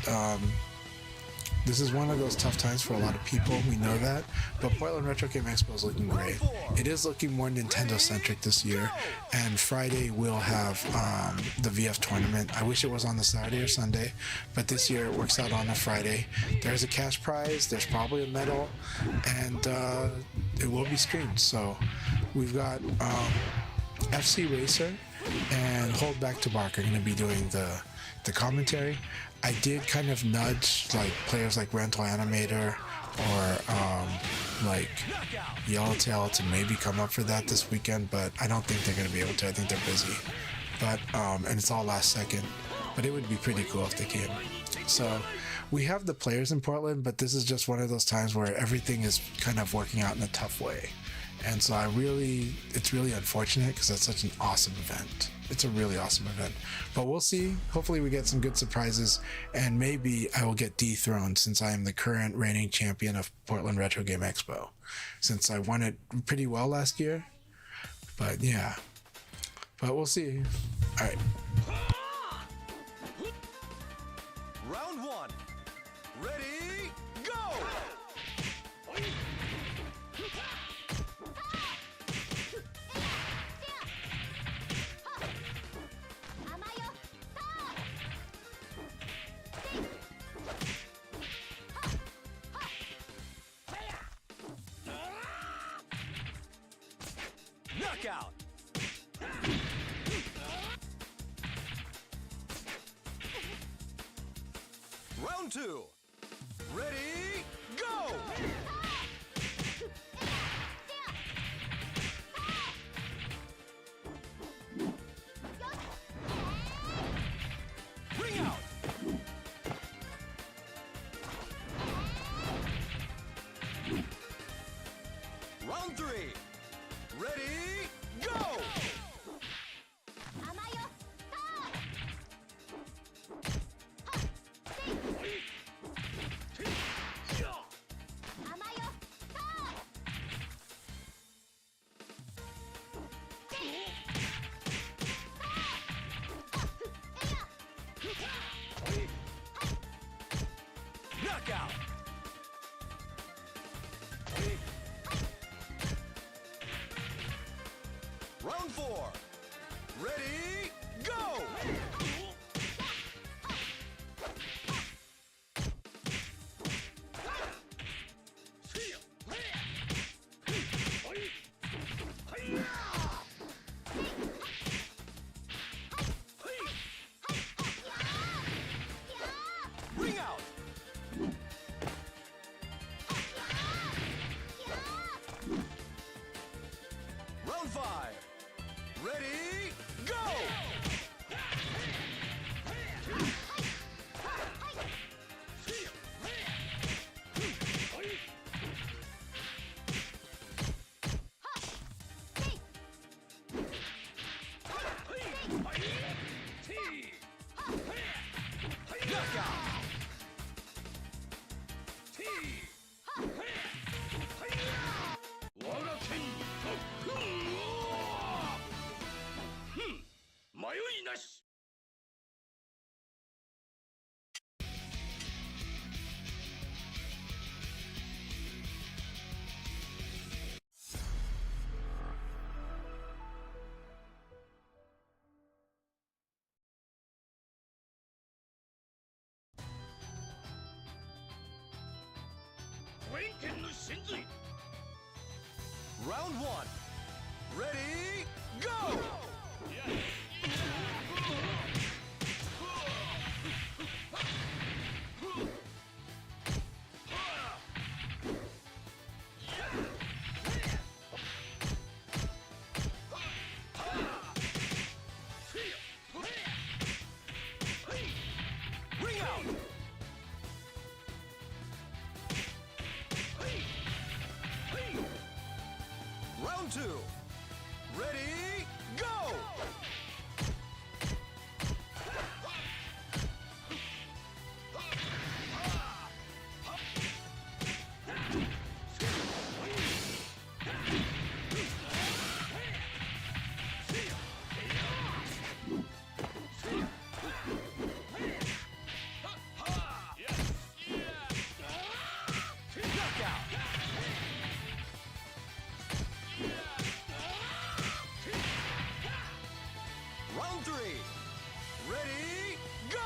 this is one of those tough times for a lot of people. We know that. But Portland Retro Game Expo is looking great. It is looking more Nintendo-centric this year. And Friday we'll have the VF tournament. I wish it was on the Saturday or Sunday, but this year it works out on a Friday. There's a cash prize. There's probably a medal. And it will be streamed. So we've got FC Racer and Hold Back to Bark are going to be doing the commentary. I did kind of nudge like players like Rental Animator or like Yellowtail to maybe come up for that this weekend, but I don't think they're going to be able to. I think they're busy. But and it's all last second. But it would be pretty cool if they came. So we have the players in Portland, but this is just one of those times where everything is kind of working out in a tough way. And so it's really unfortunate because that's such an awesome event. It's a really awesome event. But we'll see. Hopefully we get some good surprises, and maybe I will get dethroned since I am the current reigning champion of Portland Retro Game Expo, since I won it pretty well last year. But yeah. But we'll see. All right. Round one. Ready, go! Knockout! Round two. Ready, go! Ring out! Round three. Ready, go! Knockout! Round four. Ready, go! Ring out! Ready, go! Ring out! Round two. Ready, go! Knockout! Round three. Ready, go!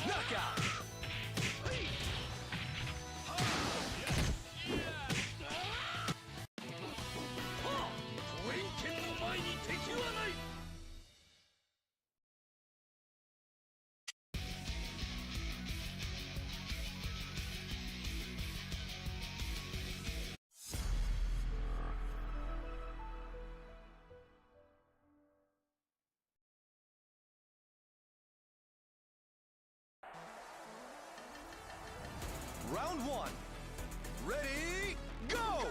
Knockout! Round one. Ready, go!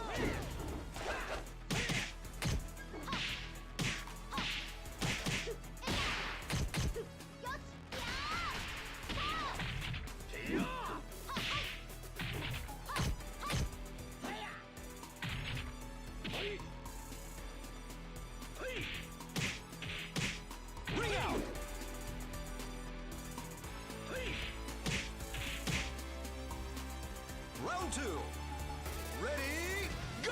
Ring out! Round two. Ready, go!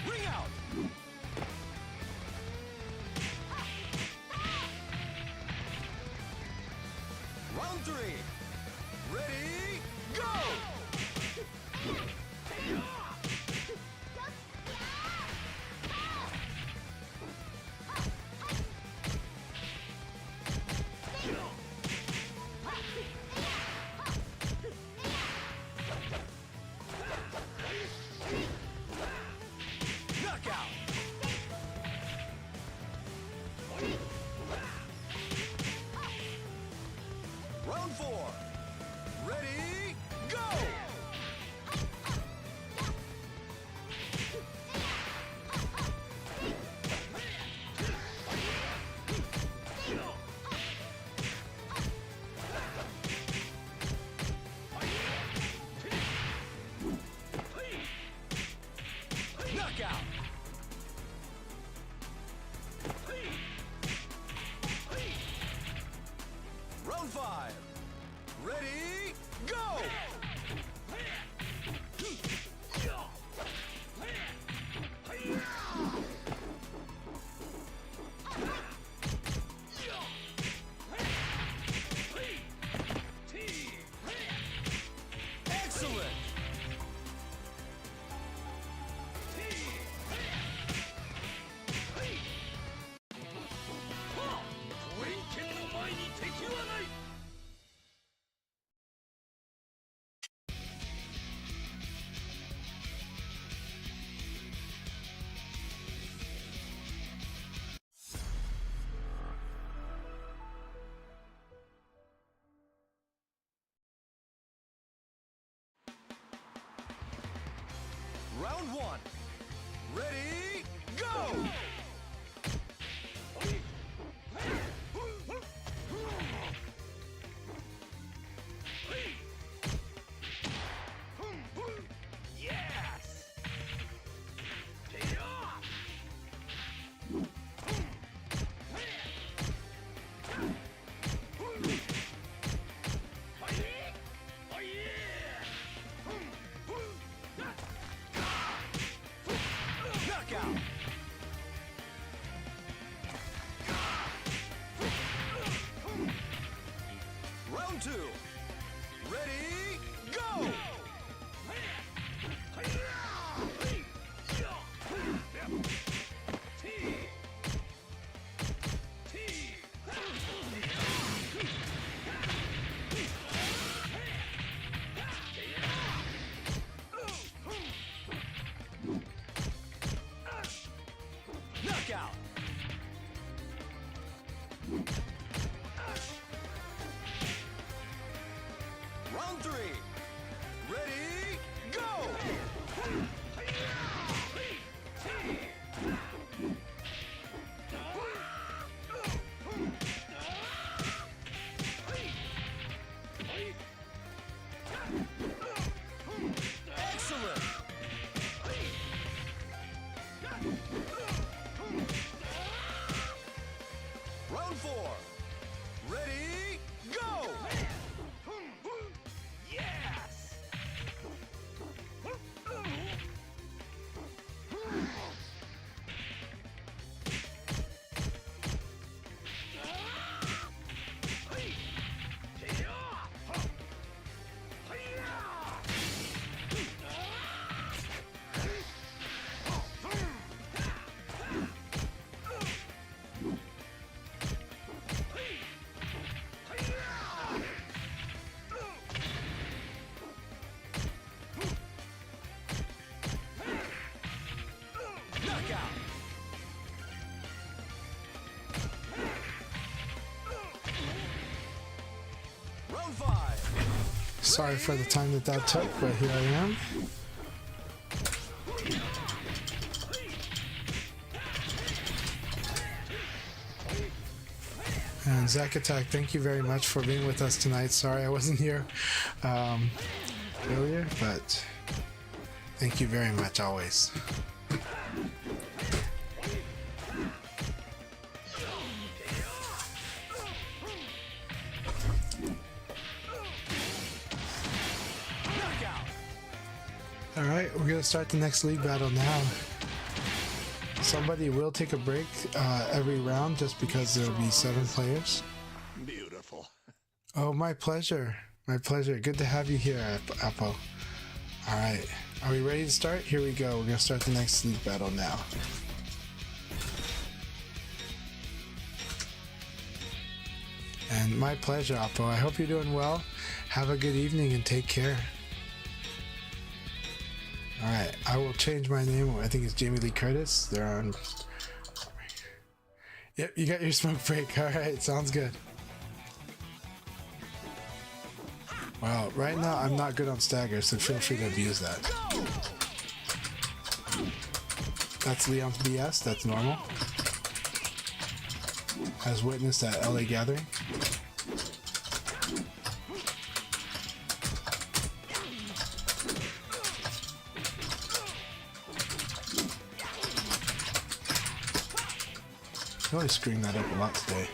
Ring out! Round three. Ready, go! Knockout! Round four. Ready, go! Knockout! Round five. Ready, go! Excellent! Round one. Ready, go! Knockout. Round 5. Sorry for the time that took, but here I am. And Zack Attack, thank you very much for being with us tonight. Sorry I wasn't here earlier, but thank you very much always. Alright, we're going to start the next league battle now. Somebody will take a break every round just because there'll be 7 players. Beautiful. Oh, my pleasure. My pleasure. Good to have you here, Apple. Alright, are we ready to start? Here we go. We're going to start the next league battle now. And my pleasure, Apple. I hope you're doing well. Have a good evening and take care. Alright, I will change my name. I think it's Jamie Lee Curtis. They're on. Yep, you got your smoke break. Alright, sounds good. Wow, right now I'm not good on stagger, so feel free to abuse that. That's Leon's BS, that's normal. As witnessed at LA Gathering. Really screwing that up a lot today.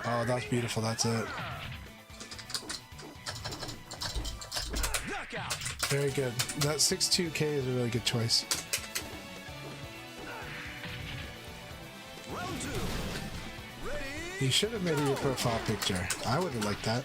Oh, that's beautiful. That's it. Very good. That 6-2K is a really good choice. Round 2. Ready? You should have made it your profile picture. I would have liked that.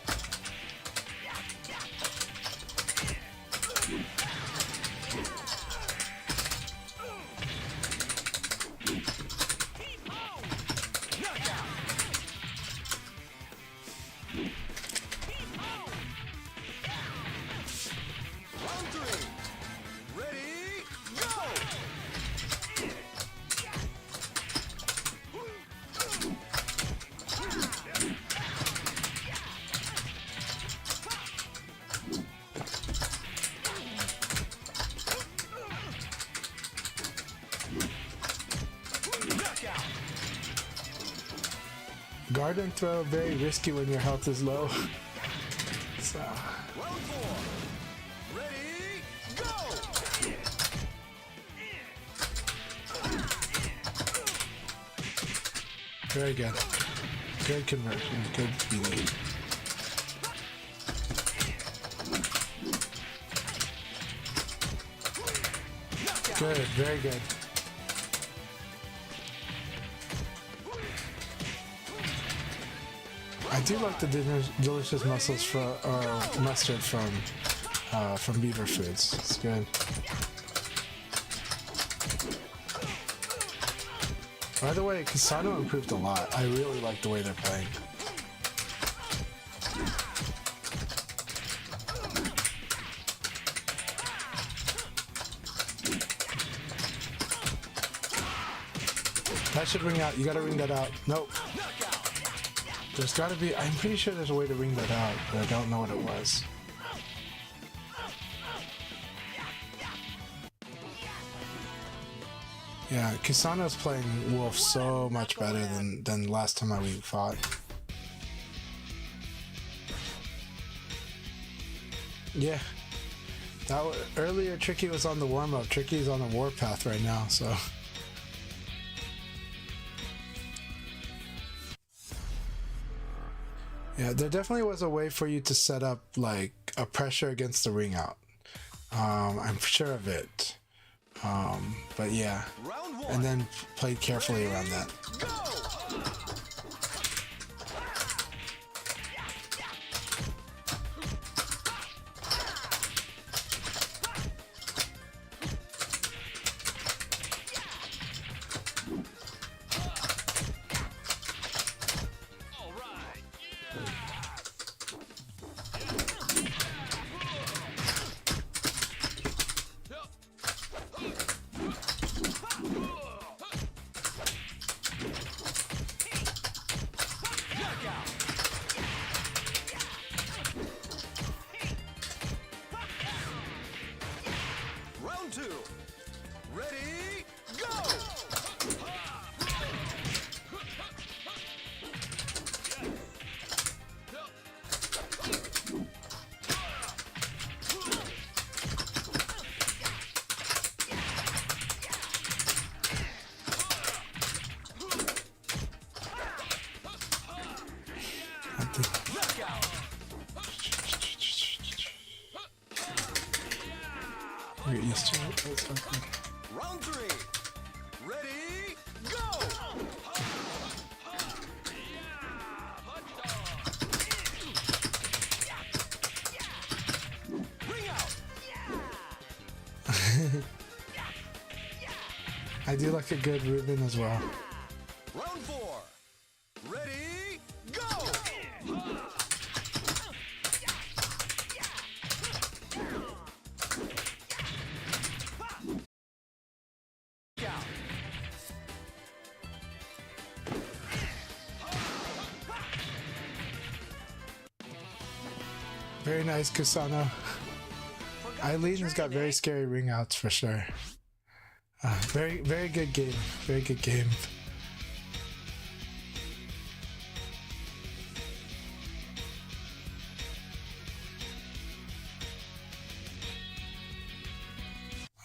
Guard and throw, very risky when your health is low. So. Round 4. Ready? Go! Very good. Good conversion. Good speed. Good. Very good. I do like the delicious mussels mustard from Beaver Foods. It's good. By the way, Kasano improved a lot. I really like the way they're playing. That should ring out. You gotta ring that out. Nope. There's gotta be. I'm pretty sure there's a way to ring that out, but I don't know what it was. Yeah, Kisano's playing Wolf so much better than last time we fought. Yeah. Earlier Tricky was on the warm-up. Tricky's on the warpath right now, so. Yeah, there definitely was a way for you to set up like a pressure against the ring out. I'm sure of it. But yeah, and then played carefully around that. Round 3. Ready, go! Ring out! I do like a good Ruben as well. Round 4. Ready, go! Out. Very nice, Kusano. Eileen's got very scary ring outs for sure. Very good game. Very good game.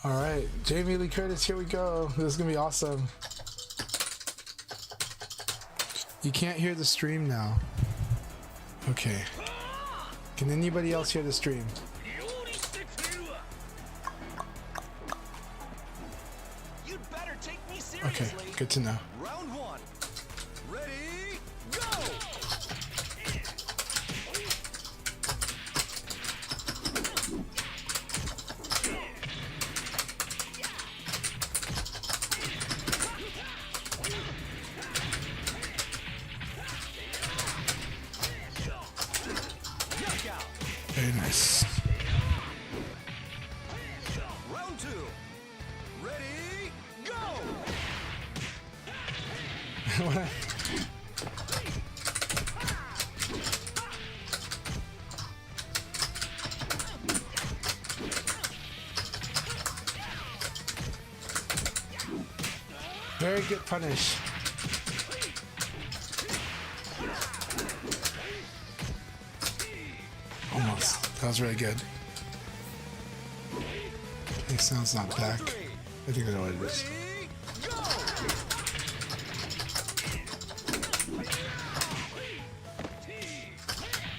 All right, Jamie Lee Curtis, here we go. This is gonna be awesome. You can't hear the stream now. Okay. Can anybody else hear the stream? You'd better take me Okay, seriously. good to know. Round 1. Ready, go! Knockout. Very nice. Round 2. Ready, go! Very good punish. Almost. That was really good. It sounds not back. I think I know what it is. Ready, go!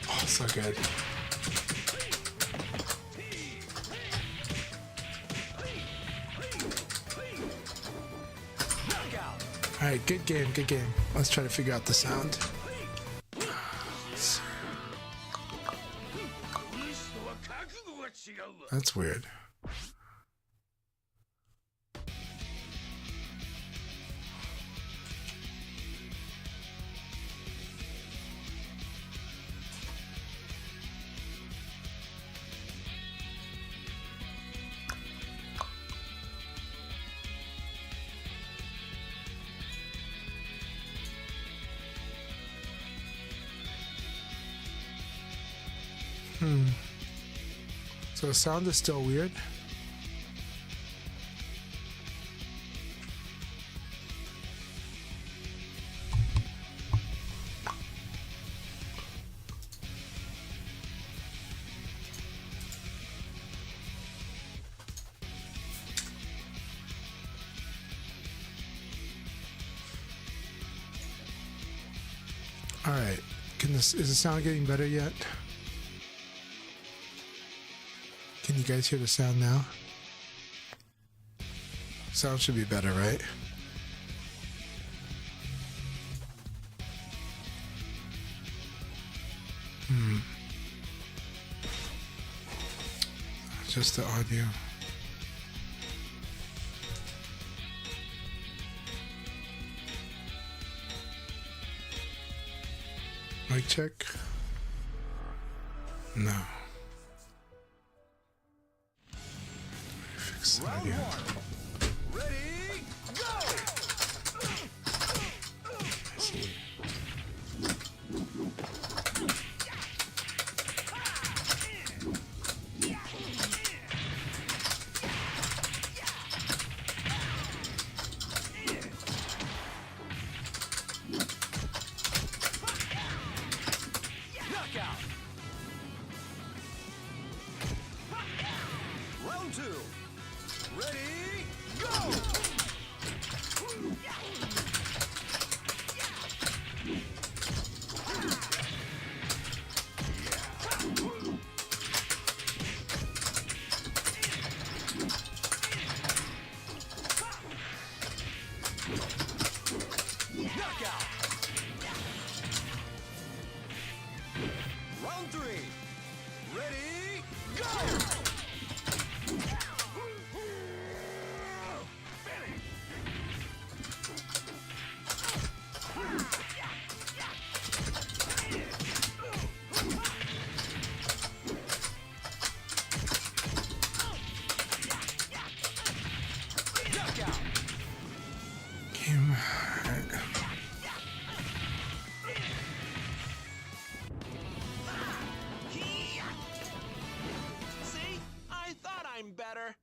Oh, so good. Knockout. Alright, good game, good game. Let's try to figure out the sound. That's weird. So the sound is still weird. All right, is the sound getting better yet? Can you guys hear the sound now? Sound should be better, right? Just the audio. Mic check. No. Fix the Round audio. 1. Ready, go! I see. Knockout. Round 2. Ready, Game. Alright. See? I thought I'm better.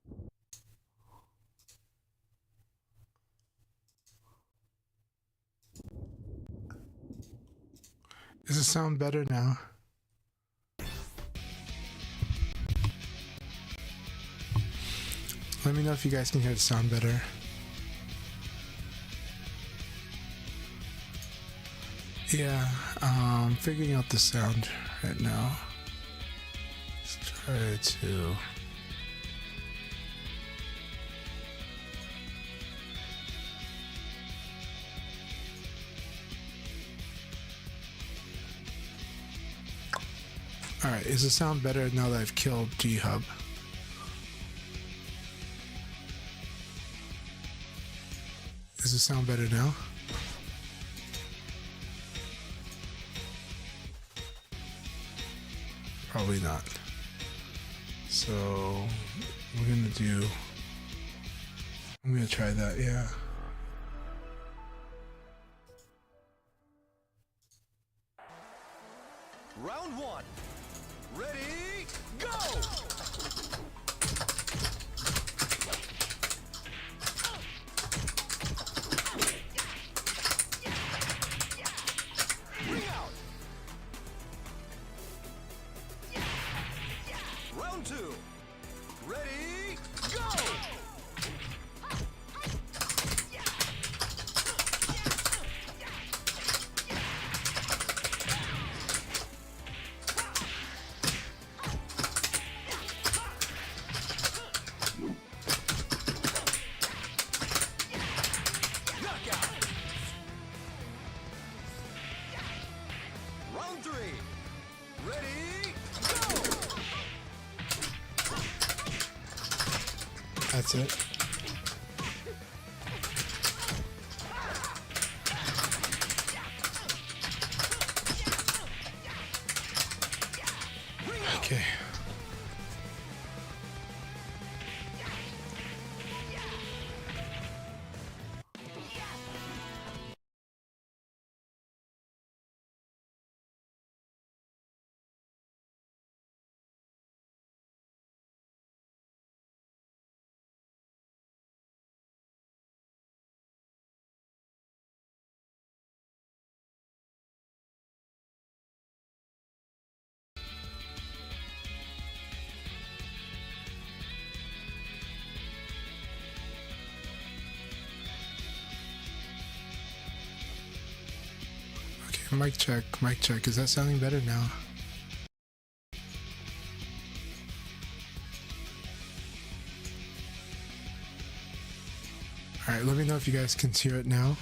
Does it sound better now? Let me know if you guys can hear the sound better. Yeah, figuring out the sound right now. Let's try to. Alright, is the sound better now that I've killed G-Hub? Does it sound better now? Probably not. So I'm gonna try that, yeah. Round one. Ready, go! Ring out. Round two. Ready, go! Knockout. Round three. Ready, go! That's it. Okay. Okay, mic check, mic check. Is that sounding better now? Alright, let me know if you guys can hear it now.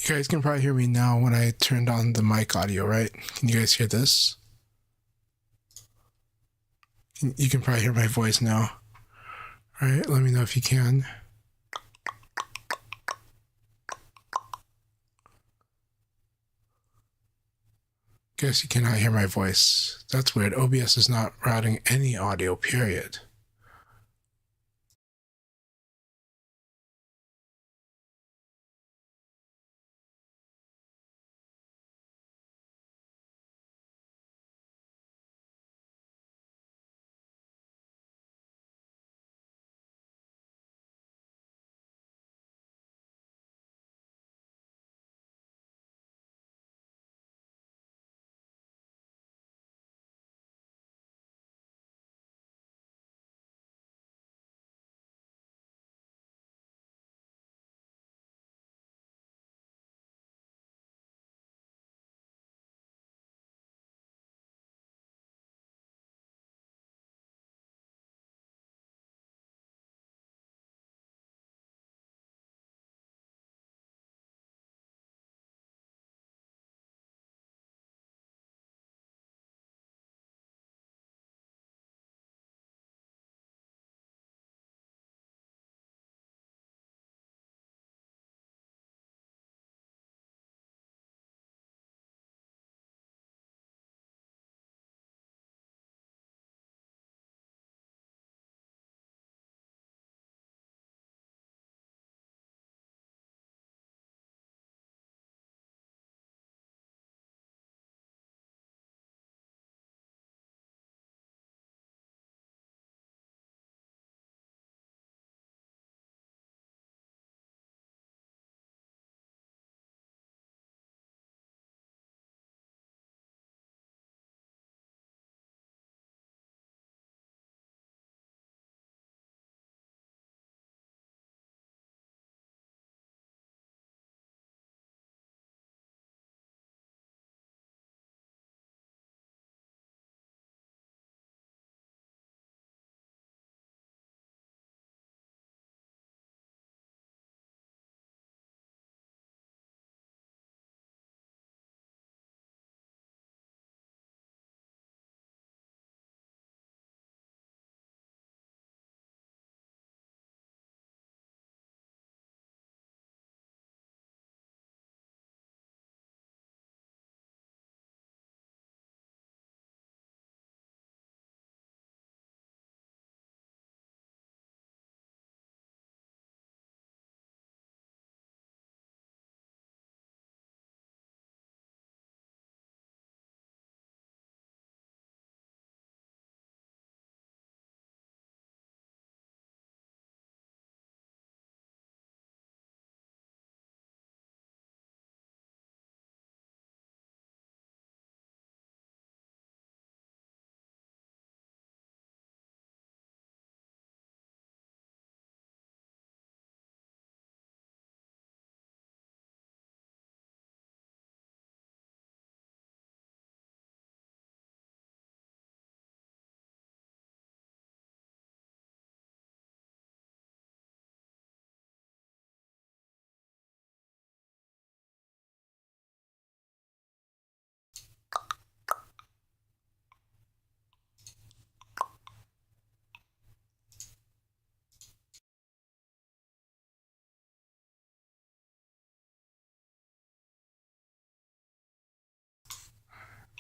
You guys can probably hear me now when I turned on the mic audio, right? Can you guys hear this? You can probably hear my voice now. All right, let me know if you can. Guess you cannot hear my voice. That's weird. OBS is not routing any audio, period.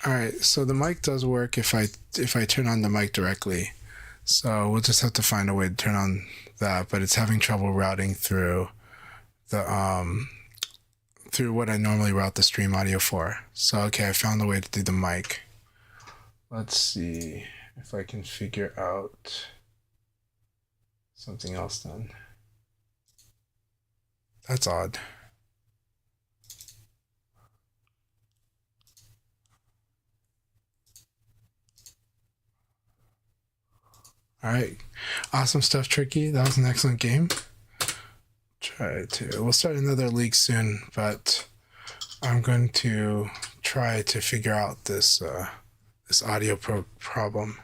All right, so the mic does work if I turn on the mic directly. So we'll just have to find a way to turn on that, but it's having trouble routing through the through what I normally route the stream audio for. So okay, I found a way to do the mic. Let's see if I can figure out something else then. That's odd. All right, awesome stuff, Tricky. That was an excellent game. We'll start another league soon, but I'm going to try to figure out this this audio problem.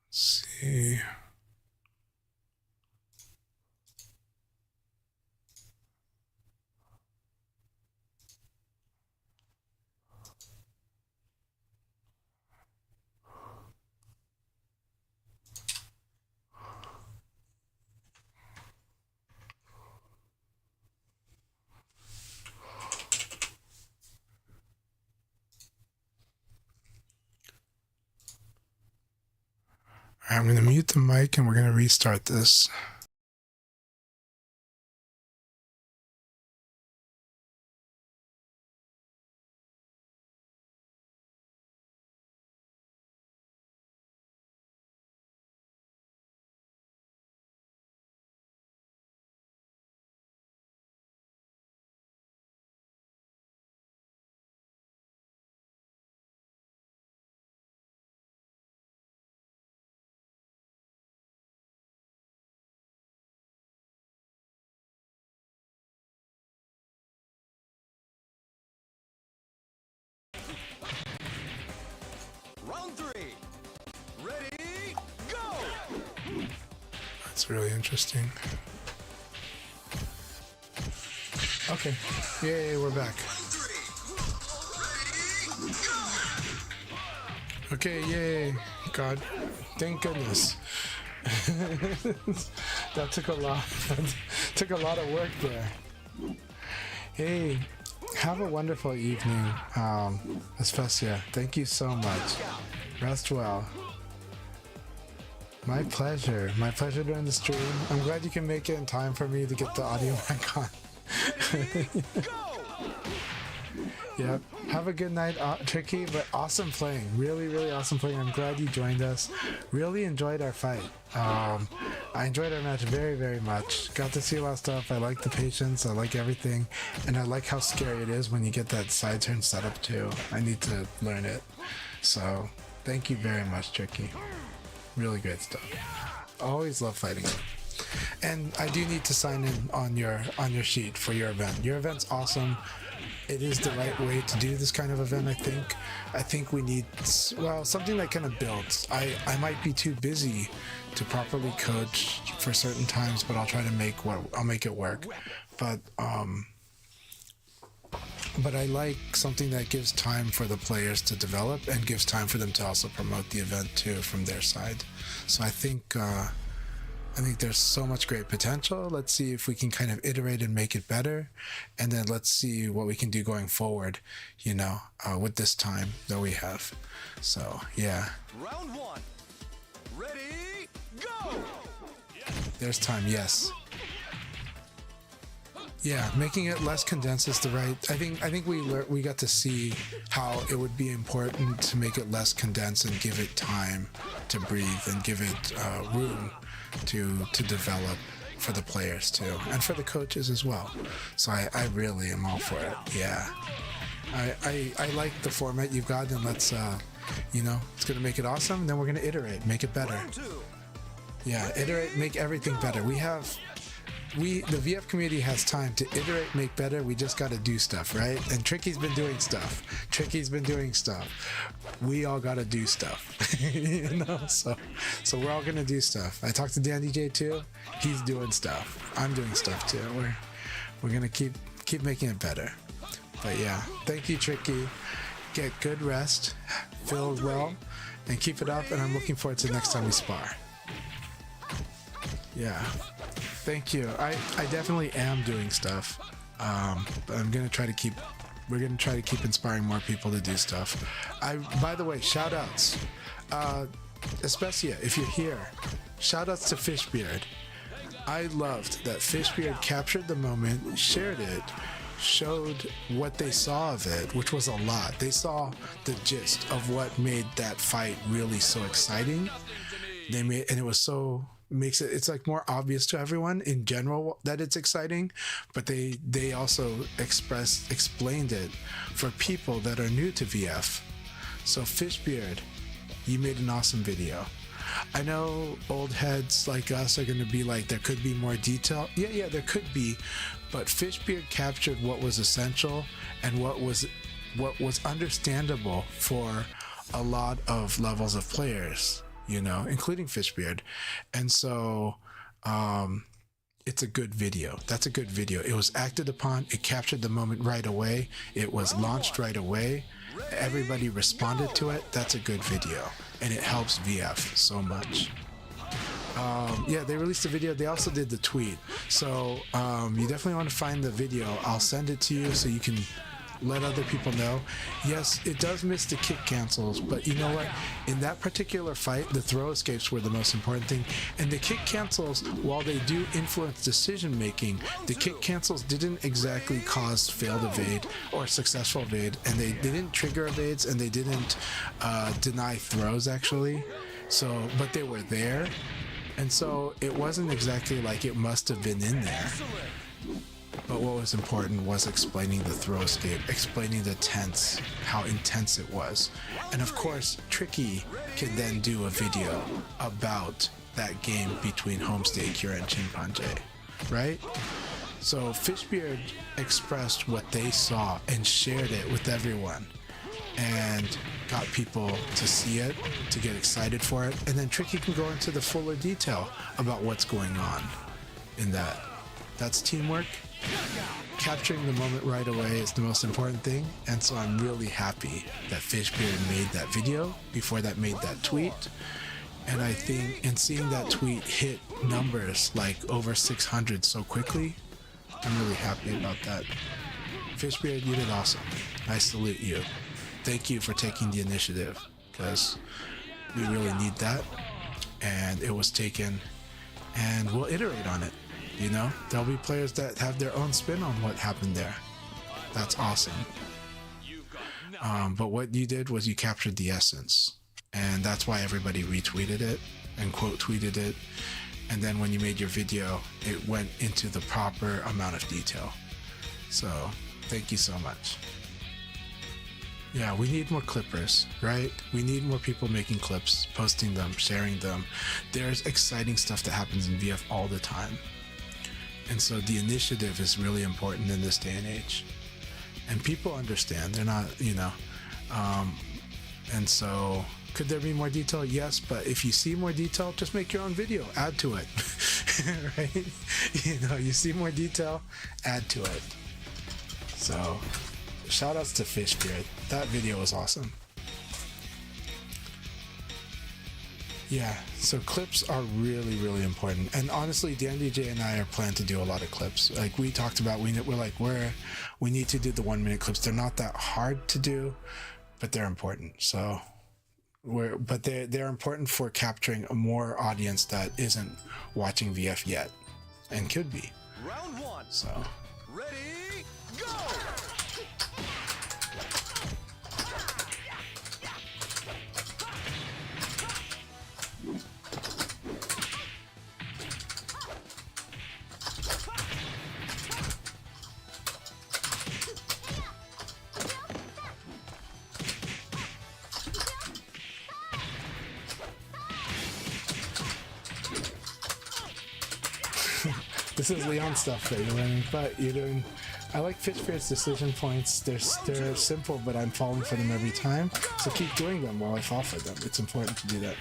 Let's see. I'm going to mute the mic and we're going to restart this. Round 3. Ready, go! That's really interesting. Okay. Yay, we're back. Okay, yay. God, thank goodness. That took a lot. Took a lot of work there. Hey, have a wonderful evening, Aspecia. Thank you so much. Rest well. My pleasure. My pleasure during the stream. I'm glad you can make it in time for me to get the audio back on. Yep. Have a good night, Tricky, but awesome playing. Really, really awesome playing. I'm glad you joined us. Really enjoyed our fight. I enjoyed our match very, very much. Got to see a lot of stuff. I like the patience. I like everything. And I like how scary it is when you get that side turn setup too. I need to learn it. So, thank you very much, Tricky. Really great stuff. Always love fighting. And I do need to sign in on your sheet for your event. Your event's awesome. It is the right way to do this kind of event, I think. I think we need, well, something that kind of builds. I might be too busy to properly coach for certain times, but I'll try to make it work. But I like something that gives time for the players to develop and gives time for them to also promote the event too from their side. So I think there's so much great potential. Let's see if we can kind of iterate and make it better. And then let's see what we can do going forward, with this time that we have. So, yeah. Round 1. Ready, go! There's time, yes. Yeah, making it less condensed is the right. I think we got to see how it would be important to make it less condensed and give it time to breathe and give it room to develop for the players too, and for the coaches as well. So I really am all for it. Yeah, I like the format you've got, and let's it's gonna make it awesome. And then we're gonna iterate, make it better. Round 2. Yeah, iterate, make everything better. The VF community has time to iterate, make better. We just got to do stuff, right? And Tricky's been doing stuff. We all got to do stuff, So we're all gonna do stuff. I talked to Dan DJ too. He's doing stuff. I'm doing stuff too. We're gonna keep making it better. But yeah, thank you, Tricky. Get good rest, feel well, and keep it up. And I'm looking forward to the next time we spar. Yeah. Thank you. I definitely am doing stuff. But we're gonna try to keep inspiring more people to do stuff. By the way, shout outs. Especia, if you're here, shout outs to Fishbeard. I loved that Fishbeard captured the moment, shared it, showed what they saw of it, which was a lot. They saw the gist of what made that fight really so exciting. And it was so it's like more obvious to everyone in general that it's exciting, but they also explained it for people that are new to VF. So Fishbeard, you made an awesome video. I know old heads like us are going to be like, there could be more detail. Yeah, there could be, but Fishbeard captured what was essential and what was understandable for a lot of levels of players, including Fishbeard. And so it's a good video. That's a good video. It was acted upon. It captured the moment right away. It was launched right away. Everybody responded to it. That's a good video. And it helps VF so much. Yeah, they released a video. They also did the tweet. So you definitely want to find the video. I'll send it to you so you can let other people know. Yes, it does miss the kick cancels, but you know what? In that particular fight, the throw escapes were the most important thing. And the kick cancels, while they do influence decision making, the kick cancels didn't exactly cause failed evade or successful evade, and they didn't trigger evades, and they didn't deny throws actually. So, but they were there, and so it wasn't exactly like it must have been in there. But what was important was explaining the throw escape, explaining the tense, how intense it was. And of course, Tricky can then do a video about that game between Homestay Cure and Chimpanzé, right? So Fishbeard expressed what they saw and shared it with everyone and got people to see it, to get excited for it, and then Tricky can go into the fuller detail about what's going on in that. That's teamwork. Capturing the moment right away is the most important thing, and so I'm really happy that Fishbeard made that video before that made that tweet. And I think in seeing that tweet hit numbers like over 600 so quickly, I'm really happy about that. Fishbeard, you did awesome. I salute you. Thank you for taking the initiative, because we really need that, and it was taken, and we'll iterate on it. You know, there'll be players that have their own spin on what happened there. That's awesome. But what you did was you captured the essence, and that's why everybody retweeted it and quote tweeted it. And then when you made your video, it went into the proper amount of detail. So thank you so much. Yeah, we need more clippers, right? We need more people making clips, posting them, sharing them. There's exciting stuff that happens in VF all the time. And so the initiative is really important in this day and age. And people understand. They're not, you know. And so could there be more detail? Yes, but if you see more detail, just make your own video. Add to it. Right? You know, you see more detail, add to it. So shout outs to Fishbeard. That video was awesome. Yeah, so clips are really, really important. And honestly, DanDJ and I are planning to do a lot of clips. Like we talked about, we need to do the 1 minute clips. They're not that hard to do, but they're important. So they're important for capturing a more audience that isn't watching VF yet and could be. Round one. So Ready, go! this is Leon stuff that you're learning, but you're doing. I like Fishbeard's decision points. They're simple, but I'm falling for them every time. So keep doing them while I fall for them. It's important to do that.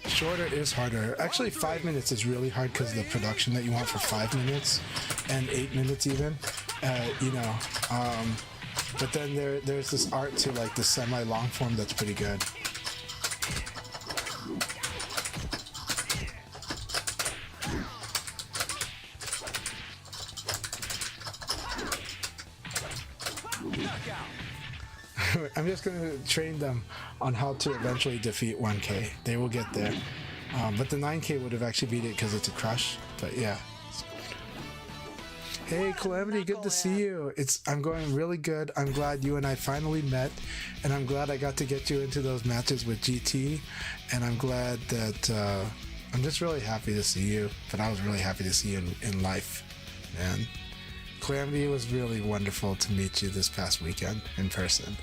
Shorter is harder. Actually, 5 minutes is really hard because of the production that you want for 5 minutes and 8 minutes even. You know, but then there's this art to like the semi-long form that's pretty good. I'm just going to train them on how to eventually defeat 1K. They will get there. But the 9K would have actually beat it because it's a crush. But yeah. Hey Calamity, good to see you. I'm going really good. I'm glad you and I finally met, and I'm glad I got to get you into those matches with GT, and I'm glad that I'm just really happy to see you. But I was really happy to see you in life, man. Calamity, it was really wonderful to meet you this past weekend in person.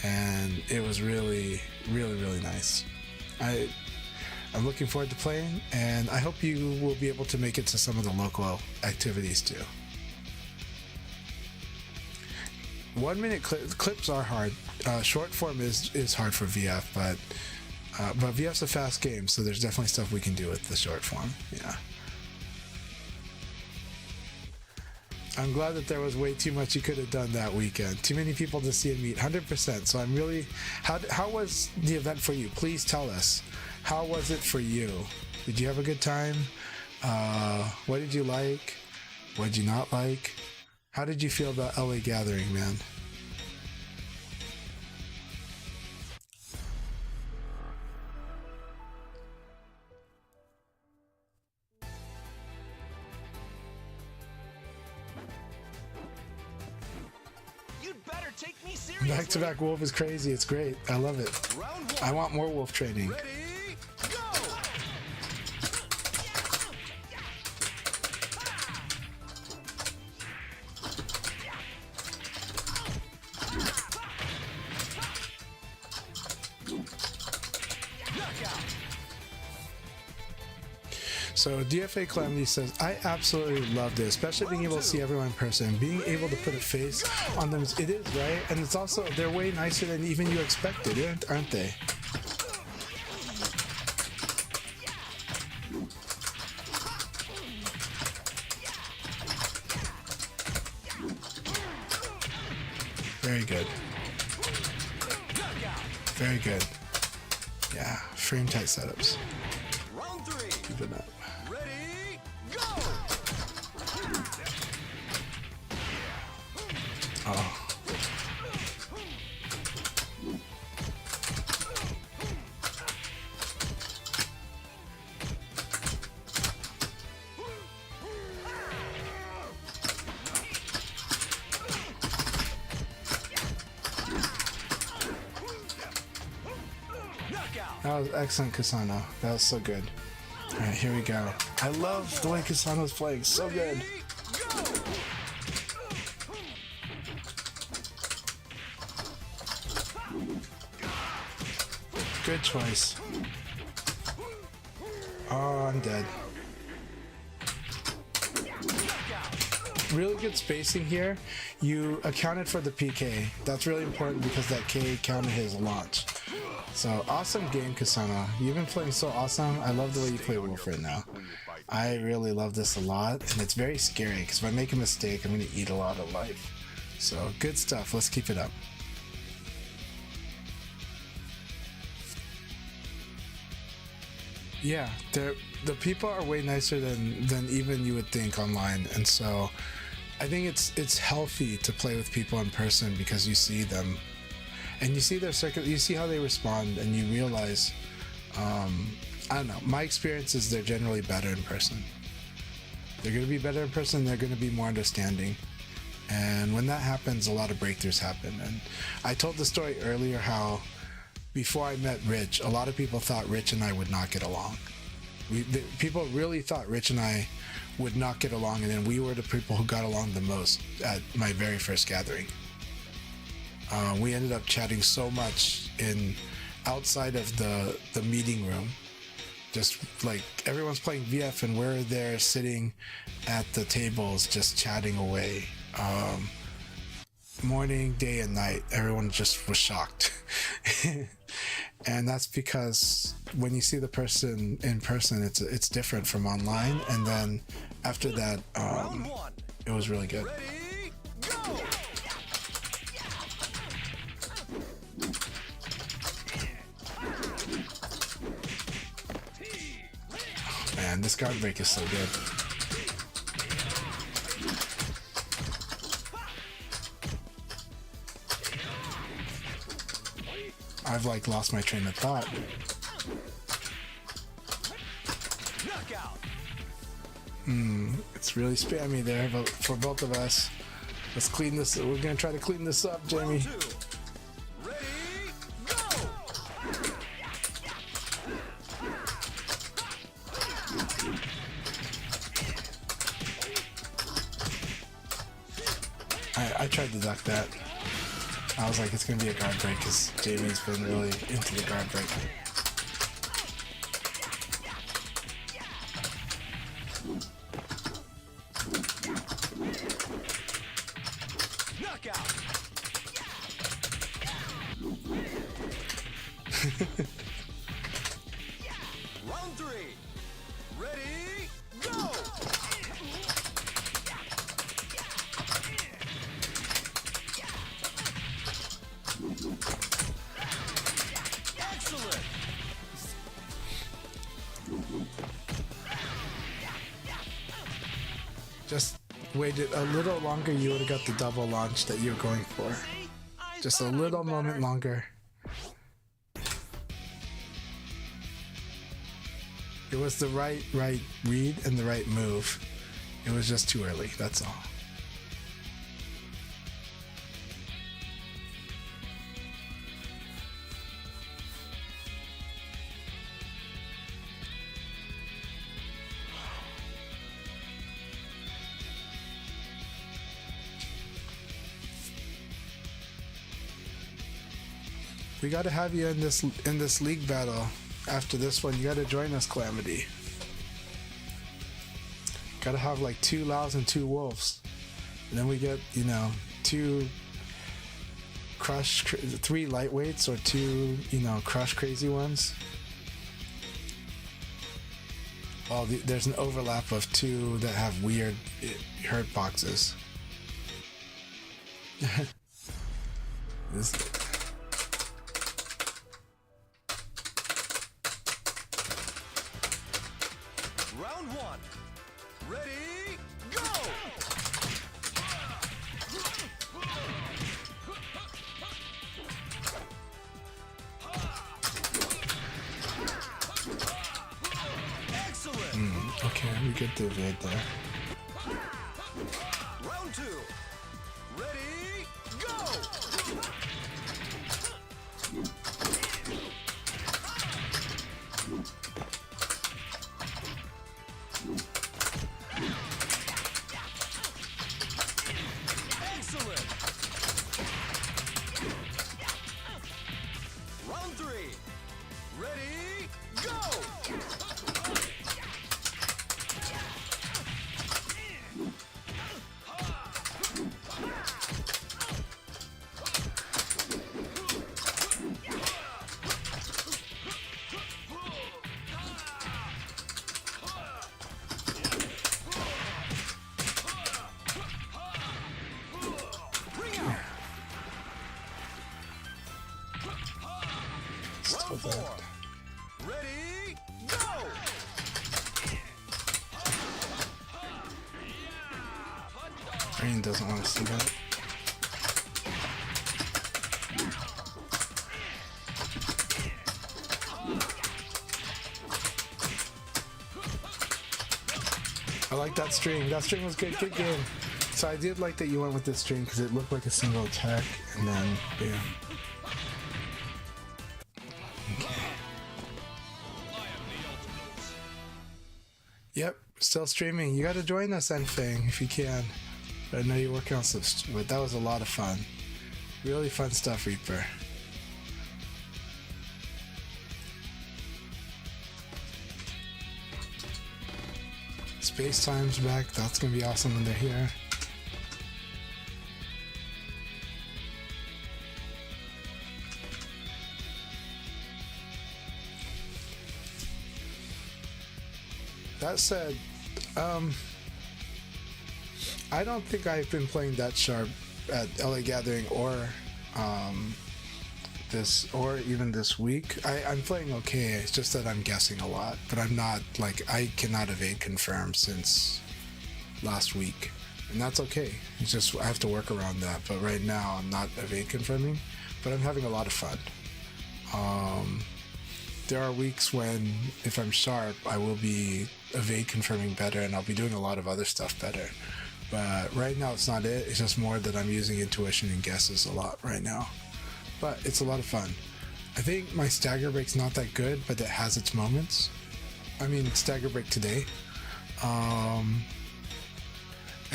And it was really, really, really nice. I'm looking forward to playing, and I hope you will be able to make it to some of the local activities too. 1 minute clips are hard. Short form is hard for VF, but VF's a fast game, so there's definitely stuff we can do with the short form. Yeah. I'm glad that there was way too much you could have done that weekend. Too many people to see and meet. 100%. So I'm really... How was the event for you? Please tell us. How was it for you? Did you have a good time? What did you like? What did you not like? How did you feel about LA Gathering, man? You'd better take me seriously. Back-to-back wolf is crazy. It's great. I love it. Round I one. want more wolf training. Ready, go! Knockout. So DFA Calamity says, I absolutely loved it, especially being able to see everyone in person, being able to put a face on them. It is, right? And it's also, they're way nicer than even you expected, aren't they? Very good. Very good. Yeah, frame tight setups. Round three. Keep it up. Ready, go! Oh. Knockout. That was excellent, Kasano. That was so good. All right, here we go. I love the way Kasano's playing. So good. Go! Good choice. Oh, I'm dead. Really good spacing here. You accounted for the PK. That's really important because that K counted his launch. So awesome game, Kasano. You've been playing so awesome. I love the way you play Wolf right now. I really love this a lot, and it's very scary because if I make a mistake, I'm going to eat a lot of life. So good stuff. Let's keep it up. Yeah, the people are way nicer than even you would think online, and so I think it's healthy to play with people in person because you see them and you see their circuit, you see how they respond, and you realize, I don't know, my experience is they're generally better in person. They're going to be better in person, they're going to be more understanding. And when that happens, a lot of breakthroughs happen. And I told the story earlier how before I met Rich, a lot of people thought Rich and I would not get along. People really thought Rich and I would not get along, and then we were the people who got along the most at my very first gathering. We ended up chatting so much outside of the meeting room. Just like everyone's playing VF and we're there sitting at the tables just chatting away. Morning, day, and night, everyone just was shocked. And that's because when you see the person in person, it's different from online. And then after that, Round one. it was really good. Ready, go! Man, this guard break is so good. I've like lost my train of thought. Knockout. It's really spammy there, but for both of us, let's clean this. We're gonna try to clean this up, Jamie. Round two. Ready, go! I tried to duck that. I was like, it's gonna be a guard break because Jamie's been really into the guard break. Knockout. Round three. Ready, go! Excellent. Just waited a little longer, you would have got the double launch that you were going for. I Just a thought I'd little better. moment longer. It was the right read and the right move. It was just too early, that's all. We gotta have you in this league battle. After this one, you gotta join us, Calamity. Gotta have like 2 Laos and 2 Wolves. And then we get, 2 crush, 3 lightweights or 2, crush crazy ones. Oh, there's an overlap of 2 that have weird hurt boxes. This. Round 1. Ready, go! Excellent. Okay, we get the evade there. Round 2. Ready, go! Excellent. Round 3. Ready, go! Bring out. Still Round there. 4. Ready, go! Rain doesn't want to see that. I like that string. That string was good. Good game. So I did like that you went with this string because it looked like a single attack, and then bam. Yep, still streaming. You gotta join us, Enfang, if you can. But I know you're working on some, but that was a lot of fun. Really fun stuff, Reaper. Space Time's back. That's gonna be awesome when they're here. That said, I don't think I've been playing that sharp at LA Gathering or even this week. I'm playing okay. It's just that I'm guessing a lot, but I'm not I cannot evade confirm since last week, and that's okay. It's just I have to work around that. But right now I'm not evade confirming, but I'm having a lot of fun. There are weeks when, if I'm sharp, I will be evade confirming better, and I'll be doing a lot of other stuff better. But right now it's not it. It's just more that I'm using intuition and guesses a lot right now. But it's a lot of fun. I think my stagger break's not that good, but it has its moments. I mean, it's stagger break today. And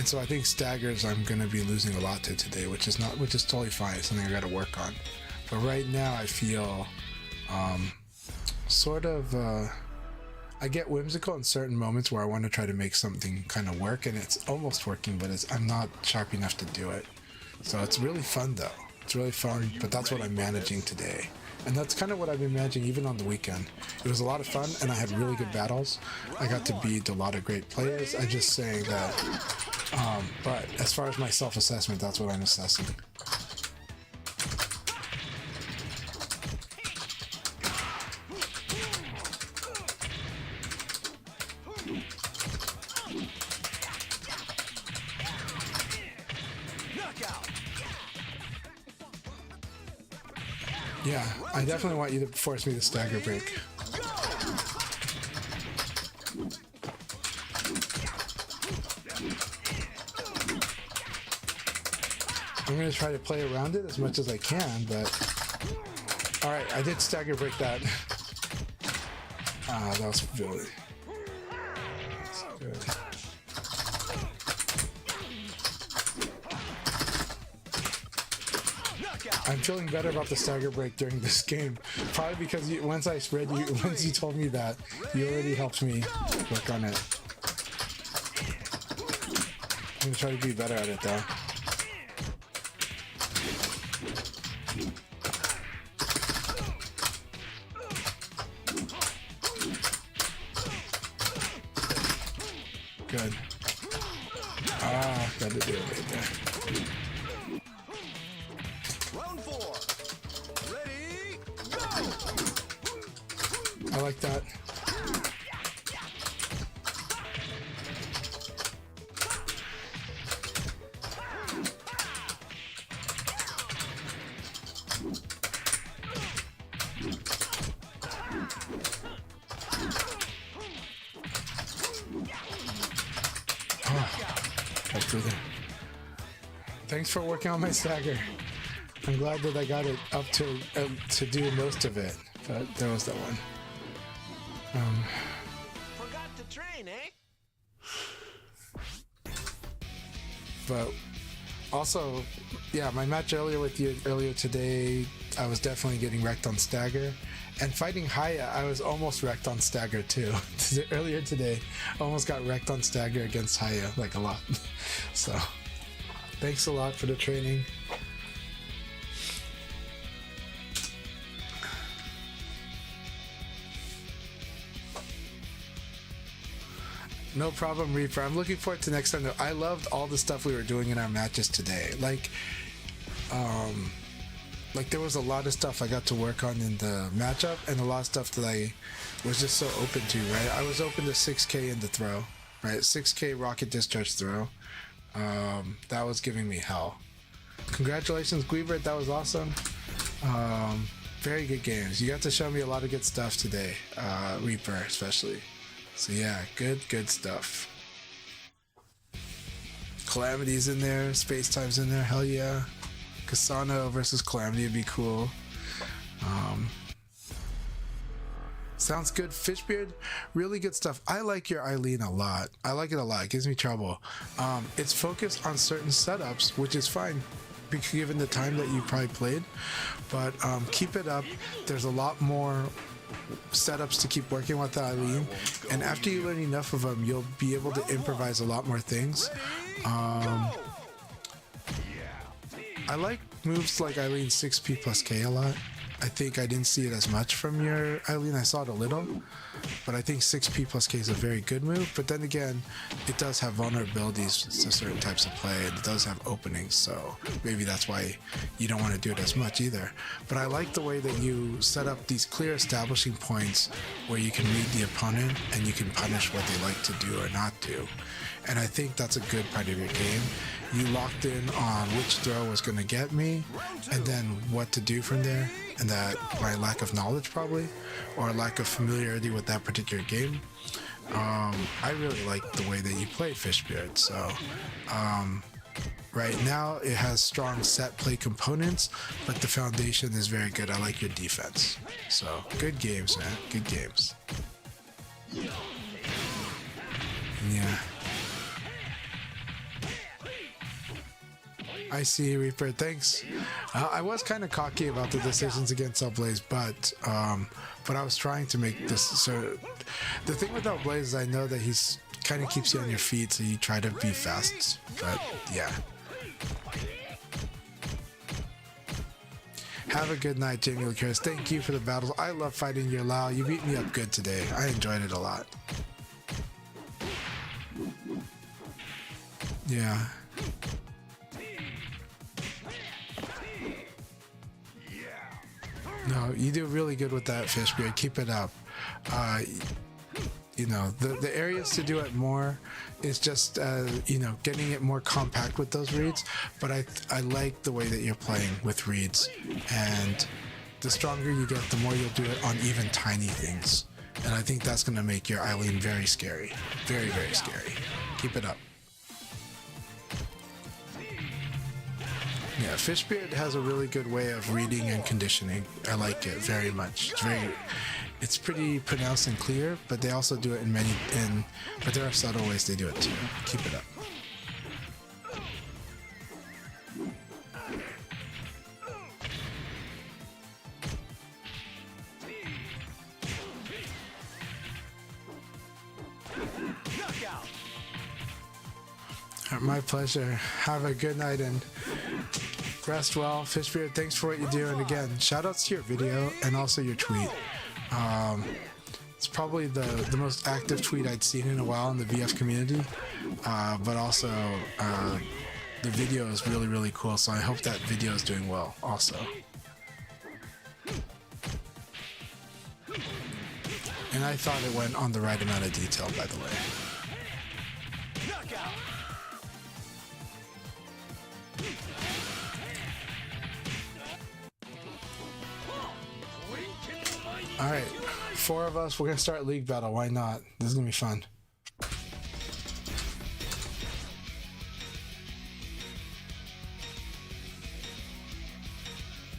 so I think staggers I'm gonna be losing a lot to today, which is totally fine. It's something I gotta work on. But right now I feel I get whimsical in certain moments where I want to try to make something kind of work, and it's almost working, but I'm not sharp enough to do it. So it's really fun though. It's really fun, but that's what I'm managing today. And that's kind of what I've been managing even on the weekend. It was a lot of fun, and I had really good battles. I got to beat a lot of great players. I'm just saying that, but as far as my self-assessment, that's what I'm assessing. Yeah, I definitely want you to force me to stagger break. I'm gonna try to play around it as much as I can, but all right, I did stagger break that. Ah, that was really that's good. I'm feeling better about the stagger break during this game, probably because once you told me that, you already helped me work on it. I'm gonna try to be better at it though. Good. Ah, got to do it right there. Round 4. Ready, go! I like that. Got through there. Thanks for working on my stagger. I'm glad that I got it up to do most of it, but there was that one. Forgot to train, eh? But also, yeah, my match with you earlier today, I was definitely getting wrecked on stagger. And fighting Haya, I was almost wrecked on stagger too. Earlier today, I almost got wrecked on stagger against Haya, like a lot. So, thanks a lot for the training. No problem, Reaper. I'm looking forward to next time though. I loved all the stuff we were doing in our matches today. Like there was a lot of stuff I got to work on in the matchup, and a lot of stuff that I was just so open to, right? I was open to 6K in the throw, right? 6K rocket discharge throw. That was giving me hell. Congratulations, Guibert. That was awesome. Very good games. You got to show me a lot of good stuff today, Reaper especially. So yeah, good stuff. Calamity's in there, Space Time's in there, hell yeah. Kasano versus Calamity would be cool. Sounds good. Fishbeard, really good stuff. I like your Eileen a lot. I like it a lot. It gives me trouble. It's focused on certain setups, which is fine given the time that you probably played. But keep it up. There's a lot more setups to keep working with the Eileen, and after you learn enough of them, you'll be able to improvise a lot more things. I like moves like Eileen 6P plus K a lot. I think I didn't see it as much from your Eileen. I saw it a little, but I think 6P plus K is a very good move. But then again, it does have vulnerabilities to certain types of play, and it does have openings, so maybe that's why you don't want to do it as much either. But I like the way that you set up these clear establishing points where you can read the opponent and you can punish what they like to do or not do. And I think that's a good part of your game. You locked in on which throw was going to get me, and then what to do from there, and that my lack of knowledge probably, or lack of familiarity with that particular game. I really like the way that you play Fishbeard. So right now it has strong set play components, but the foundation is very good. I like your defense. So good games, man. Good games. Yeah. I see, Reaper. Thanks. I was kind of cocky about the decisions against Outblaze, but I was trying to make this. So the thing with Outblaze is I know that he's kind of keeps you on your feet, so you try to be fast. But yeah. Have a good night, Jamie Lacuris. Thank you for the battles. I love fighting your Lao. You beat me up good today. I enjoyed it a lot. Yeah. No, you do really good with that, Fishbeard. Keep it up. You know, the areas to do it more is just, you know, getting it more compact with those reads. But I like the way that you're playing with reads and the stronger you get, the more you'll do it on even tiny things. And I think that's going to make your Eileen very scary. Very, very scary. Keep it up. Yeah, Fishbeard has a really good way of reading and conditioning. I like it very much. It's pretty pronounced and clear, but they also do it but there are subtle ways they do it too. Keep it up. My pleasure. Have a good night and rest well. Fishbeard, thanks for what you do. And again, shout outs to your video and also your tweet. It's probably the most active tweet I'd seen in a while in the VF community. But also, the video is really, really cool. So I hope that video is doing well also. And I thought it went on the right amount of detail, by the way. Alright, 4 of us, we're gonna start League Battle, why not? This is gonna be fun.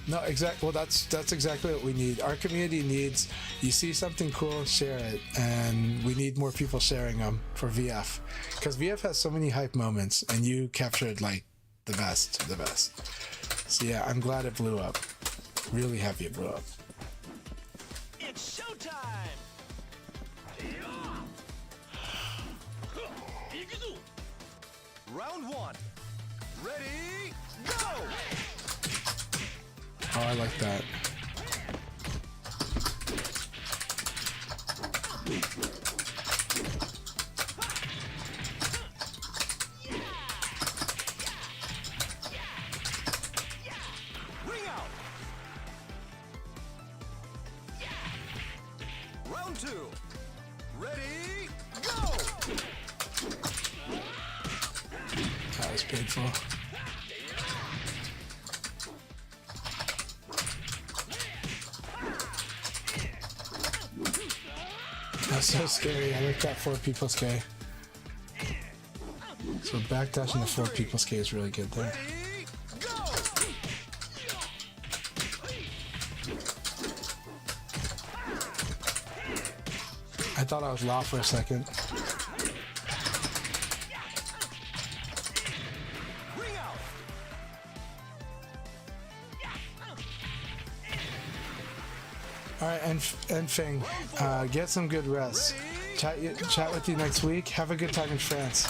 No, well that's exactly what we need. Our community needs, you see something cool, share it, and we need more people sharing them for VF. Because VF has so many hype moments, and you captured like the best of the best. So yeah, I'm glad it blew up. Really happy it blew up. It's showtime! Round 1. Ready, go! Oh, I like that. Ring out! Round 2. Ready, go! That was painful. That's so scary. I like that 4 people's K. So backdashing the 4 people's K is really good there. Ready, go! I thought I was loud for a second. Ring out! Alright, and Feng, get some good rest. Chat with you next week. Have a good time in France.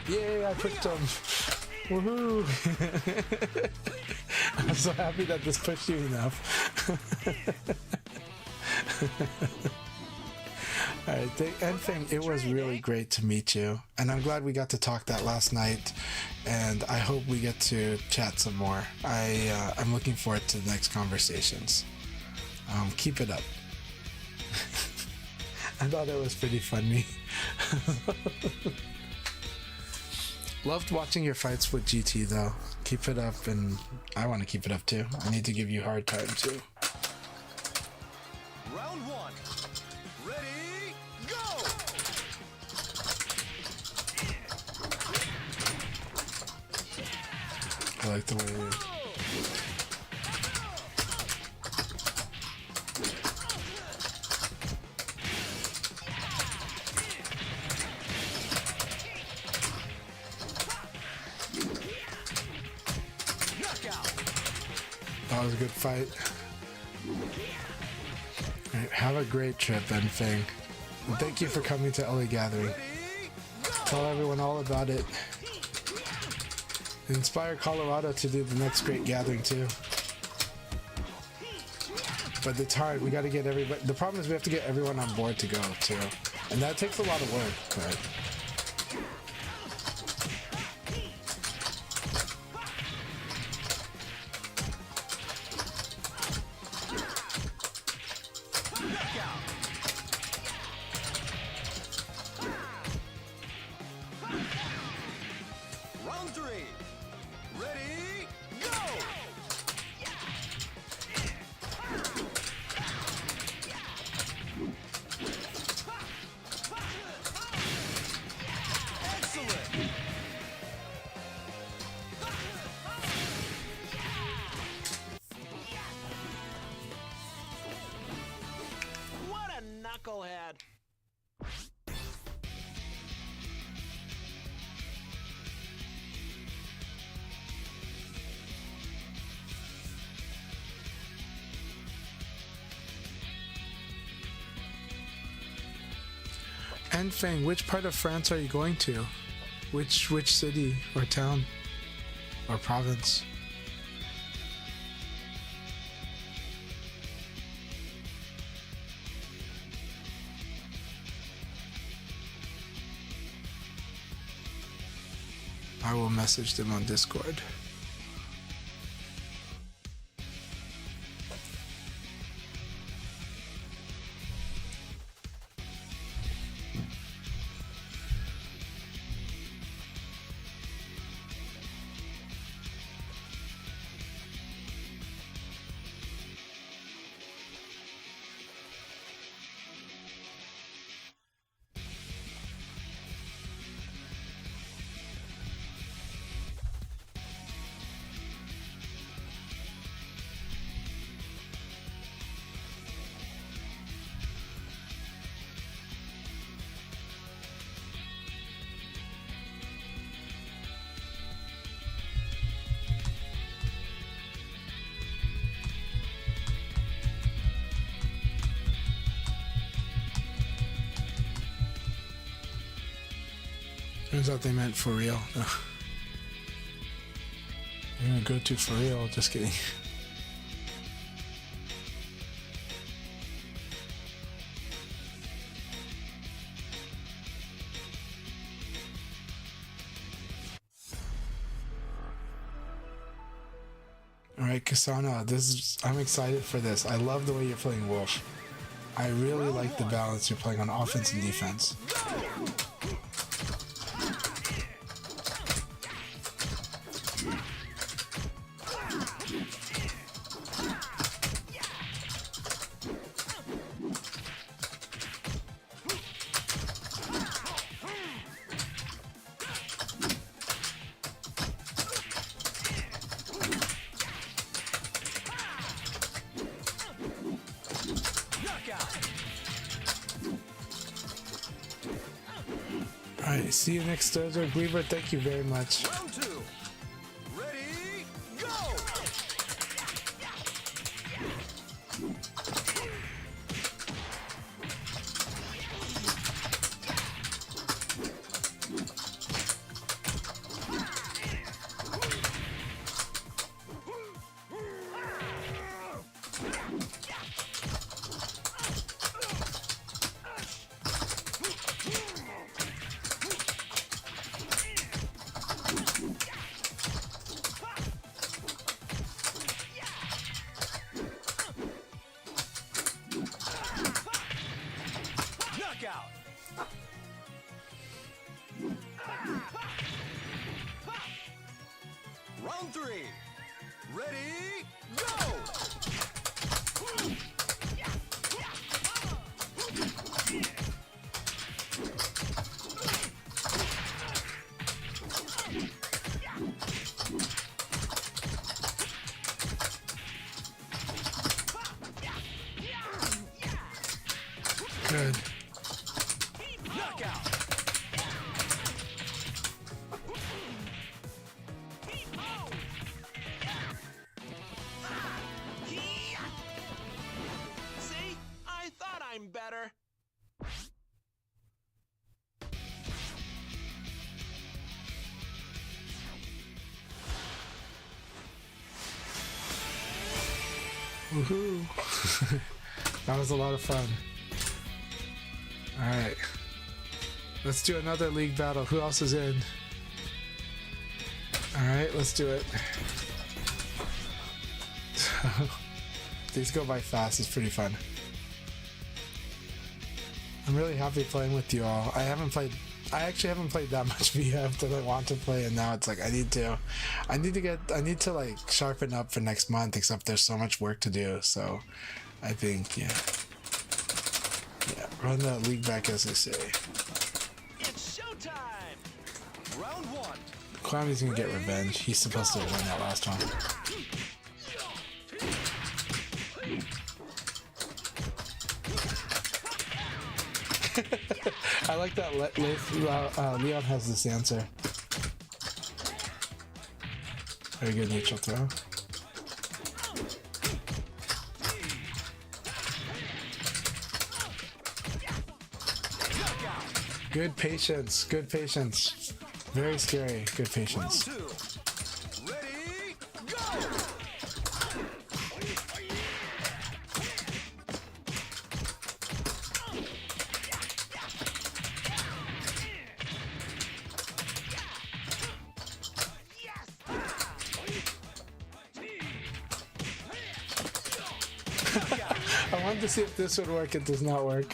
Yay, I pushed him. Woohoo! I'm so happy that this pushed you enough. Alright, Enfeng, it was really great to meet you, and I'm glad we got to talk that last night, and I hope we get to chat some more. I'm looking forward to the next conversations. Keep it up. I thought it was pretty funny. Loved watching your fights with GT though. Keep it up, and I want to keep it up too. I need to give you a hard time too. Round 1. Ready, go! I like the way. That was a good fight. Alright, have a great trip, Enfeng. And thank you for coming to LA Gathering. Tell everyone all about it. Inspire Colorado to do the next great gathering too. But it's hard. We got to get everybody. The problem is we have to get everyone on board to go too, and that takes a lot of work. But Round 3. Enfeng, which part of France are you going to? Which city or town or province? I will message them on Discord. Turns out they meant for real. You're gonna go to for real, just kidding. Alright, Kasana, I'm excited for this. I love the way you're playing Wolf. I really like the balance you're playing on offense and defense. Alright, see you next Dojo. Weaver, thank you very much. Round two. Ready, go! Round three. Ready, go! Good. See? I thought I'm better. Woohoo! That was a lot of fun. Alright. Let's do another league battle. Who else is in? Alright, let's do it. These go by fast. It's pretty fun. I'm really happy playing with you all. I actually haven't played that much VF that I want to play, and now it's like I need to like sharpen up for next month, except there's so much work to do. So I think yeah, run that league back, as they say. It's showtime. Round one. Kwami's gonna get revenge. He's supposed to win that last one. I like that Leon has this answer. Very good neutral throw. Good patience. Good patience. Very scary. Good Round patience. 2. Ready, go! I wanted to see if this would work. It does not work.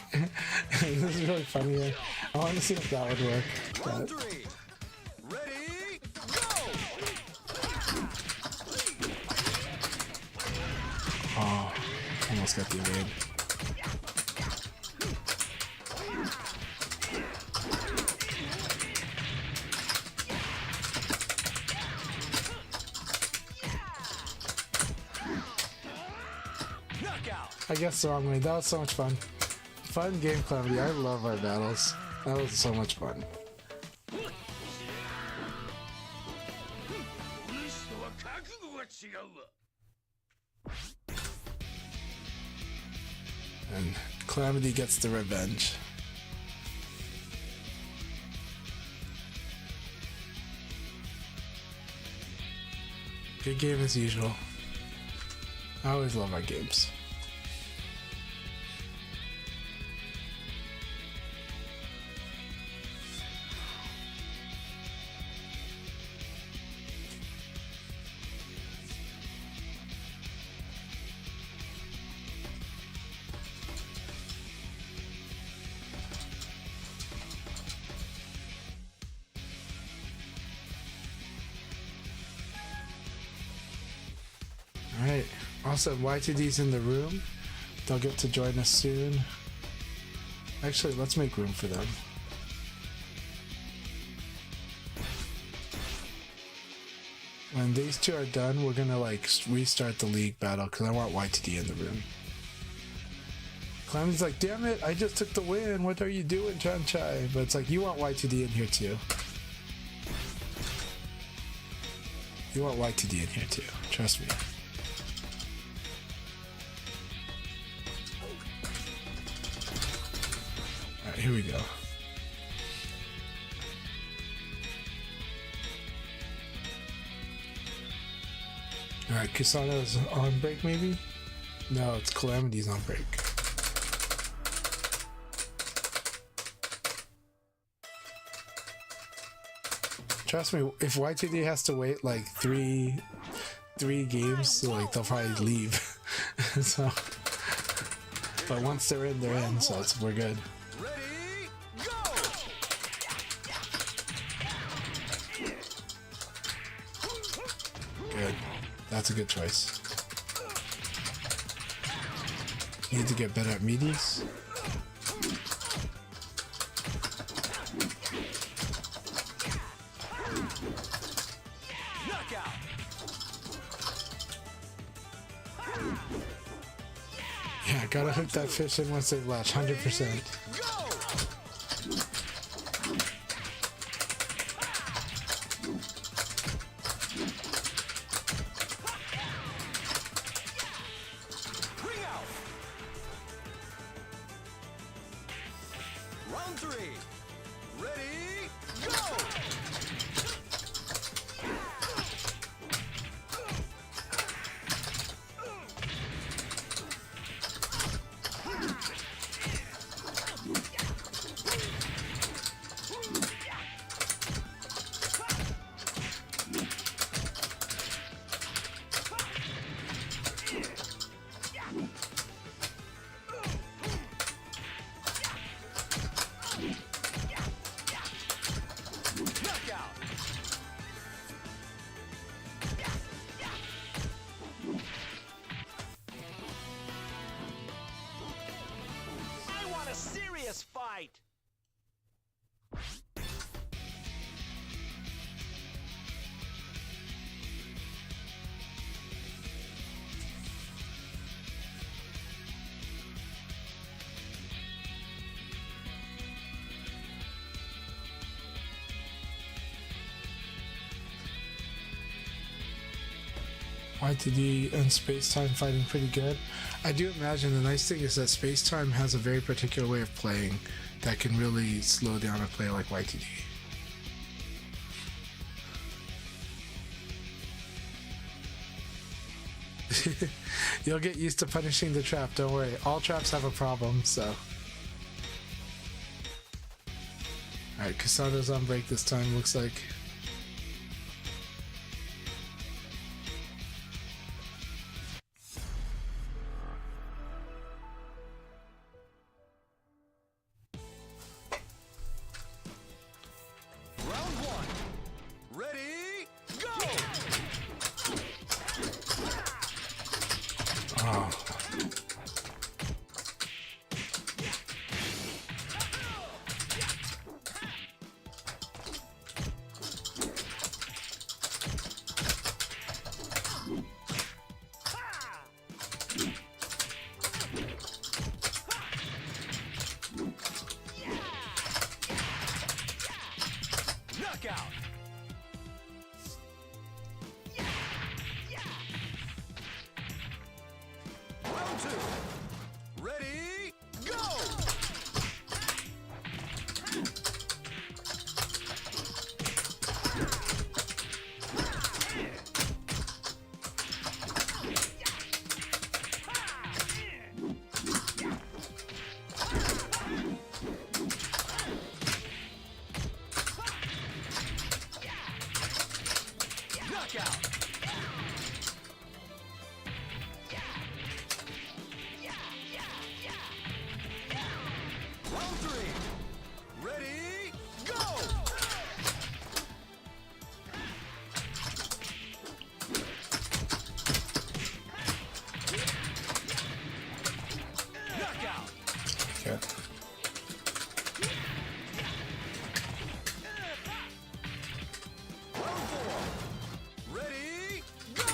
This is really funny here. I wanted to see if that would work. Round But 3. Ready, go! almost got the evade. Knockout! I guess the wrong way. That was so much fun. Fun game, Calamity. I love our battles. That was so much fun. And Calamity gets the revenge. Good game as usual. I always love our games. Alright, awesome. Y2D's in the room. They'll get to join us soon. Actually, let's make room for them. When these two are done, we're gonna like restart the league battle because I want Y2D in the room. Calamity's like, damn it, I just took the win. What are you doing, Chanchai? But it's like, you want Y2D in here too. You want Y2D in here too. Trust me. Alright, here we go. Alright, Kusano's on break maybe? No, it's Calamity's on break. Trust me, if Y2D has to wait like three games, like they'll probably leave. So, but once they're in, so we're good. Ready, go! Good. That's a good choice. Need to get better at meaties. Knockout! Yeah, gotta hook that fish in once they latch, 100%. Go! Ring out! Round 3. Ready, go! Knockout! I want a serious fight. Y2D and Space-Time fighting pretty good. I do imagine the nice thing is that Space-Time has a very particular way of playing that can really slow down a player like YTD. You'll get used to punishing the trap, don't worry. All traps have a problem, so. Alright, Kasada's on break this time, looks like. Round one. Ready, go! Oh. Knockout. Round two. Ready, go! Knockout. Round three. Ready, go! Knockout. Okay. Round four. Ready, go!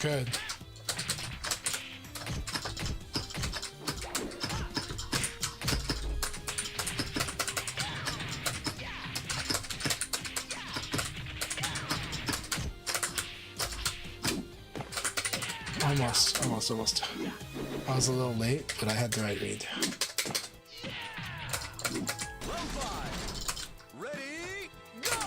Good. Almost. I was a little late, but I had the right read. Round five. Ready, go!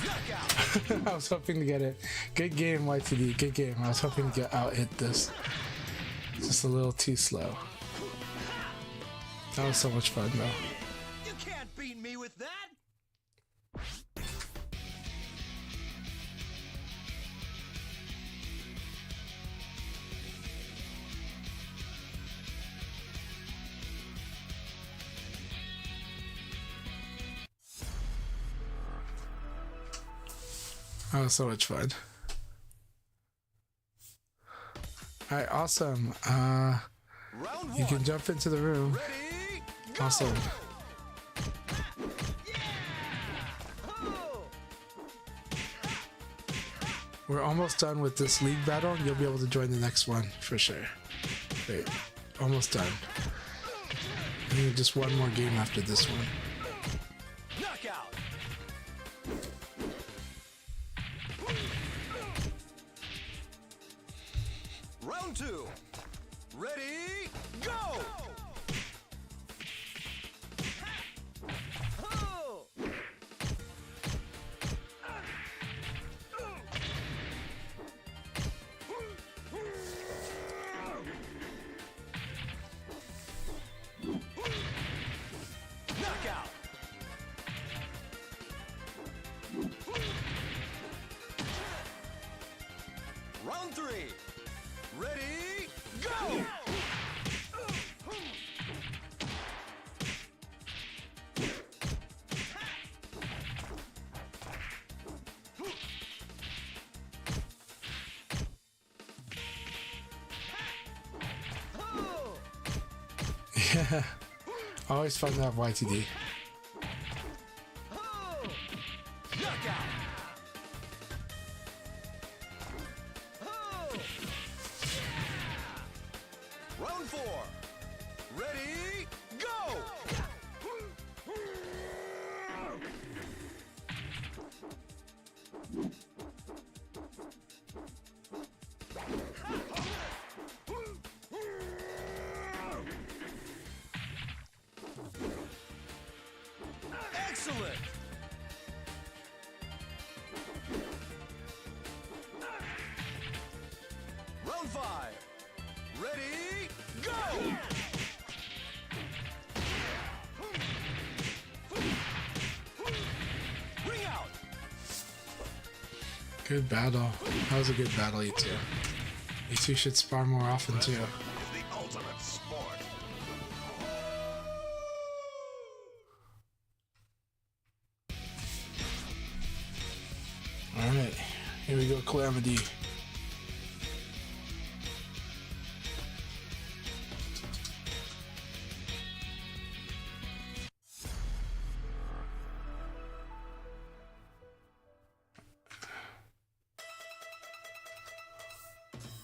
Knockout. I was hoping to get it. Good game, YTD. Good game. I was hoping to get out hit this. Just a little too slow. That was so much fun though. You can't beat me with that. That was so much fun. Alright, awesome. Round You one. can jump into the room. Ready, go! Awesome. We're almost done with this league battle, and you'll be able to join the next one for sure. Wait, almost done. I need just one more game after this one. Knockout. Round two. Ready, go! Knockout. Round three. Ready, go! Yeah. Always fun to have YTD. Knockout. Round 4. Ready, go! Excellent! Round 5. Ready, go! Ring out! Good battle. That was a good battle, you two. You two should spar more often too. Is the ultimate sport. Alright, here we go, Calamity.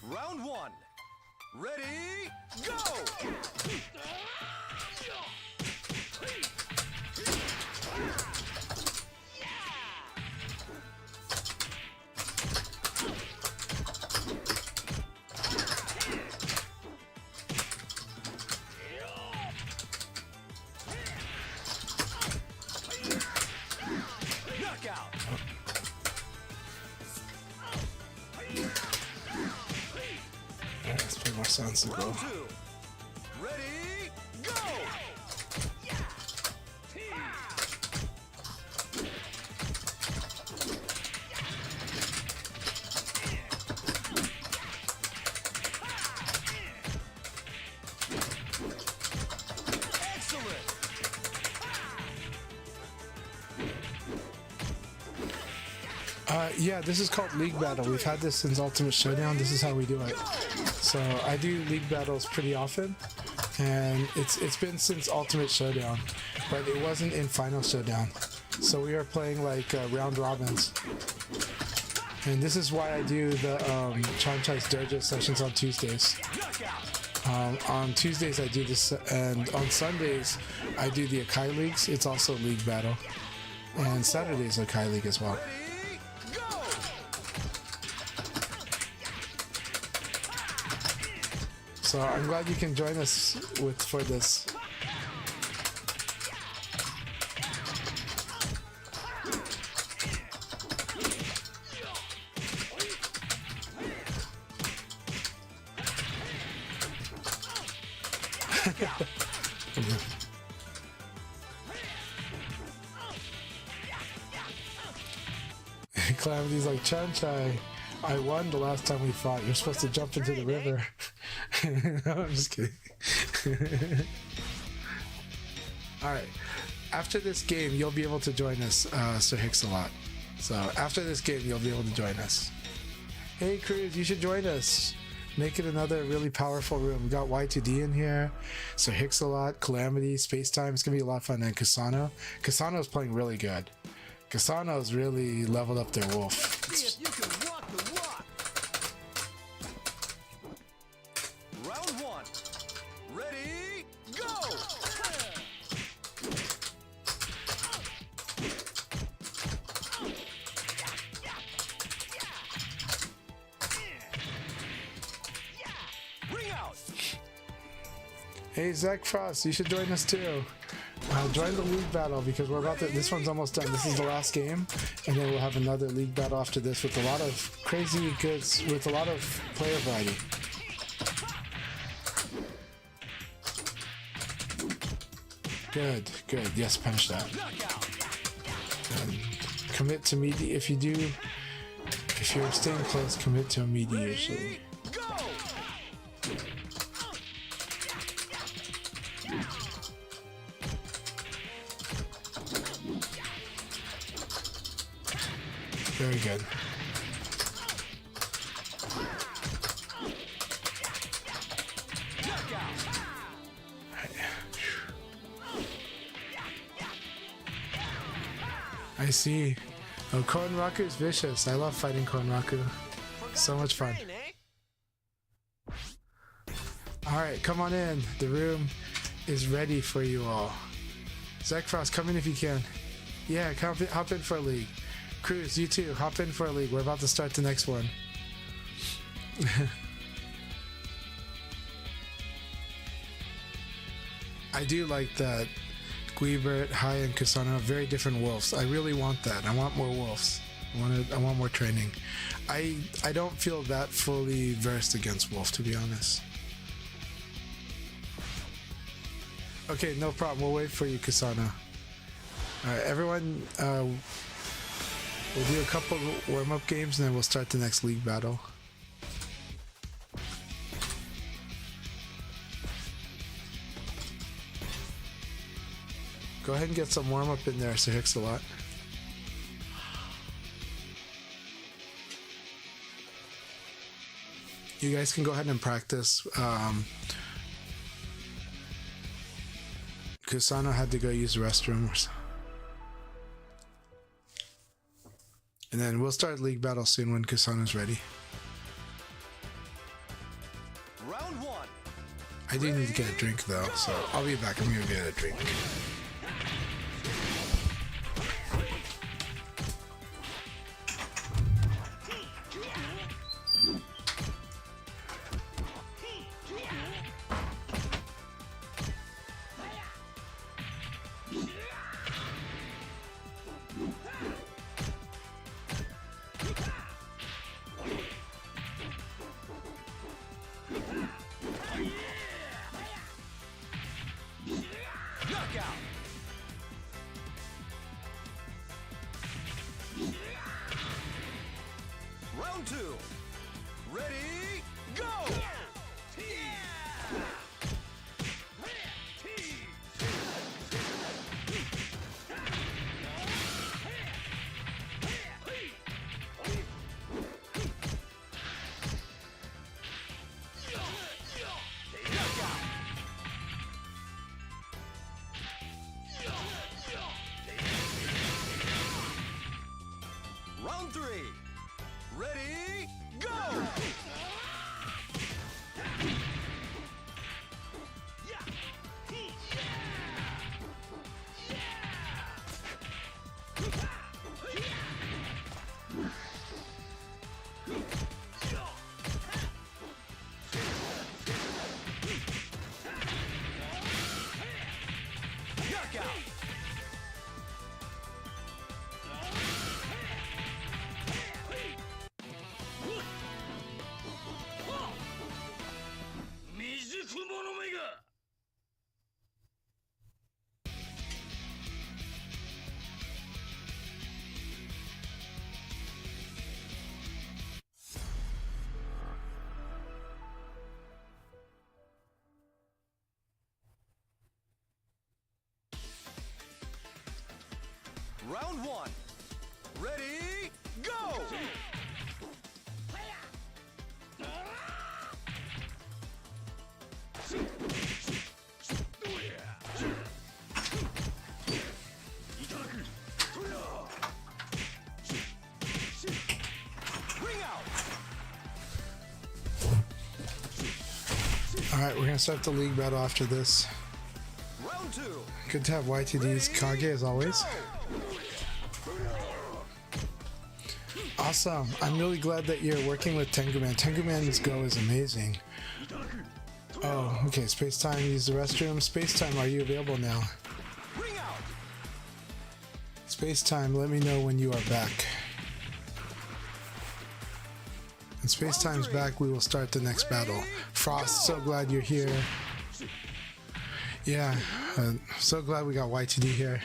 Round 1. Ready, go! Knockout! Alright, let's play more sensible. Round 2. Ready, go! Excellent! Yeah, this is called League Battle. We've had this since Ultimate Showdown. This is how we do it. So I do League Battles pretty often, and it's been since Ultimate Showdown, but it wasn't in Final Showdown. So we are playing like round robins. And this is why I do the Chanchai's Dojo sessions on Tuesdays. On Tuesdays I do this, and on Sundays I do the Akai Leagues. It's also League Battle. And Saturdays Akai League as well. Ready, go! So I'm glad you can join us for this. Calamity's like, Chanchai, I won the last time we fought. You're supposed to jump into the river. No, I'm just kidding. Alright. After this game, you'll be able to join us, Sir Hicks-a-Lot. So, after this game, you'll be able to join us. Hey, Cruz, you should join us. Make it another really powerful room. We got Y2D in here, Sir Hicks-a-Lot, Calamity, Space Time. It's gonna be a lot of fun. And Kasano. Kasano's playing really good. Kasano's really leveled up their wolf. See if you can walk the walk. Round 1. Ready, go! Ring out! Hey, Zach Frost, you should join us too. Join the league battle because we're about to. This one's almost done. This is the last game, and then we'll have another league battle after this with a lot of crazy goods, with a lot of player variety. Good, good. Yes, punish that. And commit to media. If you're staying close, commit to a mediation. Ready, go! Very good. I see. Oh, Koenraku is vicious. I love fighting Koenraku. So much fun. Train, eh? Alright, come on in. The room is ready for you all. Zekfrost, come in if you can. Yeah, hop in for a league. Cruz, you too, hop in for a league. We're about to start the next one. I do like that Guibert, Hai, and Kusano have very different wolves. I really want that. I want more wolves. I want more training. I don't feel that fully versed against wolf, to be honest. Okay, no problem. We'll wait for you, Kusano. Alright, everyone, we'll do a couple warm-up games and then we'll start the next league battle. Go ahead and get some warm-up in there, Sir Hicks-a-Lot. You guys can go ahead and practice. Kusano had to go use the restroom. And then we'll start league battle soon when Kusano's ready. Round one. I do need to get a drink though, so I'll be back. I'm gonna get a drink. Knockout. Round two. Ready, go! Round three. Ready, go! Knockout! Round one. Ready, go! Ring out. Alright, we're gonna start the league battle after this. Round two. Good to have YTD's Kage as always. Awesome. I'm really glad that you're working with Tenguman. Tenguman's Go is amazing. Oh, okay. Space Time, use the restroom. Space Time, are you available now? Ring out. Space Time, let me know when you are back. When Space Time's back, we will start the next battle. Frost, so glad you're here. Yeah, so glad we got YTD here.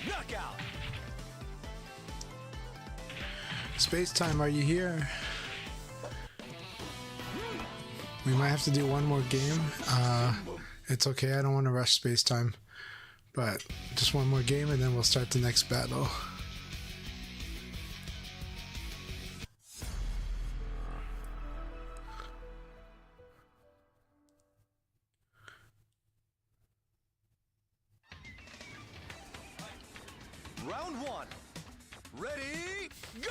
Knockout. Space Time, are you here? We might have to do one more game. It's okay. I don't want to rush space time. But just one more game and then we'll start the next battle. Round 1. Ready, go!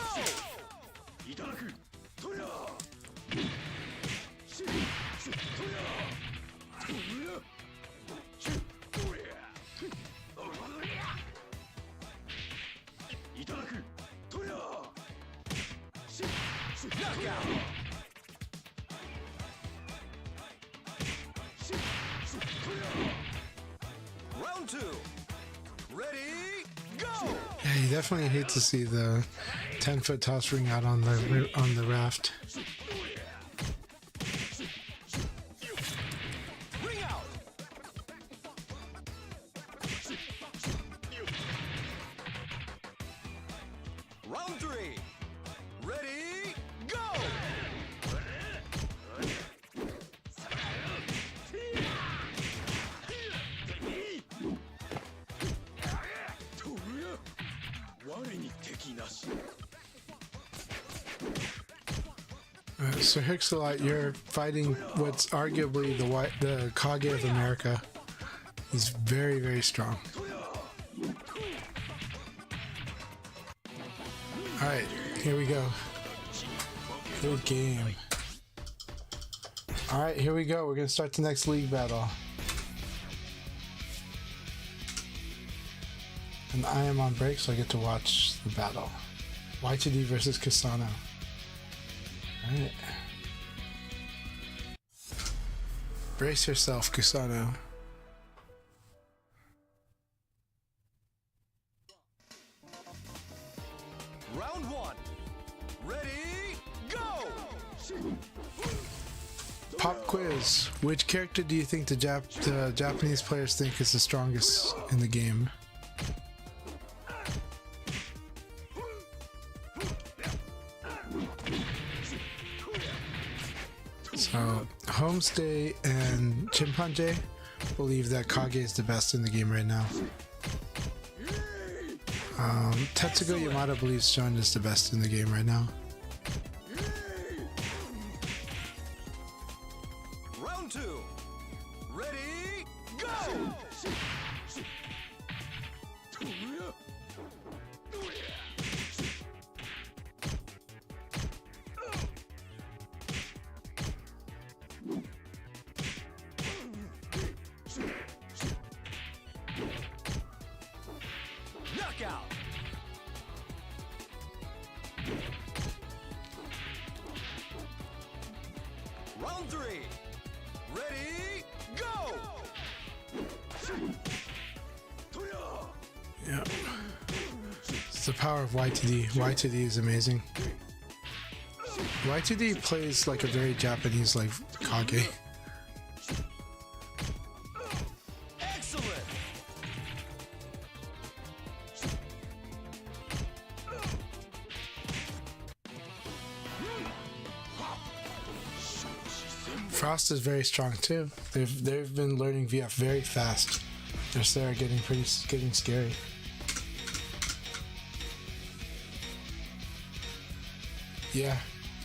Knockout! Round 2. Ready, go! Yeah, you definitely hate to see the 10-foot toss ring out on the raft. Ring out! Round 3. Ready, go! So Hixalot, you're fighting what's arguably the Kage of America. He's very, very strong. Alright, here we go. Good game. Alright, here we go. We're gonna start the next league battle. And I am on break, so I get to watch the battle. Y2D versus Kasano. Alright. Brace yourself, Kusano. Round 1. Ready, go! Pop quiz. Which character do you think the Japanese players think is the strongest in the game? So, Homestay and Chimpanjay believe that Kage is the best in the game right now. Tetsugo Yamada believes Shun is the best in the game right now. Round 2. Ready, go! Knockout! Round 3. Ready, go! Yeah. It's the power of Y2D. Y2D is amazing. Y2D plays like a very Japanese like Kage. Excellent! Frost is very strong too. They've been learning VF very fast. Their Sarah getting scary. Yeah,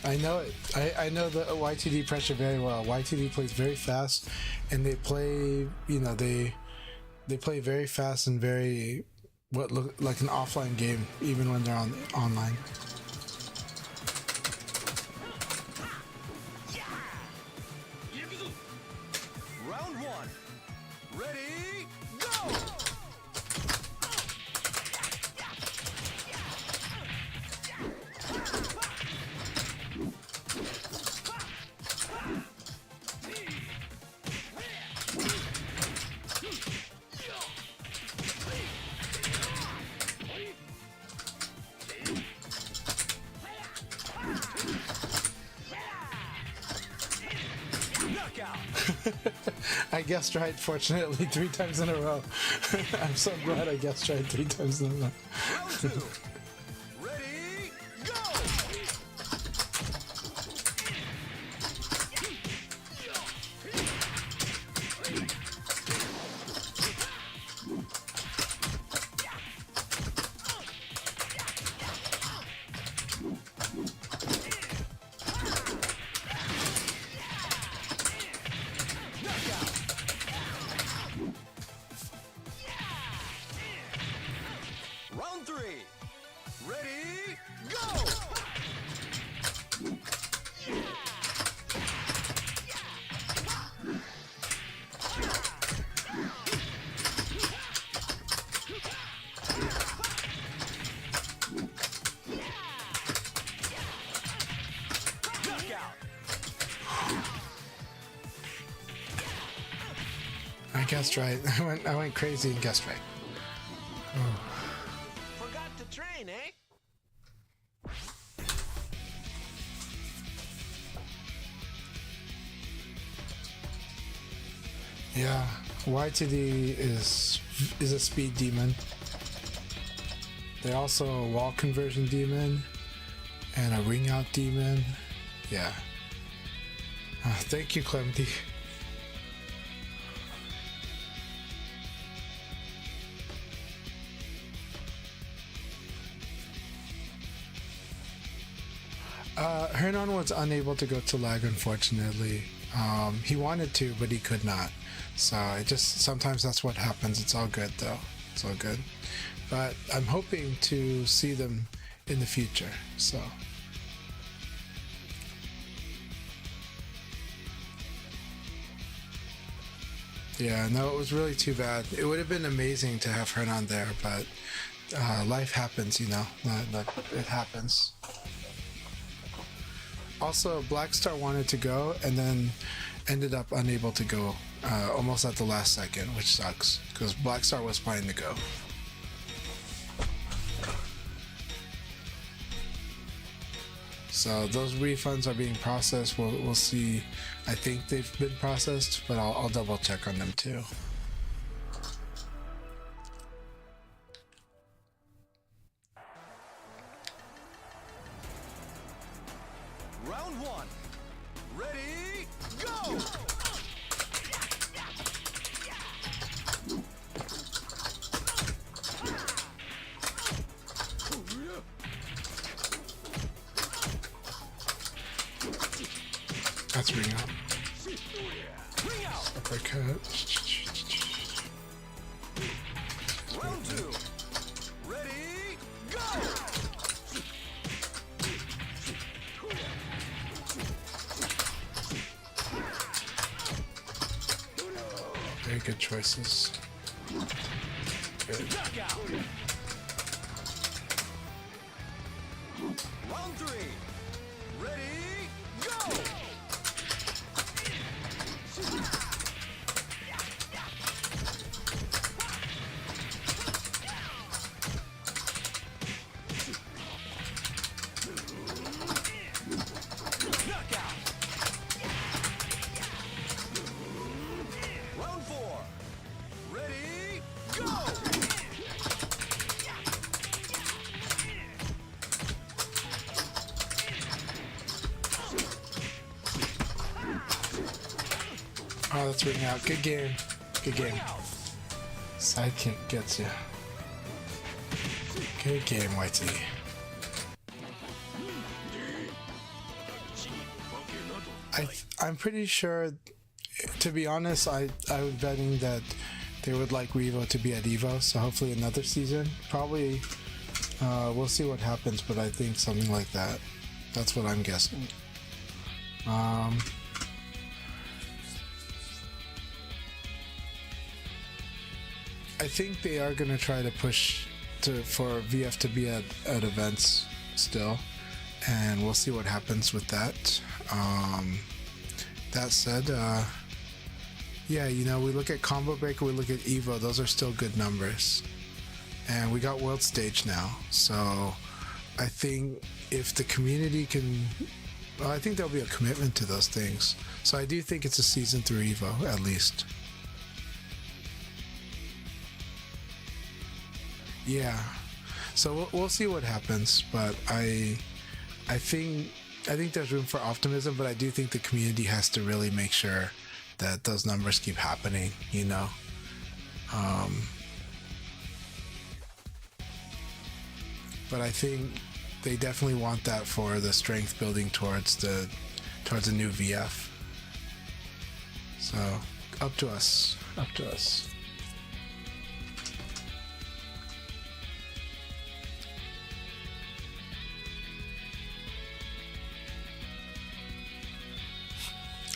I know it. I know the YTD pressure very well. YTD plays very fast, and they play. You know, they play very fast and very what look like an offline game, even when they're online. Round 1. Ready, go! Knockout! I guessed right, fortunately, 3 times in a row. I'm so glad I guessed right 3 times in a row. Round 2. Ready, go! Round 3. Ready, go! Knockout. I guessed right. I went crazy and guessed right. Forgot to train, eh? Yeah, YTD is a speed demon. They're also a wall conversion demon and a ring out demon. Yeah. Thank you, Clemty. Hernan was unable to go to lag, unfortunately. He wanted to, but he could not. So it just, sometimes that's what happens. It's all good though. It's all good. But I'm hoping to see them in the future. So. Yeah, no, it was really too bad. It would have been amazing to have Hernan there, but life happens, you know. It happens. Also, Blackstar wanted to go and then ended up unable to go almost at the last second, which sucks because Blackstar was planning to go. So those refunds are being processed. We'll see. I think they've been processed, but I'll double check on them too. Round 1. Ready, go! That's ring out. Ring out. Uppercut. Round 2. Ready, go! Very good choices. Good. Knockout. Round 3. Ready, go! Knockout. Round 4. Ready, go! Oh, that's ring out. Good game. Good game. Sidekick gets you. Good game, YT. I'm pretty sure, to be honest, I was betting that they would like Revo to be at Evo, so hopefully another season. Probably, we'll see what happens, but I think something like that. That's what I'm guessing. I think they are going to try to push for VF to be at events still, and we'll see what happens with that. That said, yeah, you know, we look at Combo Breaker, we look at Evo, those are still good numbers. And we got World Stage now, so I think if the community can, well, I think there'll be a commitment to those things. So I do think it's a season through Evo, at least. Yeah, so we'll see what happens, but I think there's room for optimism, but I do think the community has to really make sure that those numbers keep happening, you know. But I think they definitely want that for the strength building towards a new VF. So up to us.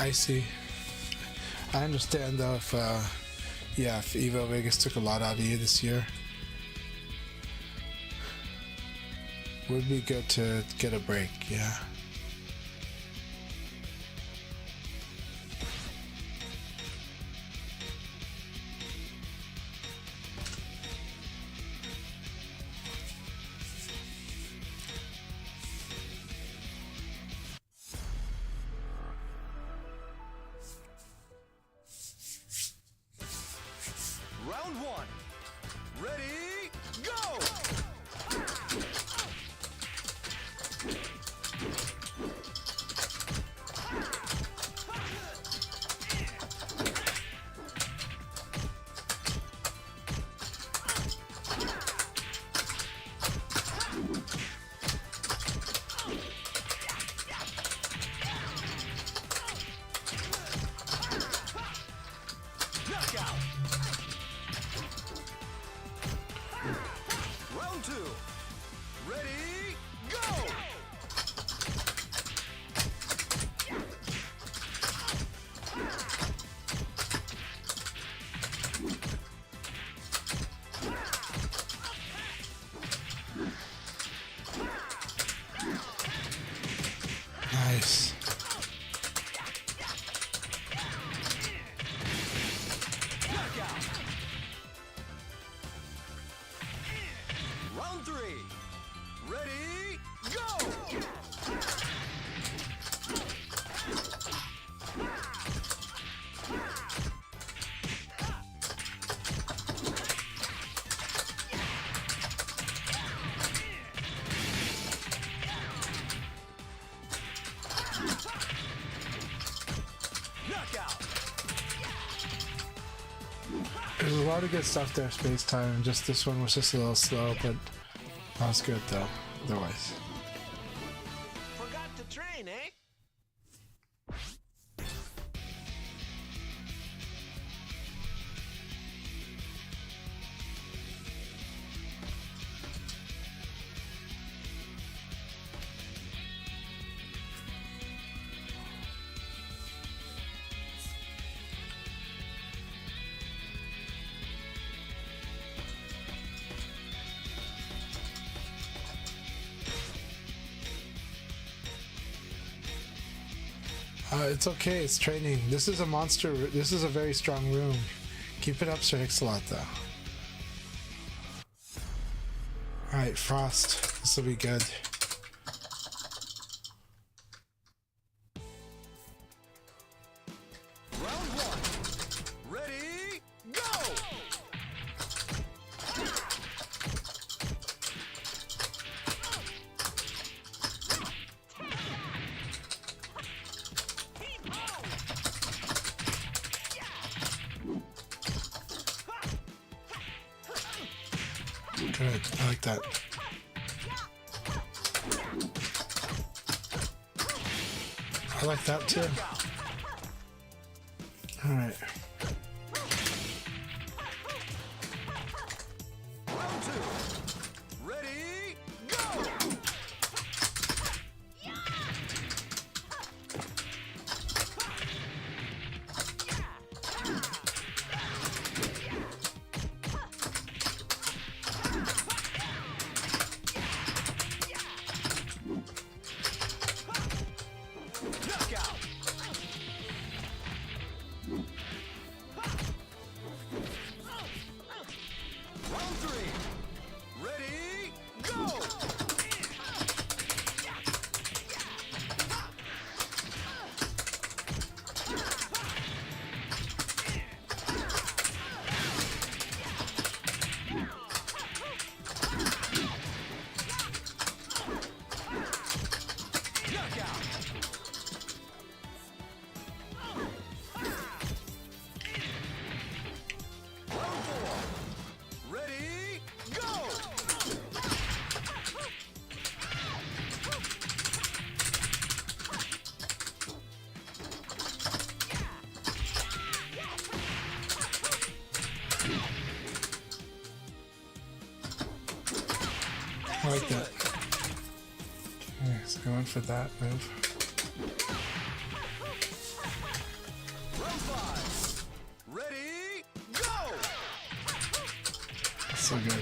I see. I understand though if yeah, if Evo Vegas took a lot out of you this year, would be good to get a break, yeah. Round one. Ready, go! Knockout! Round two. Ready, go! Nice. Knockout! Round three. Ready, go! Knockout! There's a lot of good stuff there, Space Time. Just this one was just a little slow, but that was good though. Otherwise, Forgot to train, eh? it's okay. It's training. This is a monster. This is a very strong room. Keep it up, Sir Ixalot, though. All right, Frost. This will be good. Round one. Ready, go! Good. I like that. I like that too. All right. Round two. Ready, go! Knockout! Round three. Ready, go! Knockout! Round four. Ready, go! I like that. Okay, so going for that move. So good.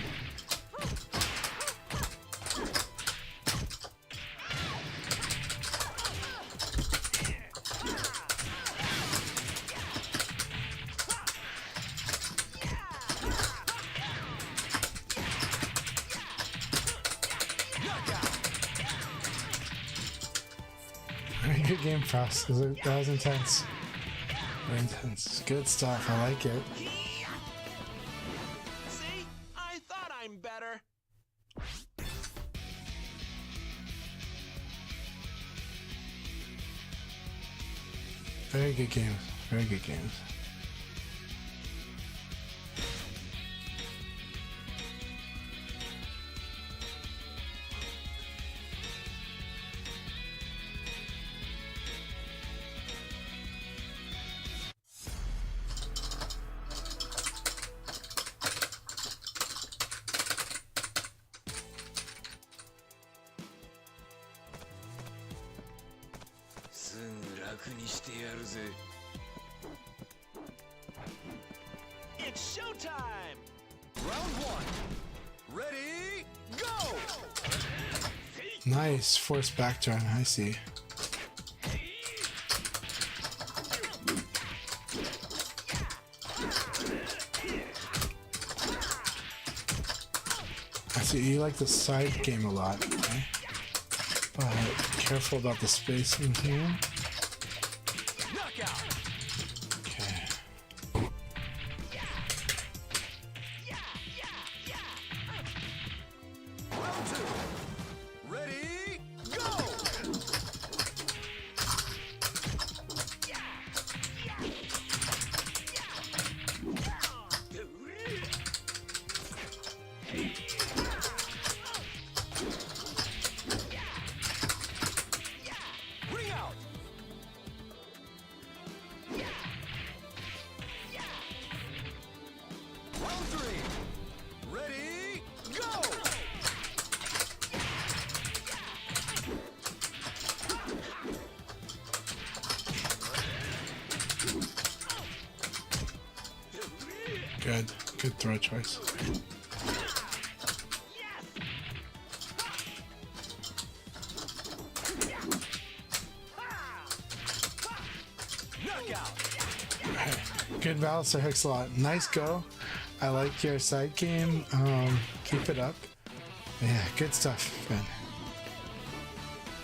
Very good game, Frost. That was intense. Very intense. Good stuff. I like it. See? I thought I'm better. Very good games. Very good games. It's showtime! Round one. Ready, go! Nice. Forced back turn. I see. I see. You like the side game a lot. Okay? But careful about the spacing here. Knockout. Okay. Round two. Ready, go! Ring out. Round three. Ready, go! Good. Good throw choice. Knockout. Good balance there, Hixalot. Nice go. I like your side game. Keep it up. Yeah, good stuff, man.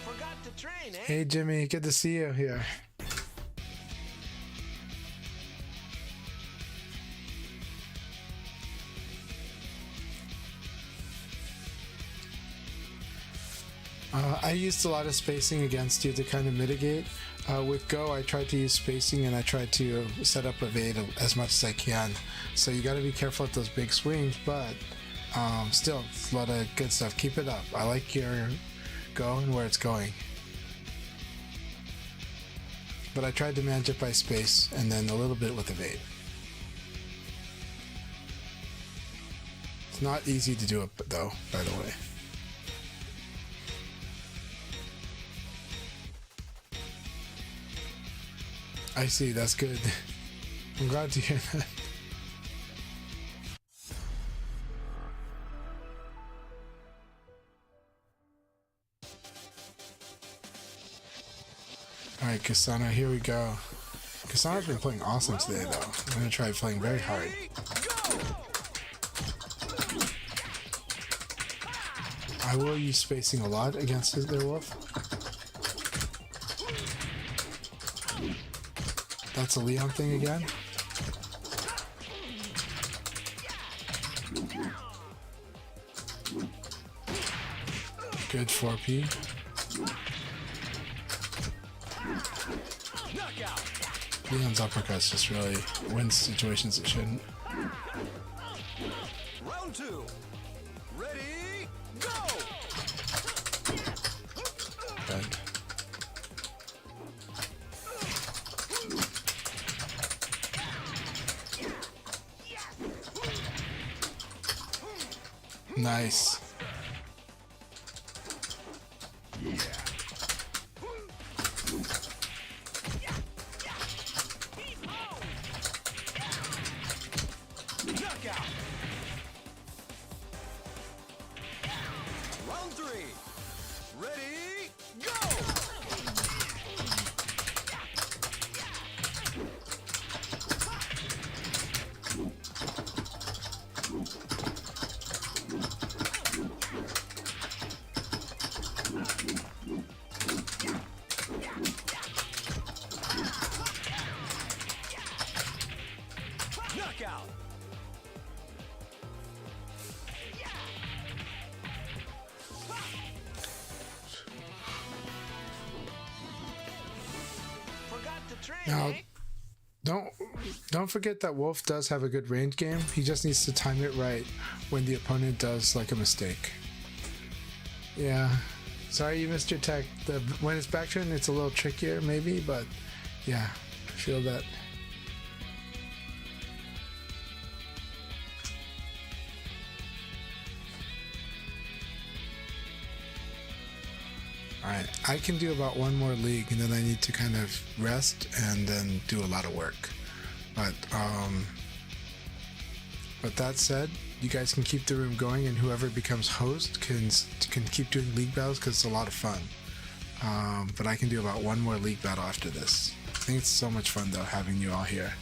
Forgot to train, eh? Hey, Jimmy. Good to see you here. I used a lot of spacing against you to kind of mitigate. With Go, I tried to use spacing and I tried to set up evade as much as I can. So you got to be careful at those big swings, but still, a lot of good stuff. Keep it up. I like your Go and where it's going. But I tried to manage it by space and then a little bit with evade. It's not easy to do it, though, by the way. I see, that's good. I'm glad to hear that. Alright, Kasana, here we go. Kasana's been playing awesome today, though. I'm gonna try playing very hard. I will use spacing a lot against their wolf. That's a Leon thing again. Good 4P. Leon's uppercuts just really wins situations it shouldn't. Round two. Ready, go! Good. Nice. Round 3. Ready, go! Knockout. Forgot to train, Now, eh? don't forget that Wolf does have a good range game. He just needs to time it right when the opponent does like a mistake. Yeah, sorry you missed your tech. When it's back turn, it's a little trickier maybe, but yeah, I feel that. Alright, I can do about one more league and then I need to kind of rest and then do a lot of work. But that said, you guys can keep the room going and whoever becomes host can keep doing league battles because it's a lot of fun. But I can do about one more league battle after this. I think it's so much fun though having you all here.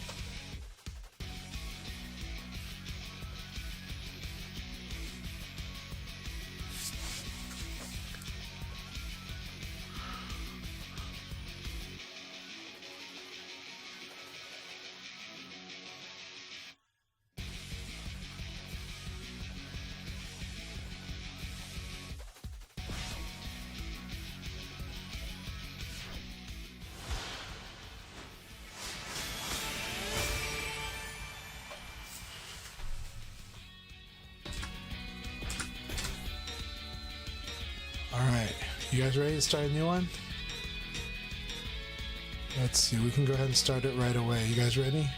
Alright, you guys ready to start a new one? Let's see, we can go ahead and start it right away. You guys ready?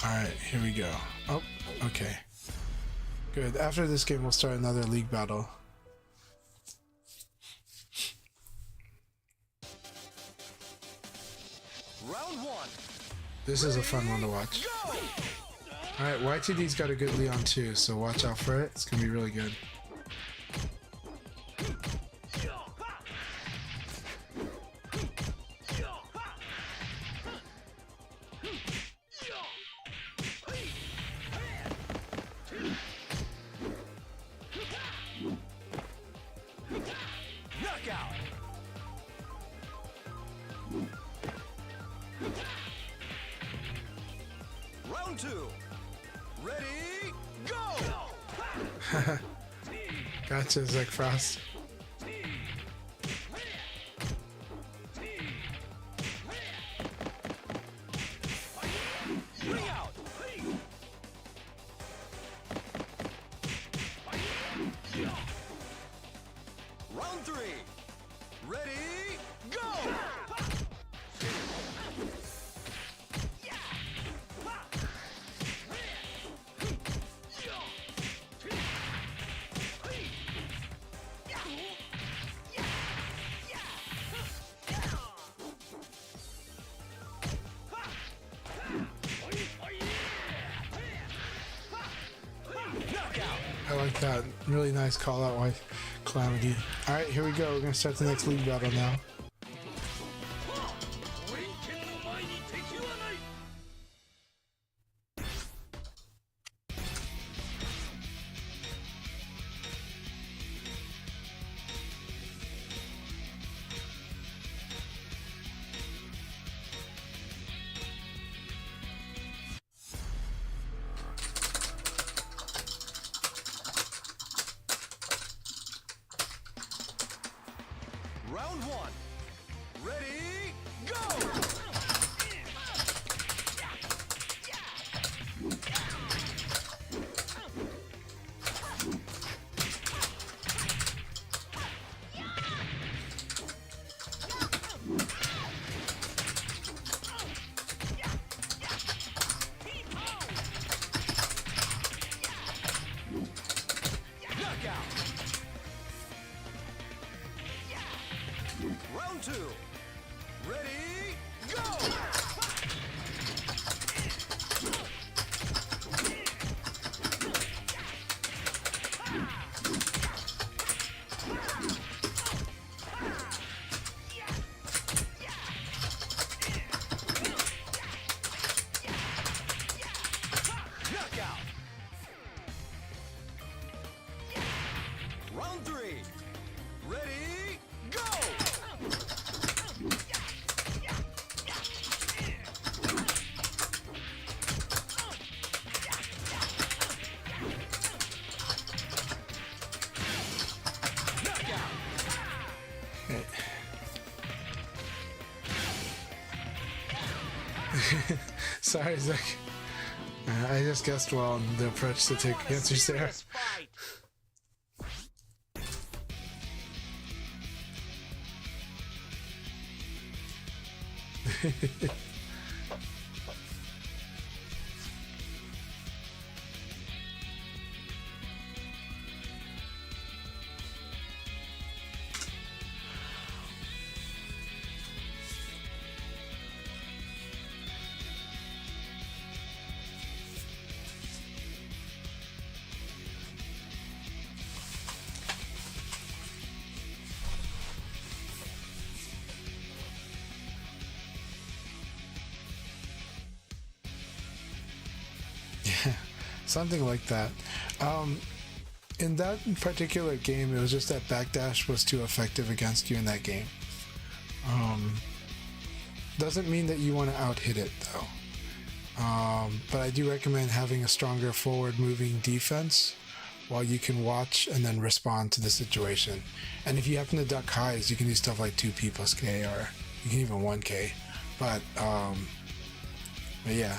Alright, here we go. Oh, okay. Good. After this game, we'll start another league battle. Round 1. This is a fun one to watch. Go! Alright, YTD's got a good Leon too, so watch out for it. It's gonna be really good. Knockout. Round 2. Ready, go! Gotcha, Zach Frost. Ring out. Round 3. Ready, go! I like that. Really nice call out, White Calamity. Alright, here we go. We're gonna start the next league battle now. Round 1. Sorry, Zach. I just guessed well on the approach to take answers there. Serious fight. Something like that. In that particular game, it was just that backdash was too effective against you in that game. Doesn't mean that you want to out-hit it, though. But I do recommend having a stronger forward-moving defense while you can watch and then respond to the situation. And if you happen to duck highs, you can do stuff like 2P plus K, or you can even 1K. But yeah.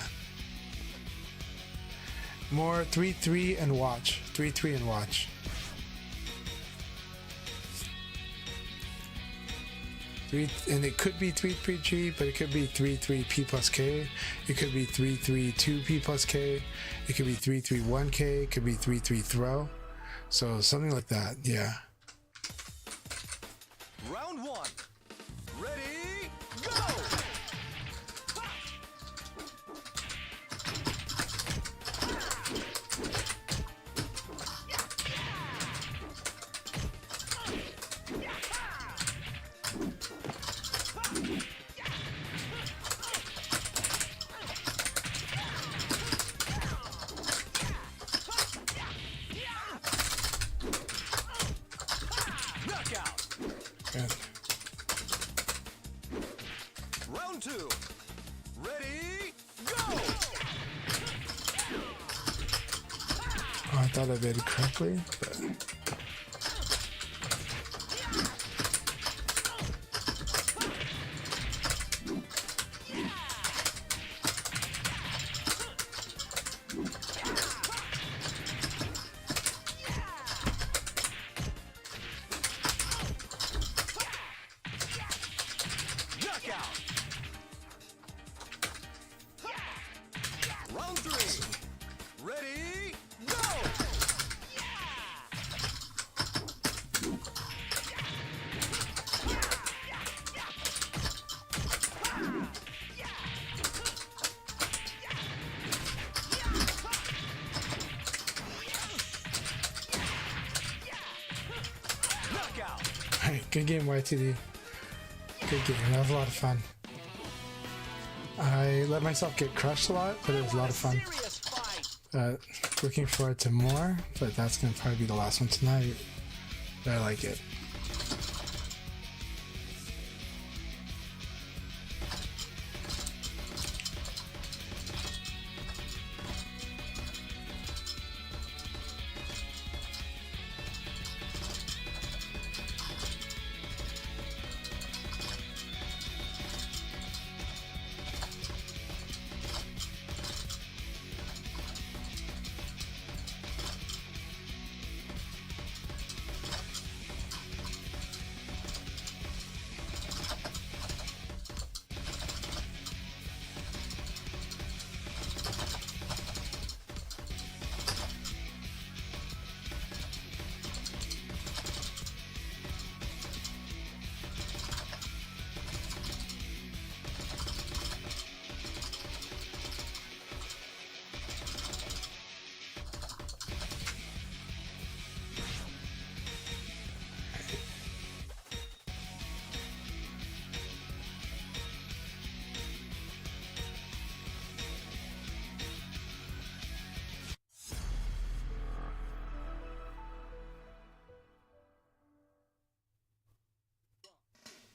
More 3-3 and watch. 3-3 and watch. And it could be 3-3G, but it could be 3-3P plus K. It could be 3-3-2P plus K. It could be 3-3-1K. It could be 3-3 throw. So something like that, yeah. Round 1. Ready, go! Knockout! Good. Round 2. Ready, go! Oh, I thought I did it correctly, but... Knockout! Round 3. Ready, go! Knockout! Alright, good game, YTD. Good game. That was a lot of fun. I let myself get crushed a lot, but it was a lot of fun. Serious fight. Looking forward to more, but that's going to probably be the last one tonight. But I like it.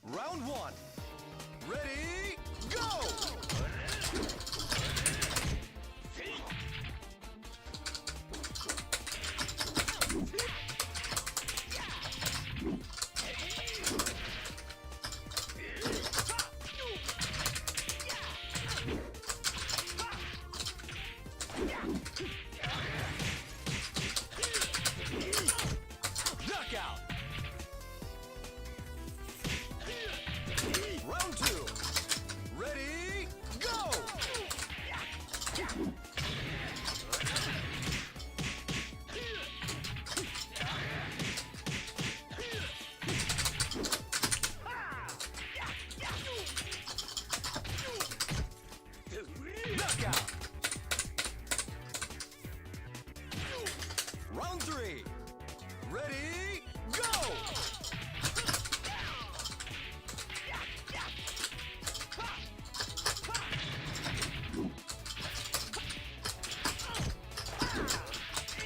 Round 1. Ready, go! Ready, go!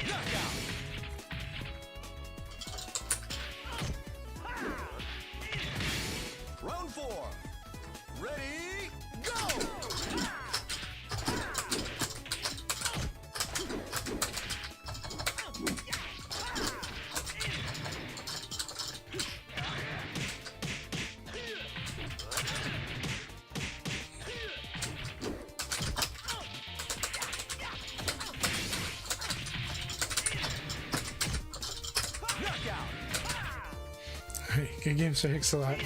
Knockout! Round 4. Ready, go! Knockout! Hey, good game, Sir Hicks-a-Lot.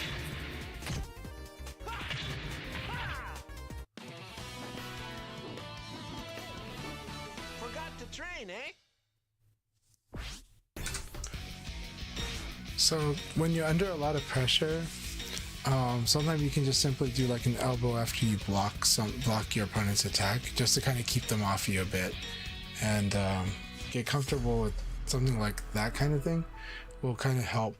Forgot to train, eh? So when you're under a lot of pressure, sometimes you can just simply do like an elbow after you block your opponent's attack, just to kind of keep them off you a bit, and get comfortable with something like that kind of thing. Will kind of help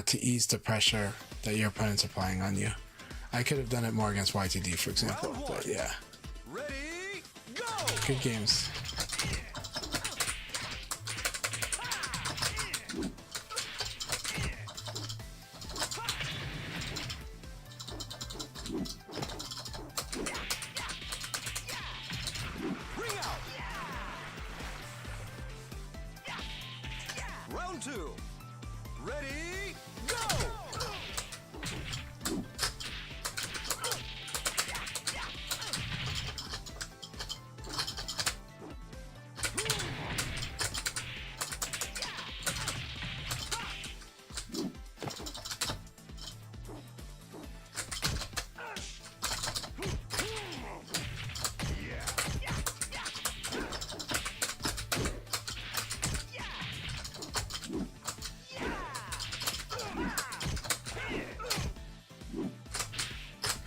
to ease the pressure that your opponent's applying on you. I could have done it more against YTD, for example, but yeah, Ready, go! good games. Ring out! Round 2. Ready, go!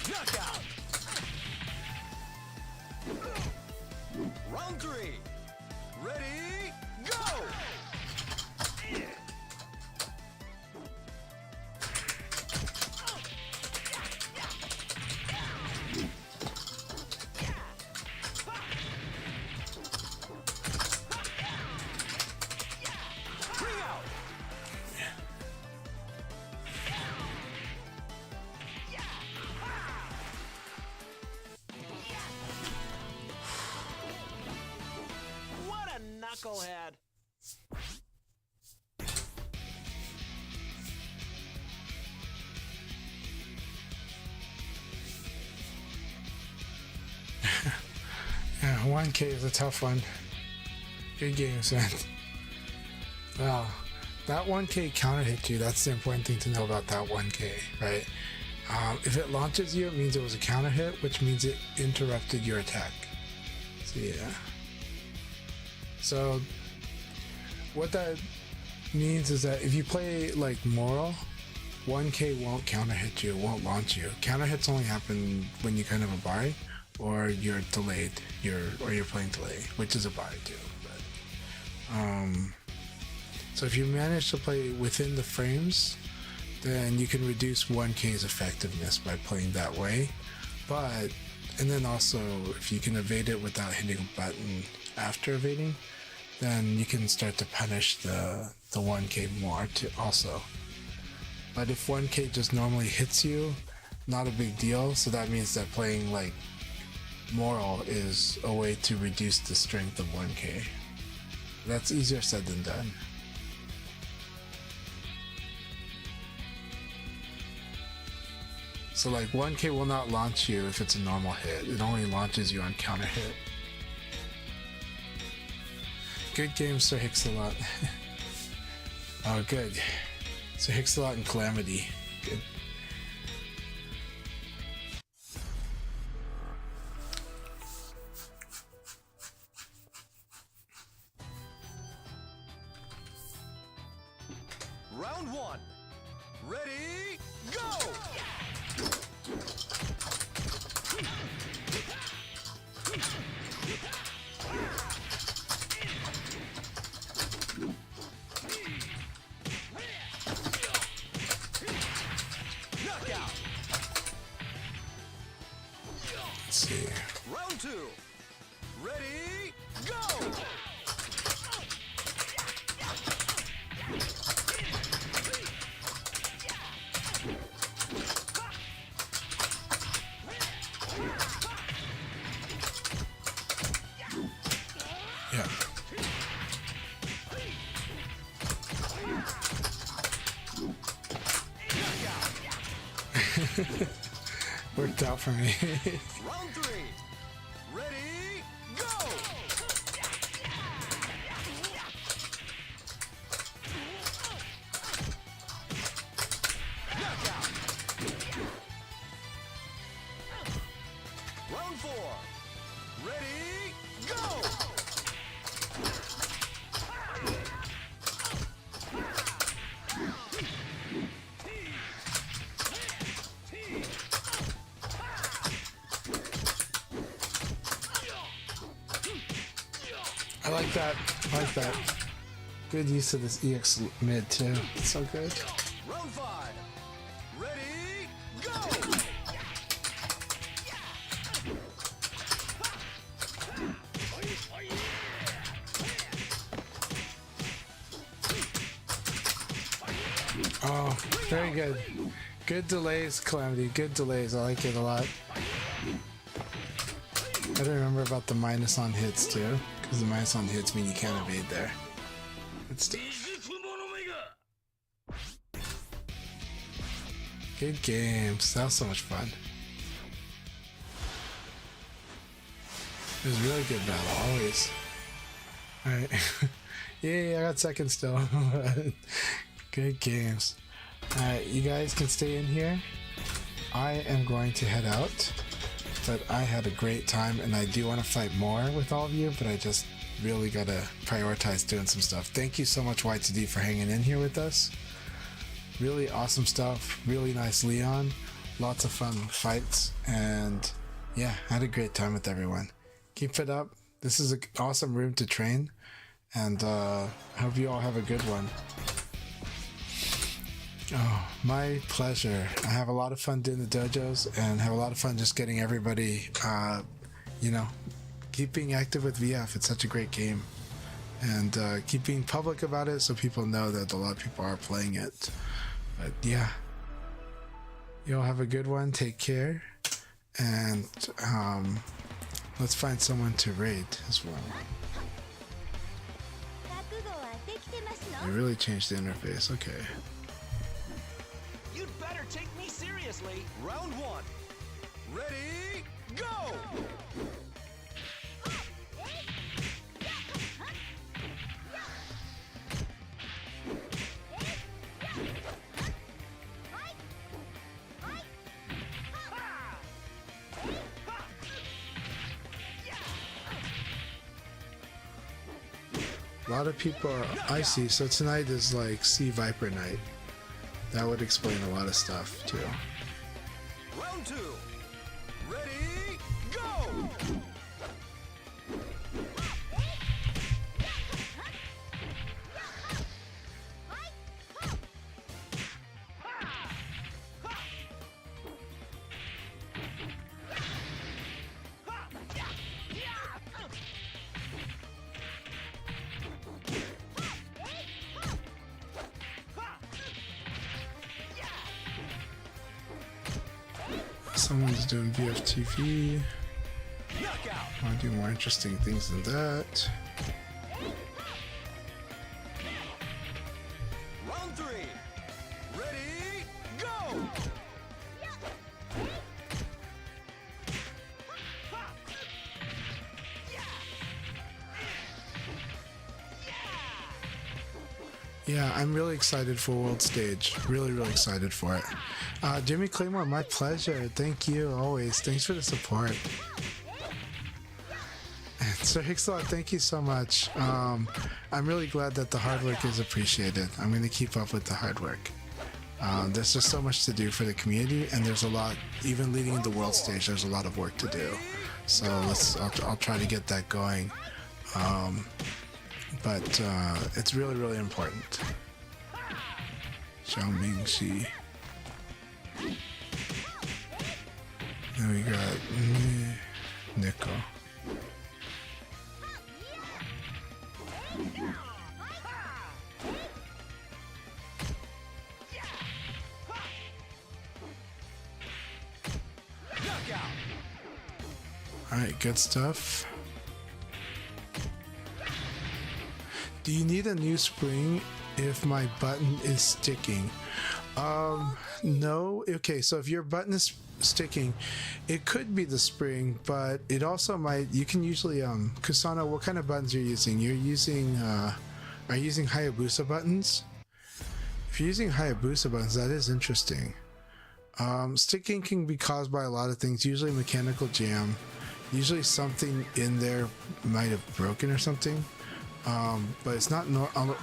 Knockout! Round 3. Ready, go! Ring out! What a knucklehead! Yeah, 1K is a tough one. Good games, man. Wow, that 1K counter hit you. That's the important thing to know about that 1K, right? If it launches you, it means it was a counter hit, which means it interrupted your attack. So yeah. So what that means is that if you play like Moral, 1K won't counter hit you, it won't launch you. Counter hits only happen when you kind of a buy, or you're delayed, or you're playing delay, which is a buy too. But so if you manage to play within the frames, then you can reduce 1K's effectiveness by playing that way. And then also, if you can evade it without hitting a button after evading, then you can start to punish the 1K more too also. But if 1K just normally hits you, not a big deal. So that means that playing like Moral is a way to reduce the strength of 1K. That's easier said than done. So like 1K will not launch you if it's a normal hit. It only launches you on counter hit. Good game, Sir Hicks-a-Lot. Oh, good. Sir Hicks-a-Lot and Calamity. Good. Round 1. Ready, go! Ready, go! Yeah. Worked out for me. Round 3. Ready, go! Round 4. Ready, go! I like that. I like that. Good use of this EX mid too. It's so good. Round 5. Ready, go! Oh, very good. Good delays, Calamity. Good delays. I like it a lot. I don't remember about the minus on hits too, because the minus on hits mean you can't evade there. Good stuff. Good games. That was so much fun. It was really good battle, always. Alright. Yeah, I got second still. Good games. Alright, you guys can stay in here. I am going to head out. But I had a great time, and I do want to fight more with all of you, but I just really gotta prioritize doing some stuff. Thank you so much, Y2D, for hanging in here with us. Really awesome stuff. Really nice Leon. Lots of fun fights, and yeah, I had a great time with everyone. Keep it up. This is an awesome room to train, and I hope you all have a good one. Oh, my pleasure. I have a lot of fun doing the dojos and have a lot of fun just getting everybody, you know, keeping active with VF. It's such a great game. And keep being public about it so people know that a lot of people are playing it. But yeah, you all have a good one. Take care. And let's find someone to raid as well. They really changed the interface. Okay. You'd better take me seriously. Round 1. Ready, go! A lot of people are icy, so tonight is like Sea Viper night. That would explain a lot of stuff too. Round 2. Ready, go! Someone's doing VFTV. Knockout. I want to do more interesting things than that. Round 3. Ready, go! Yeah, I'm really excited for World Stage. Really, really excited for it. Jimmy Claymore, my pleasure. Thank you, always. Thanks for the support. And Sir Hixlot, thank you so much. I'm really glad that the hard work is appreciated. I'm going to keep up with the hard work. There's just so much to do for the community, and there's a lot, even leading into World Stage, there's a lot of work to do. So I'll try to get that going. But it's really, really important. Xiao Ming Xi. Then we got Nico. Alright, good stuff. Do you need a new spring if my button is sticking? No. Okay, so if your button is sticking, it could be the spring, but it also might. You can usually Kusano, what kind of buttons you're using? You're using are you using Hayabusa buttons? If you're using Hayabusa buttons, that is interesting. Sticking can be caused by a lot of things, usually mechanical jam. Usually something in there might have broken or something. But it's not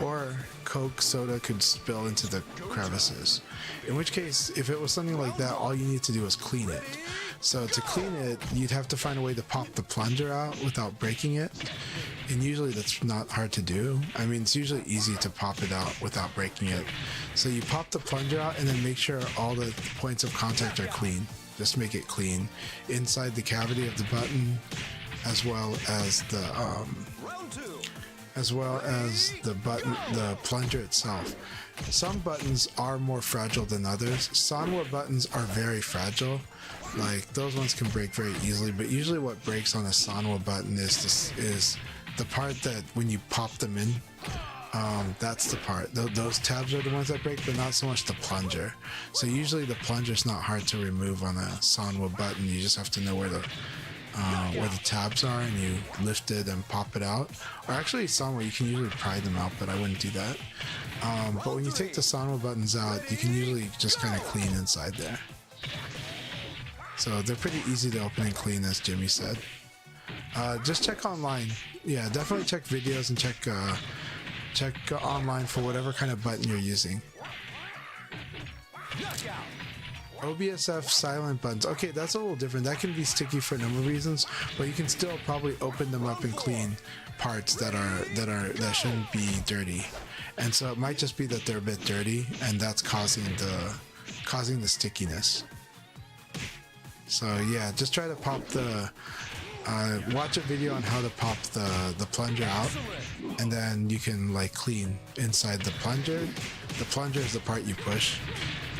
or Coke soda could spill into the crevices, in which case if it was something like that, all you need to do is clean it. So to clean it, you'd have to find a way to pop the plunger out without breaking it, and usually that's not hard to do. I mean, it's usually easy to pop it out without breaking it. So you pop the plunger out and then make sure all the points of contact are clean. Just make it clean inside the cavity of the button, as well as the button, the plunger itself. Some buttons are more fragile than others. Sanwa buttons are very fragile. Like, those ones can break very easily, but usually what breaks on a Sanwa button is the part that when you pop them in, that's the part. Those tabs are the ones that break, but not so much the plunger. So usually the plunger's not hard to remove on a Sanwa button. You just have to know where the tabs are, and you lift it and pop it out. Or actually, Sanwa, you can usually pry them out, but I wouldn't do that. But when you take the Sanwa buttons out, you can usually just kind of clean inside there. So they're pretty easy to open and clean, as Jimmy said. Just check online. Yeah, definitely check videos and check online for whatever kind of button you're using. OBSF silent buttons. Okay, that's a little different. That can be sticky for a number of reasons, but you can still probably open them up and clean parts that shouldn't be dirty. And so it might just be that they're a bit dirty, and that's causing the stickiness. So yeah, just try to pop the watch a video on how to pop the plunger out, and then you can like clean inside the plunger. The plunger is the part you push,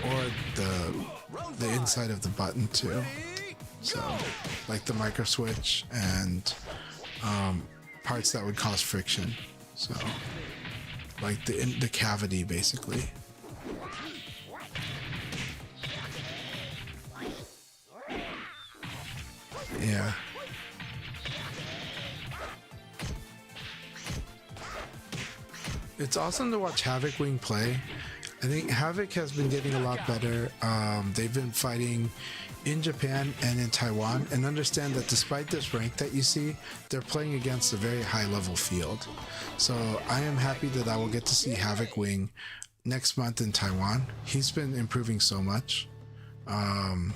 or the inside of the button too. So like the micro switch and parts that would cause friction. So like the cavity basically. Yeah. It's awesome to watch Havoc Wing play. I think Havoc has been getting a lot better. They've been fighting in Japan and in Taiwan, and understand that despite this rank that you see, they're playing against a very high level field. So I am happy that I will get to see Havoc Wing next month in Taiwan. He's been improving so much. And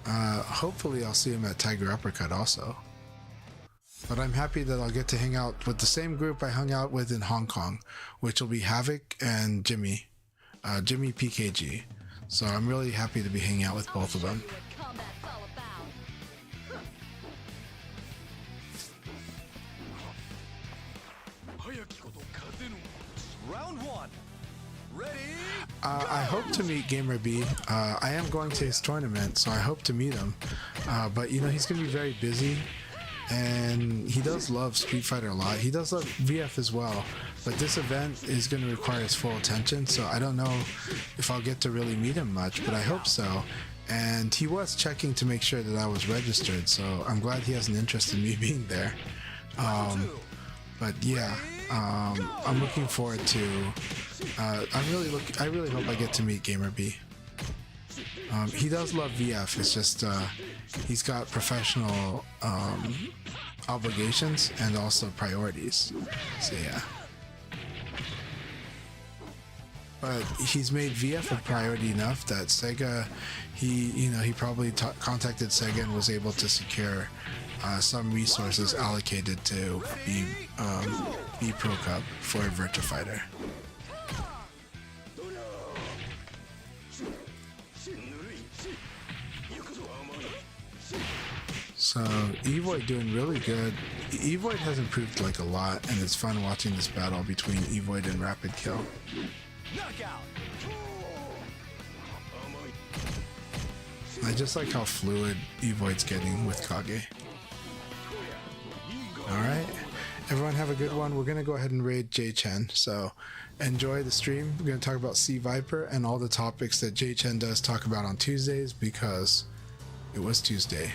hopefully I'll see him at Tiger Uppercut also. But I'm happy that I'll get to hang out with the same group I hung out with in Hong Kong, which will be Havoc and Jimmy PKG. So I'm really happy to be hanging out with both of them. Round one. Ready? I hope to meet Gamer B. I am going to his tournament, so I hope to meet him. But you know, he's going to be very busy, and he does love Street Fighter a lot. He does love VF as well, but this event is going to require his full attention, so I don't know if I'll get to really meet him much, but I hope so. And he was checking to make sure that I was registered, so I'm glad he has an interest in me being there. But yeah, I'm looking forward to. I really hope I get to meet Gamer B. He does love VF. It's just he's got professional obligations and also priorities. So yeah. But he's made VF a priority enough that Sega, he probably contacted Sega and was able to secure some resources allocated to be Pro Cup for Virtua Fighter. So Evoid doing really good. Evoid has improved like a lot, and it's fun watching this battle between Evoid and Rapid Kill. Knockout. I just like how fluid Evoid's getting with Kage. Alright, everyone have a good one. We're going to go ahead and raid J-Chen, so enjoy the stream. We're going to talk about Sea Viper and all the topics that J-Chen does talk about on Tuesdays because it was Tuesday.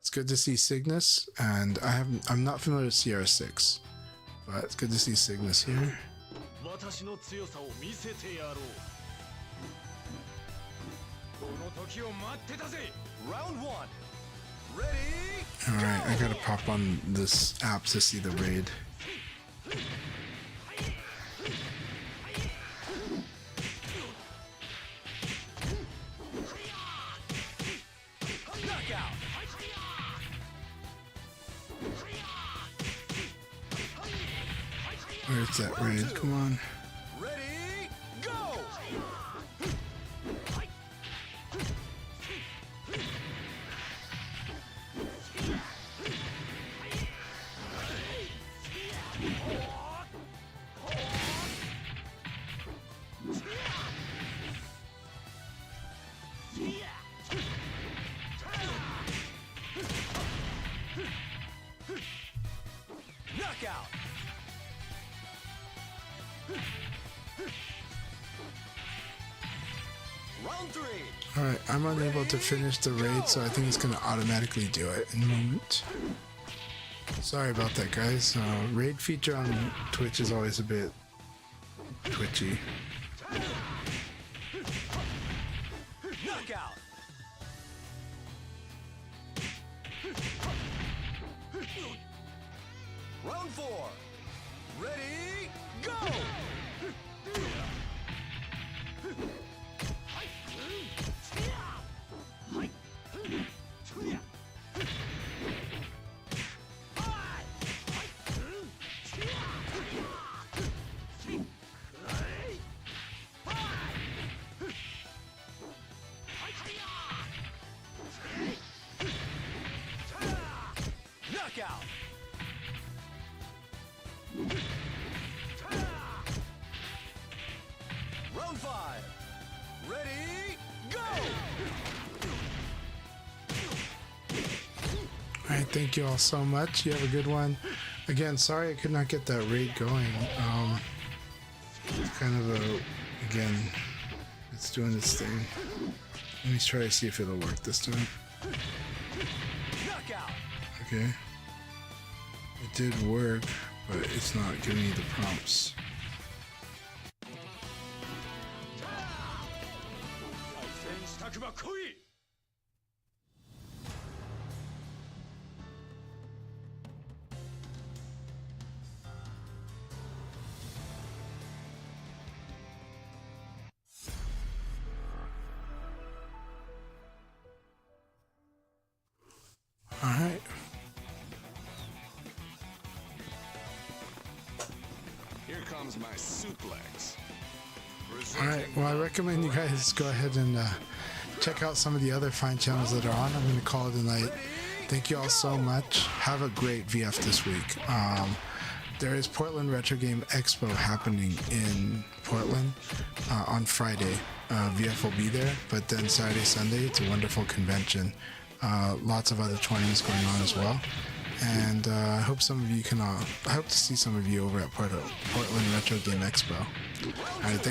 It's good to see Cygnus, and I'm not familiar with CR6, but it's good to see Cygnus here. 私の強さを見せてやろう。この時を待ってたぜ。 Round 1. Ready? Alright, I gotta pop on this app to see the raid. Knockout. Where's that raid? Come on. Ready? Go! Knockout. Round 3. Alright, I'm unable to finish the raid, so I think it's gonna automatically do it in a moment. Sorry about that, guys. Raid feature on Twitch is always a bit twitchy. Knockout. Round 4. Ready? Go! Knockout. Round 5. Ready? Go! Alright, thank you all so much. You have a good one. Again, sorry I could not get that raid going. It's kind of a, again, it's doing its thing. Let me try to see if it'll work this time. Knockout. Okay. It did work, but it's not giving me the prompts. Alright. Here comes my suplex. Alright, well I recommend you guys go ahead and check out some of the other fine channels that are on. I'm going to call it a night. Thank you all so much. Have a great VF this week. There is Portland Retro Game Expo happening in Portland on Friday. VF will be there, but then Saturday, Sunday, it's a wonderful convention. Lots of other 20s going on as well. And I hope some of you can, I hope to see some of you over at Portland Retro Game Expo. Alright,